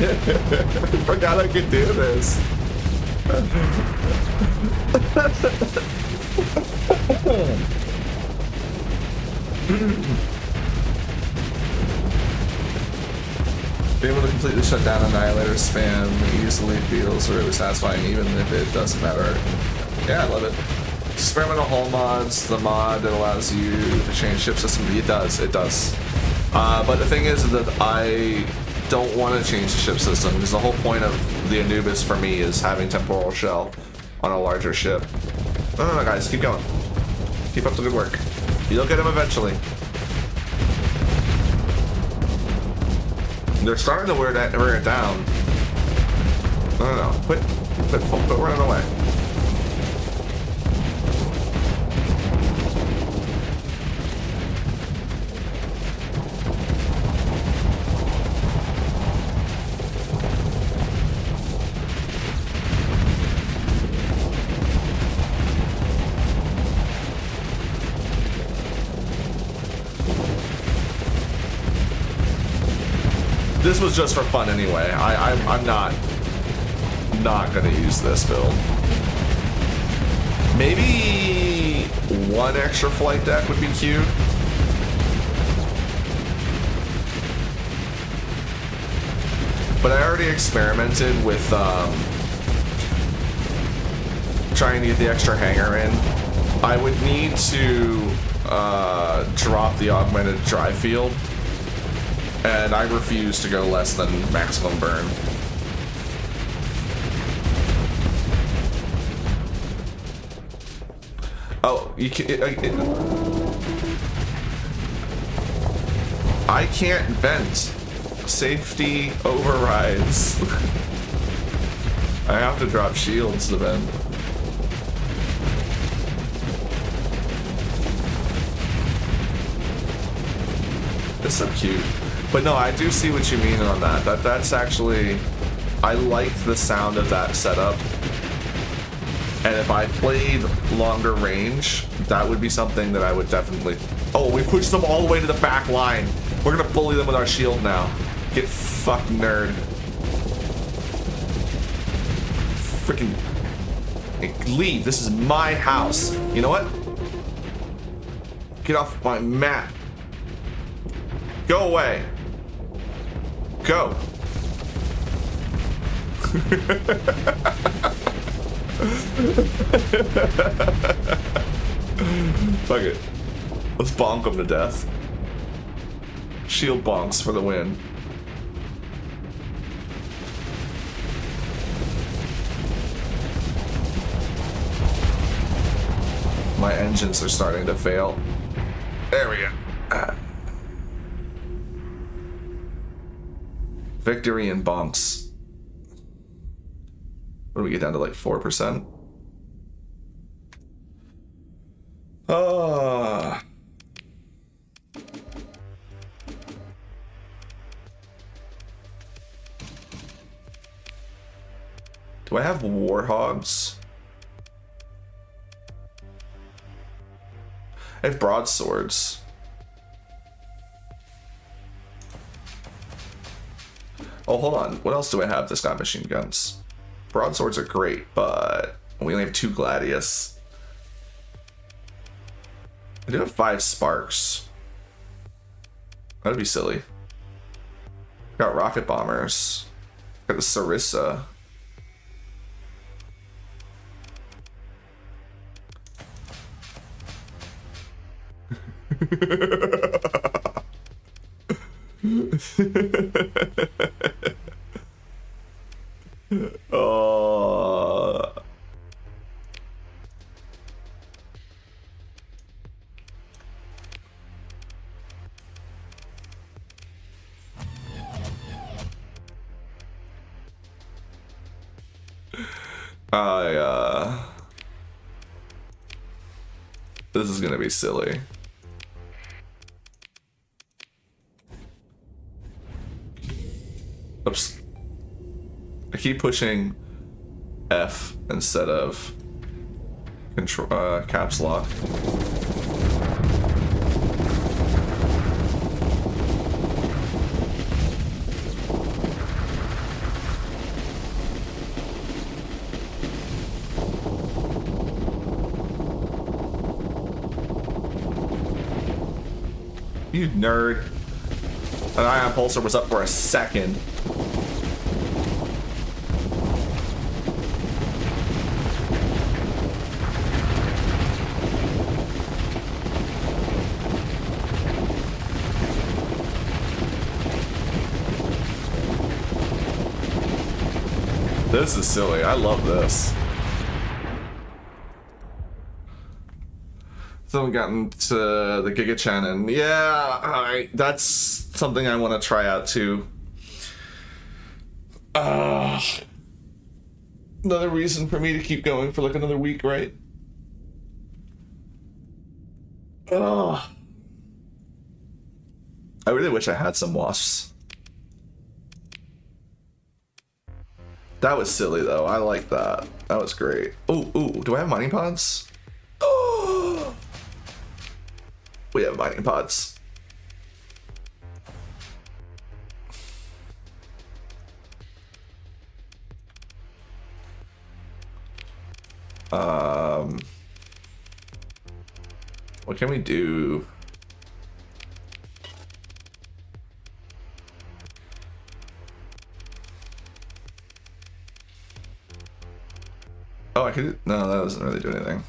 I forgot I could do this. Being able to completely shut down Annihilator spam easily feels really satisfying, even if it doesn't matter. Yeah, I love it. Experimental hull mods, the mod that allows you to change ship system. It does, it does. But the thing is that I don't want to change the ship system because the whole point of the Anubis for me is having temporal shell on a larger ship. No, guys, keep going. Keep up the good work. You'll get him eventually. They're starting to wear it down. No. Quit running away. This was just for fun anyway. I'm not gonna use this build. Maybe one extra flight deck would be cute. But I already experimented with trying to get the extra hangar in. I would need to drop the augmented dry field. And I refuse to go less than maximum burn. Oh, you can. I can't vent. Safety overrides. I have to drop shields to vent. It's so cute. But no, I do see what you mean on that. That's actually... I like the sound of that setup. And if I played longer range, that would be something that I would definitely... Oh, we pushed them all the way to the back line. We're gonna bully them with our shield now. Get fucked, nerd. Freaking... Leave. This is my house. You know what? Get off my map. Go away. Go. Fuck it. Let's bonk him to death. Shield bonks for the win. My engines are starting to fail. There we go. Victory in bonks. What do we get down to, like 4%? Do I have warhogs? I have broadswords. Oh, hold on. What else do I have that's got machine guns? Broadswords are great, but we only have 2 gladius. I do have 5 sparks. That'd be silly. Got rocket bombers. Got the Sarissa. Oh. This is gonna be silly. Oops. I keep pushing F instead of control caps lock. You nerd. An ion pulsar was up for a second. This is silly. I love this. So we got into the Giga Cannon. Yeah, that's something I want to try out too. Another reason for me to keep going for like another week, right? I really wish I had some wasps. That was silly though. I like that. That was great. Ooh, do I have mining pods? Oh, we have mining pods. What can we do? Oh, I could. No, that doesn't really do anything.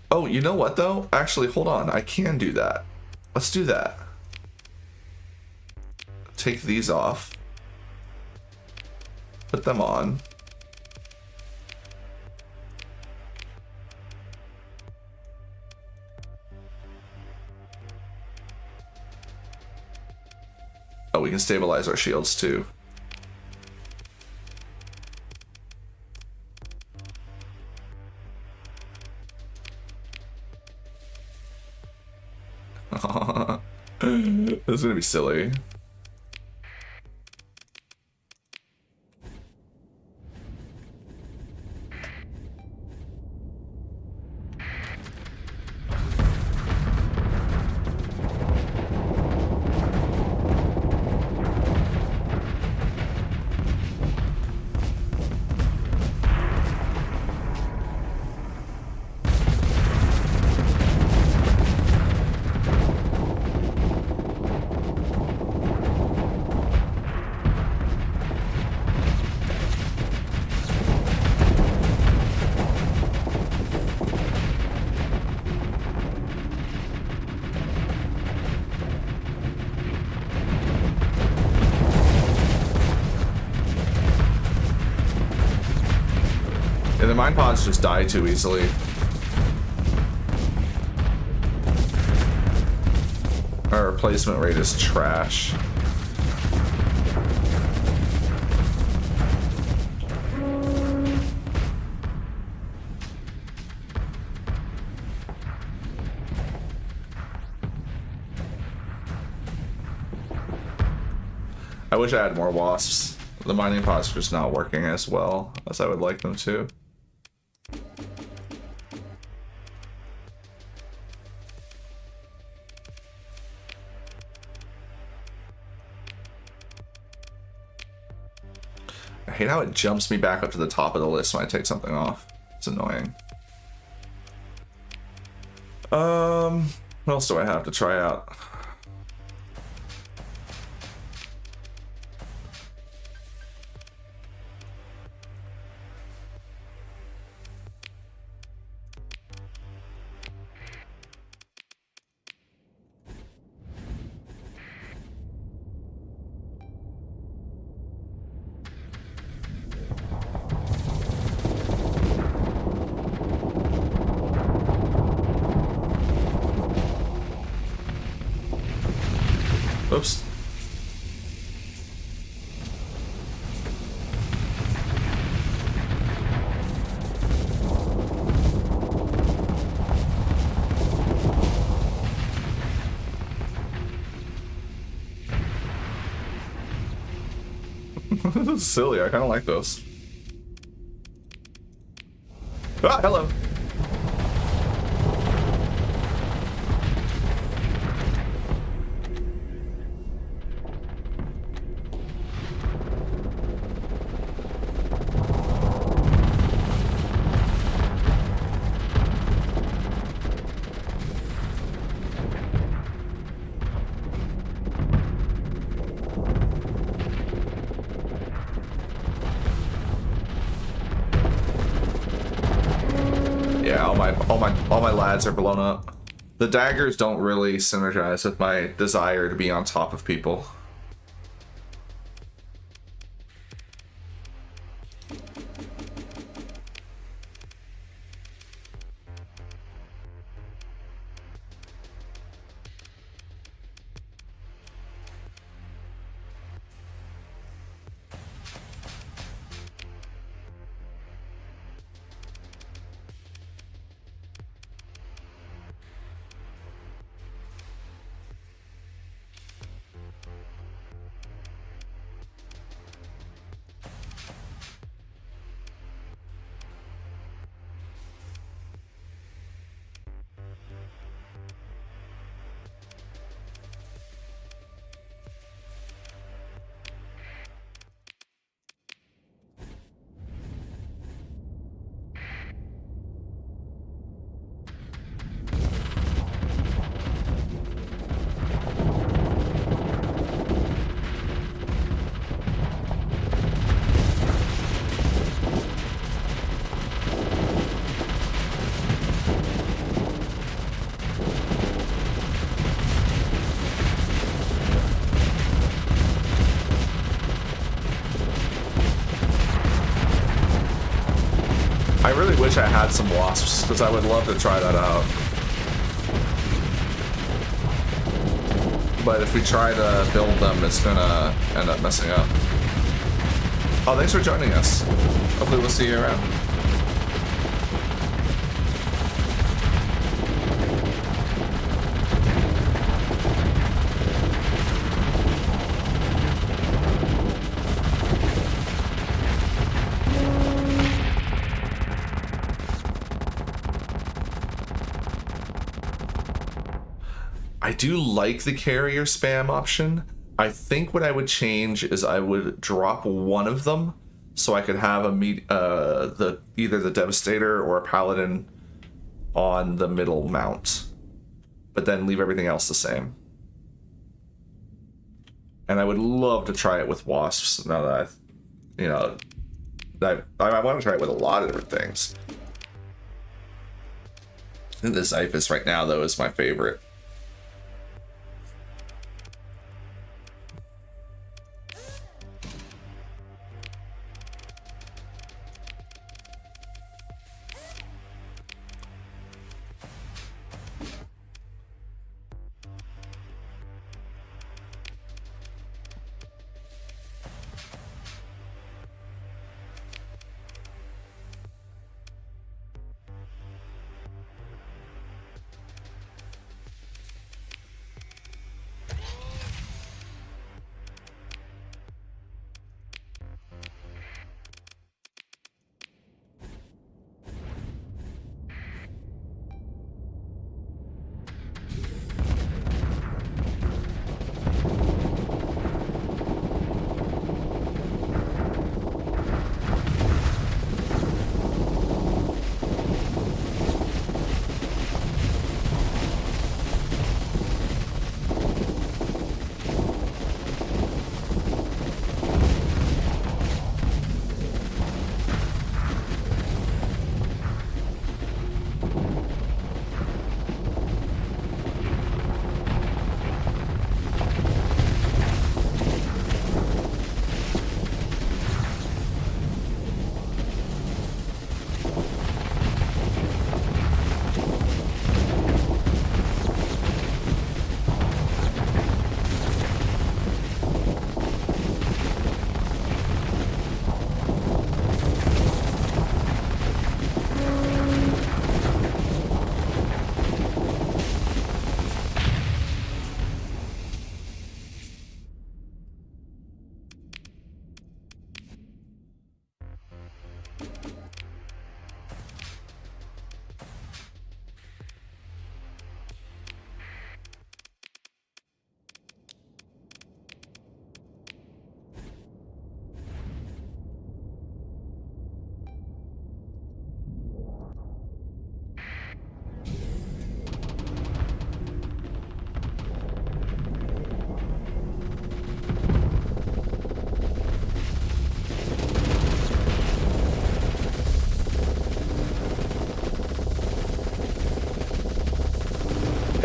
Oh, you know what though? Actually, hold on. I can do that. Let's do that. Take these off. Put them on. Oh, we can stabilize our shields too. This is gonna be silly. Yeah, the mine pods just die too easily. Our replacement rate is trash. I wish I had more wasps. The mining pods are just not working as well as I would like them to. I hate how it jumps me back up to the top of the list when I take something off. It's annoying. What else do I have to try out? Oops. This is silly. I kind of like those. Ah, hello. All my lads are blown up. The daggers don't really synergize with my desire to be on top of people. I really wish I had some wasps, because I would love to try that out. But if we try to build them, it's gonna end up messing up. Oh, thanks for joining us. Hopefully we'll see you around. I do like the carrier spam option. I think what I would change is I would drop one of them so I could have either the Devastator or a Paladin on the middle mount, but then leave everything else the same. And I would love to try it with Wasps now that I want to try it with a lot of different things. I think the Xiphus right now, though, is my favorite.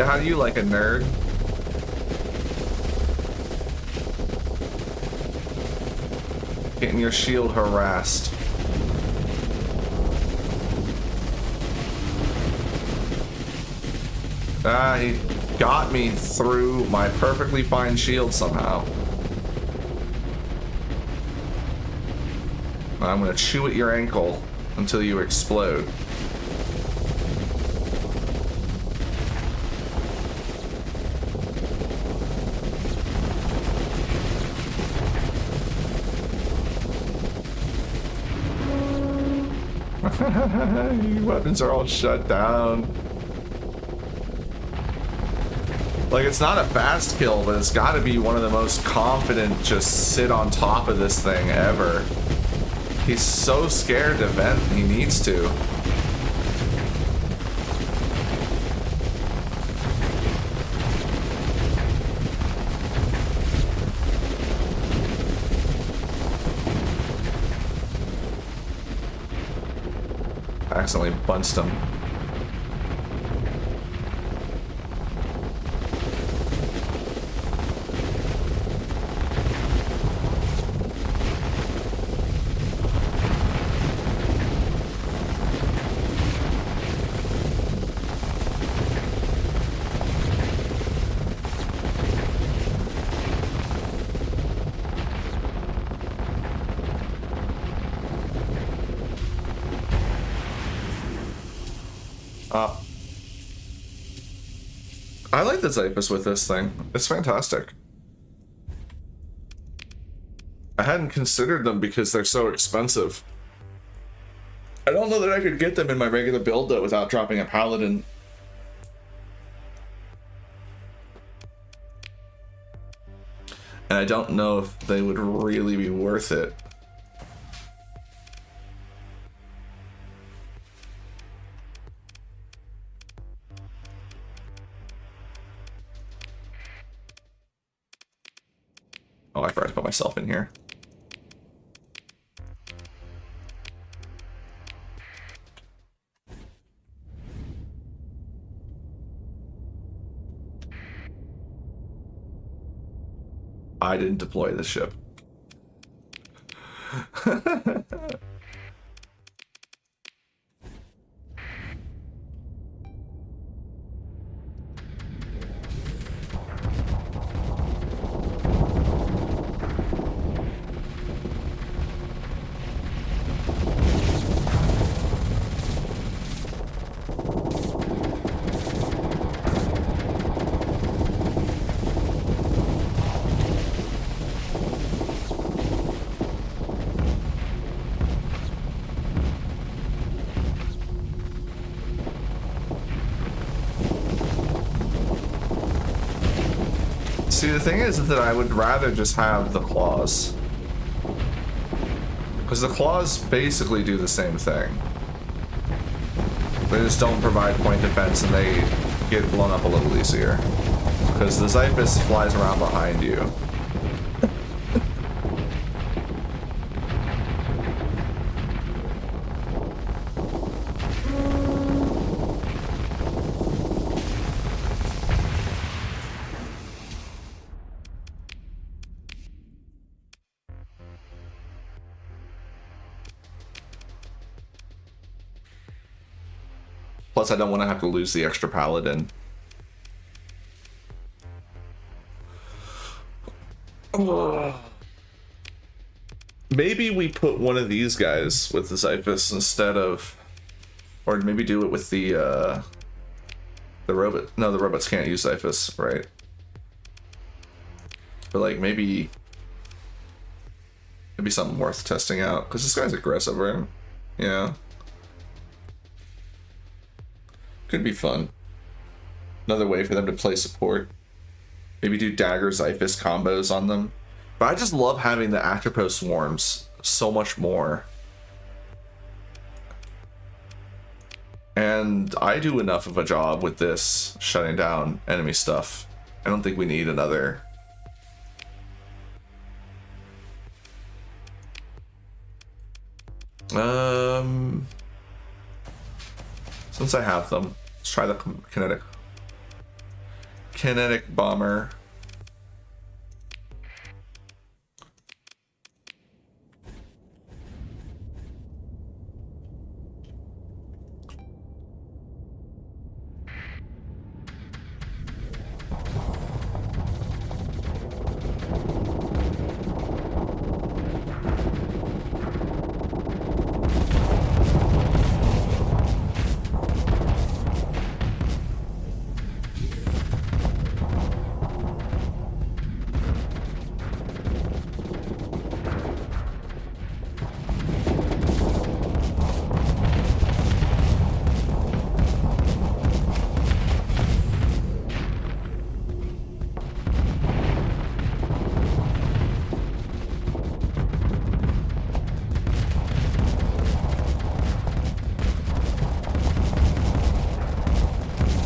How do you like a nerd? Getting your shield harassed. Ah, he got me through my perfectly fine shield somehow. I'm gonna chew at your ankle until you explode. Your weapons are all shut down. Like, it's not a fast kill, but it's gotta be one of the most confident just sit on top of this thing ever. He's so scared to vent, he needs to. Accidentally bunched him. I like the Xiphus with this thing. It's fantastic. I hadn't considered them because they're so expensive. I don't know that I could get them in my regular build though without dropping a Paladin. And I don't know if they would really be worth it. Oh, I forgot to put myself in here. I didn't deploy this ship. See, the thing is that I would rather just have the claws. Because the claws basically do the same thing. They just don't provide point defense and they get blown up a little easier. Because the SNIPES flies around behind you. Plus, I don't want to have to lose the extra paladin. Maybe we put one of these guys with the SNIPES instead of, or maybe do it with the robot. No, the robots can't use SNIPES, right? But like maybe something worth testing out because this guy's aggressive, right? Yeah. Could be fun. Another way for them to play support. Maybe do dagger SNIPES combos on them. But I just love having the Actropos swarms so much more. And I do enough of a job with this shutting down enemy stuff. I don't think we need another. Since I have them, let's try the kinetic bomber.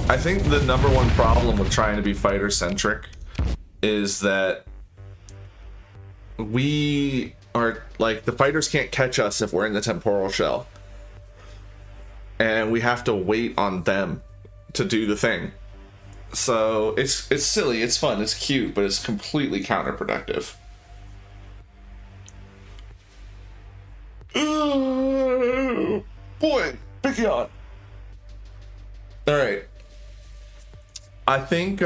I think the number one problem with trying to be fighter centric is that we are like, the fighters can't catch us if we're in the temporal shell, and we have to wait on them to do the thing. So it's silly, it's fun, it's cute, but it's completely counterproductive. Boy, big yawn. All right. I think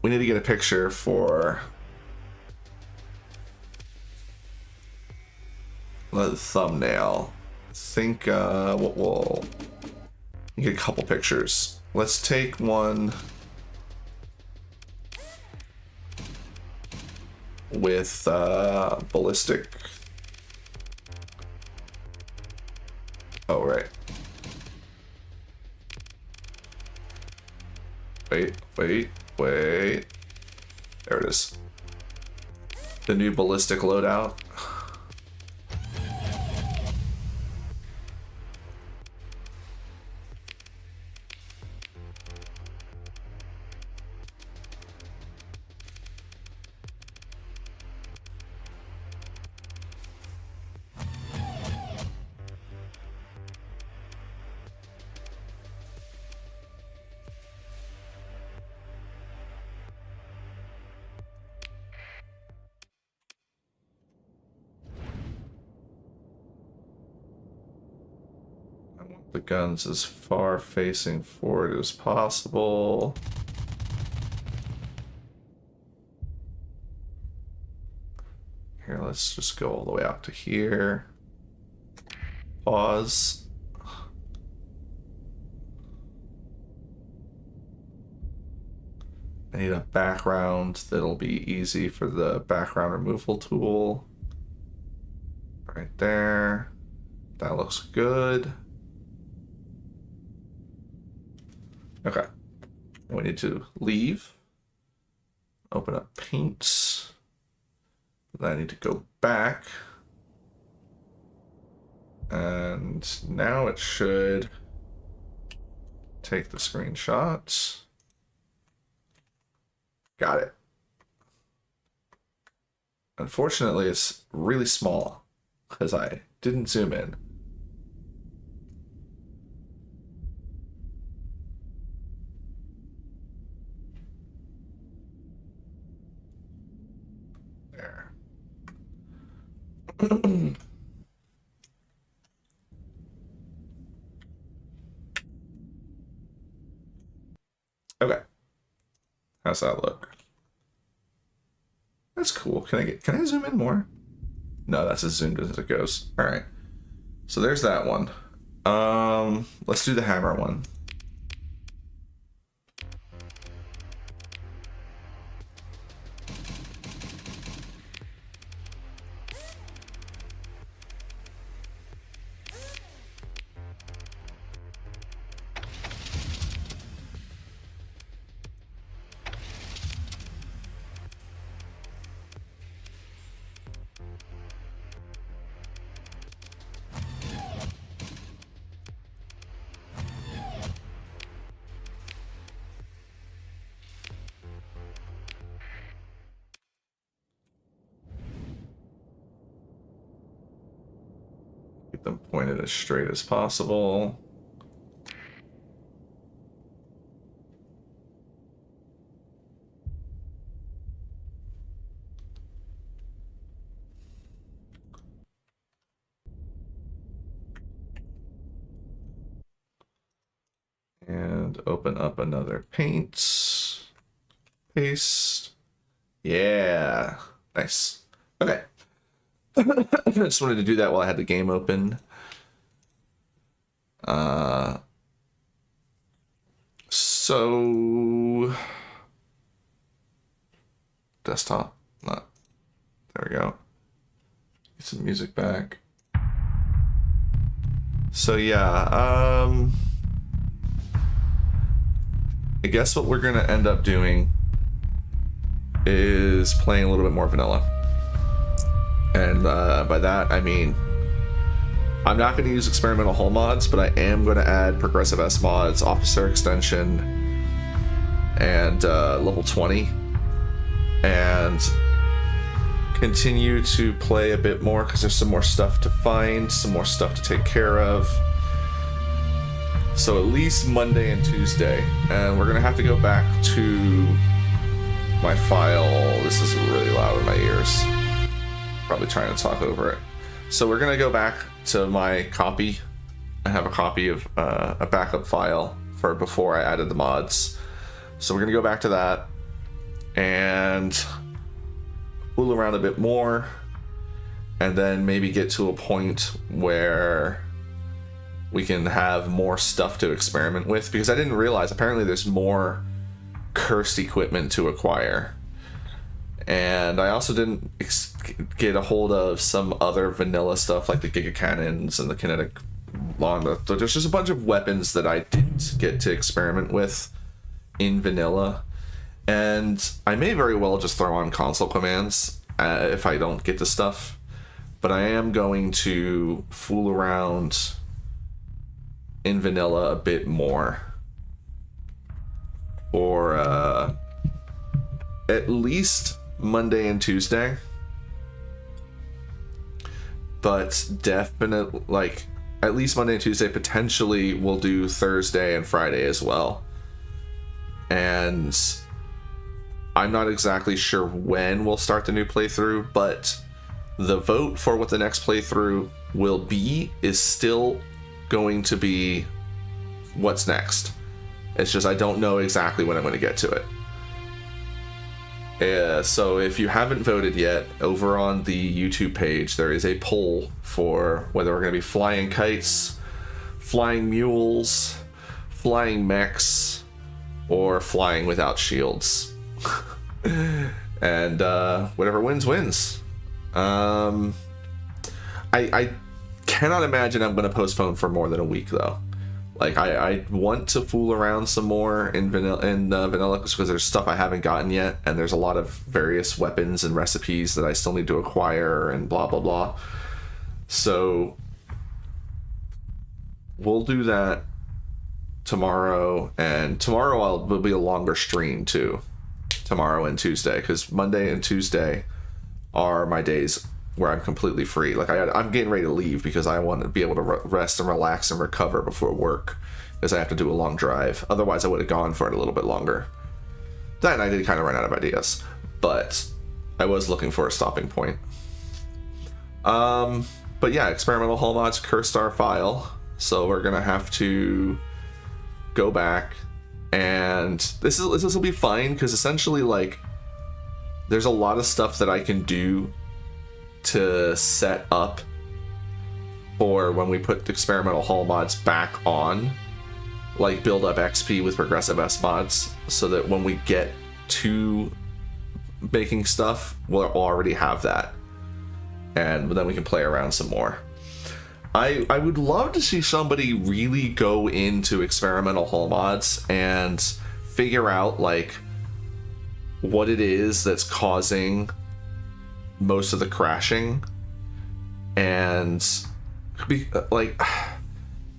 we need to get a picture for the thumbnail. I think we'll get a couple pictures. Let's take one with ballistic. Oh, right. Wait. Wait. There it is. The new ballistic loadout. The guns as far facing forward as possible. Here, let's just go all the way out to here. Pause. I need a background that'll be easy for the background removal tool. Right there. That looks good. Okay, we need to leave, open up paints, then I need to go back, and now it should take the screenshots. Got it. Unfortunately, it's really small because I didn't zoom in. Okay. How's that look? That's cool. Can I zoom in more? No, that's as zoomed as it goes. All right. So there's that one. Let's do the hammer one. Keep them pointed as straight as possible. And open up another paint. Paste. Yeah. Nice. Okay. I just wanted to do that while I had the game open. So desktop, not there we go. Get some music back. So yeah, I guess what we're gonna end up doing is playing a little bit more vanilla. And by that, I mean, I'm not going to use experimental hull mods, but I am going to add progressive S mods, officer extension, and level 20. And continue to play a bit more because there's some more stuff to find, some more stuff to take care of. So at least Monday and Tuesday. And we're going to have to go back to my file. This is really loud in my ears. Probably trying to talk over it. So we're gonna go back to my copy. I have a copy of a backup file for before I added the mods. So we're gonna go back to that and fool around a bit more, and then maybe get to a point where we can have more stuff to experiment with, because I didn't realize apparently there's more cursed equipment to acquire. And I also didn't get a hold of some other vanilla stuff like the Giga Cannons and the Kinetic Long. There's just a bunch of weapons that I didn't get to experiment with in vanilla. And I may very well just throw on console commands if I don't get the stuff. But I am going to fool around in vanilla a bit more. Or at least Monday and Tuesday. But definitely, like, at least Monday and Tuesday. Potentially we'll do Thursday and Friday as well. And I'm not exactly sure when we'll start the new playthrough, but the vote for what the next playthrough will be is still going to be what's next. It's just I don't know exactly when I'm going to get to it. So if you haven't voted yet, over on the YouTube page, there is a poll for whether we're going to be flying kites, flying mules, flying mechs, or flying without shields. And whatever wins, wins. I cannot imagine I'm going to postpone for more than a week, though. Like, I want to fool around some more in vanilla because there's stuff I haven't gotten yet, and there's a lot of various weapons and recipes that I still need to acquire and blah blah blah. So we'll do that tomorrow, and tomorrow will be a longer stream too. Tomorrow and Tuesday, because Monday and Tuesday are my days where I'm completely free. Like I'm getting ready to leave because I want to be able to rest and relax and recover before work, because I have to do a long drive. Otherwise I would have gone for it a little bit longer. Then I did kind of run out of ideas, but I was looking for a stopping point. But yeah, experimental hull mods, cursed our file, so we're gonna have to go back, and this will be fine because essentially, like, there's a lot of stuff that I can do to set up for when we put experimental hull mods back on, like build up XP with progressive S mods, so that when we get to making stuff, we'll already have that, and then we can play around some more. I would love to see somebody really go into experimental hull mods and figure out, like, what it is that's causing most of the crashing, and like,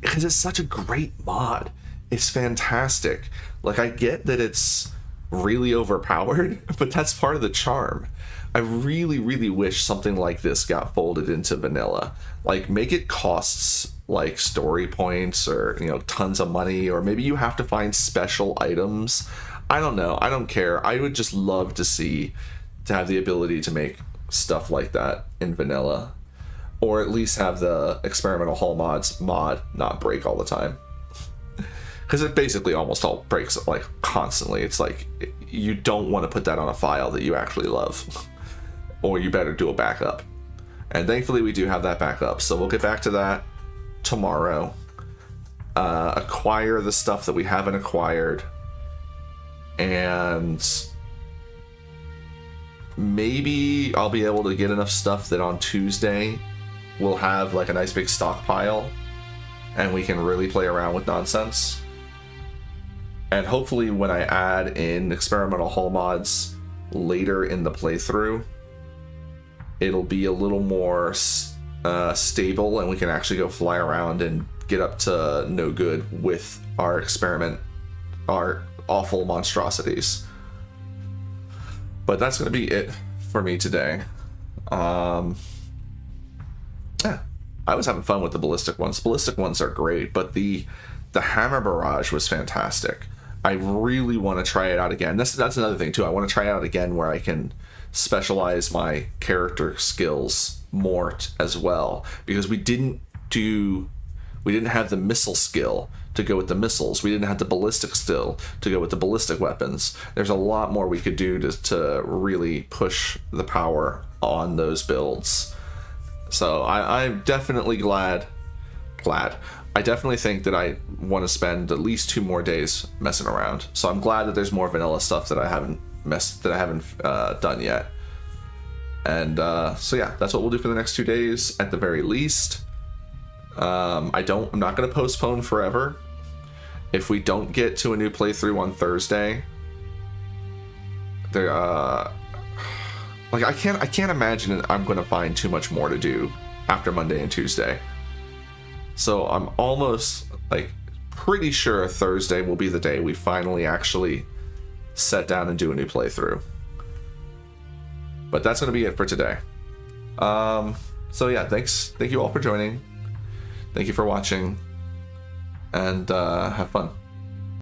because it's such a great mod. It's fantastic. Like, I get that it's really overpowered, but that's part of the charm. I really, really wish something like this got folded into vanilla. Like, make it costs like story points, or, you know, tons of money, or maybe you have to find special items. I don't know. I don't care. I would just love to have the ability to make stuff like that in vanilla, or at least have the experimental hull mods mod not break all the time, because it basically almost all breaks, like, constantly. It's like, you don't want to put that on a file that you actually love, or you better do a backup. And thankfully we do have that backup, so we'll get back to that tomorrow. Acquire the stuff that we haven't acquired, and maybe I'll be able to get enough stuff that on Tuesday we'll have like a nice big stockpile and we can really play around with nonsense. And hopefully when I add in experimental hull mods later in the playthrough, it'll be a little more stable, and we can actually go fly around and get up to no good with our awful monstrosities. But that's going to be it for me today. Yeah, I was having fun with the ballistic ones. Ballistic ones are great, but the hammer barrage was fantastic. I really want to try it out again. That's another thing too. I want to try it out again where I can specialize my character skills more as well, because we didn't have the missile skill to go with the missiles. We didn't have the ballistic skill to go with the ballistic weapons. There's a lot more we could do to really push the power on those builds. So I'm definitely glad. I definitely think that I want to spend at least 2 more days messing around. So I'm glad that there's more vanilla stuff that I haven't done yet. And so yeah, that's what we'll do for the next 2 days at the very least. I'm not going to postpone forever. If we don't get to a new playthrough on Thursday, There, like I can't imagine I'm gonna find too much more to do after Monday and Tuesday. So I'm almost like pretty sure Thursday will be the day we finally actually sit down and do a new playthrough. But that's gonna be it for today. So yeah, thank you all for joining. Thank you for watching, and have fun.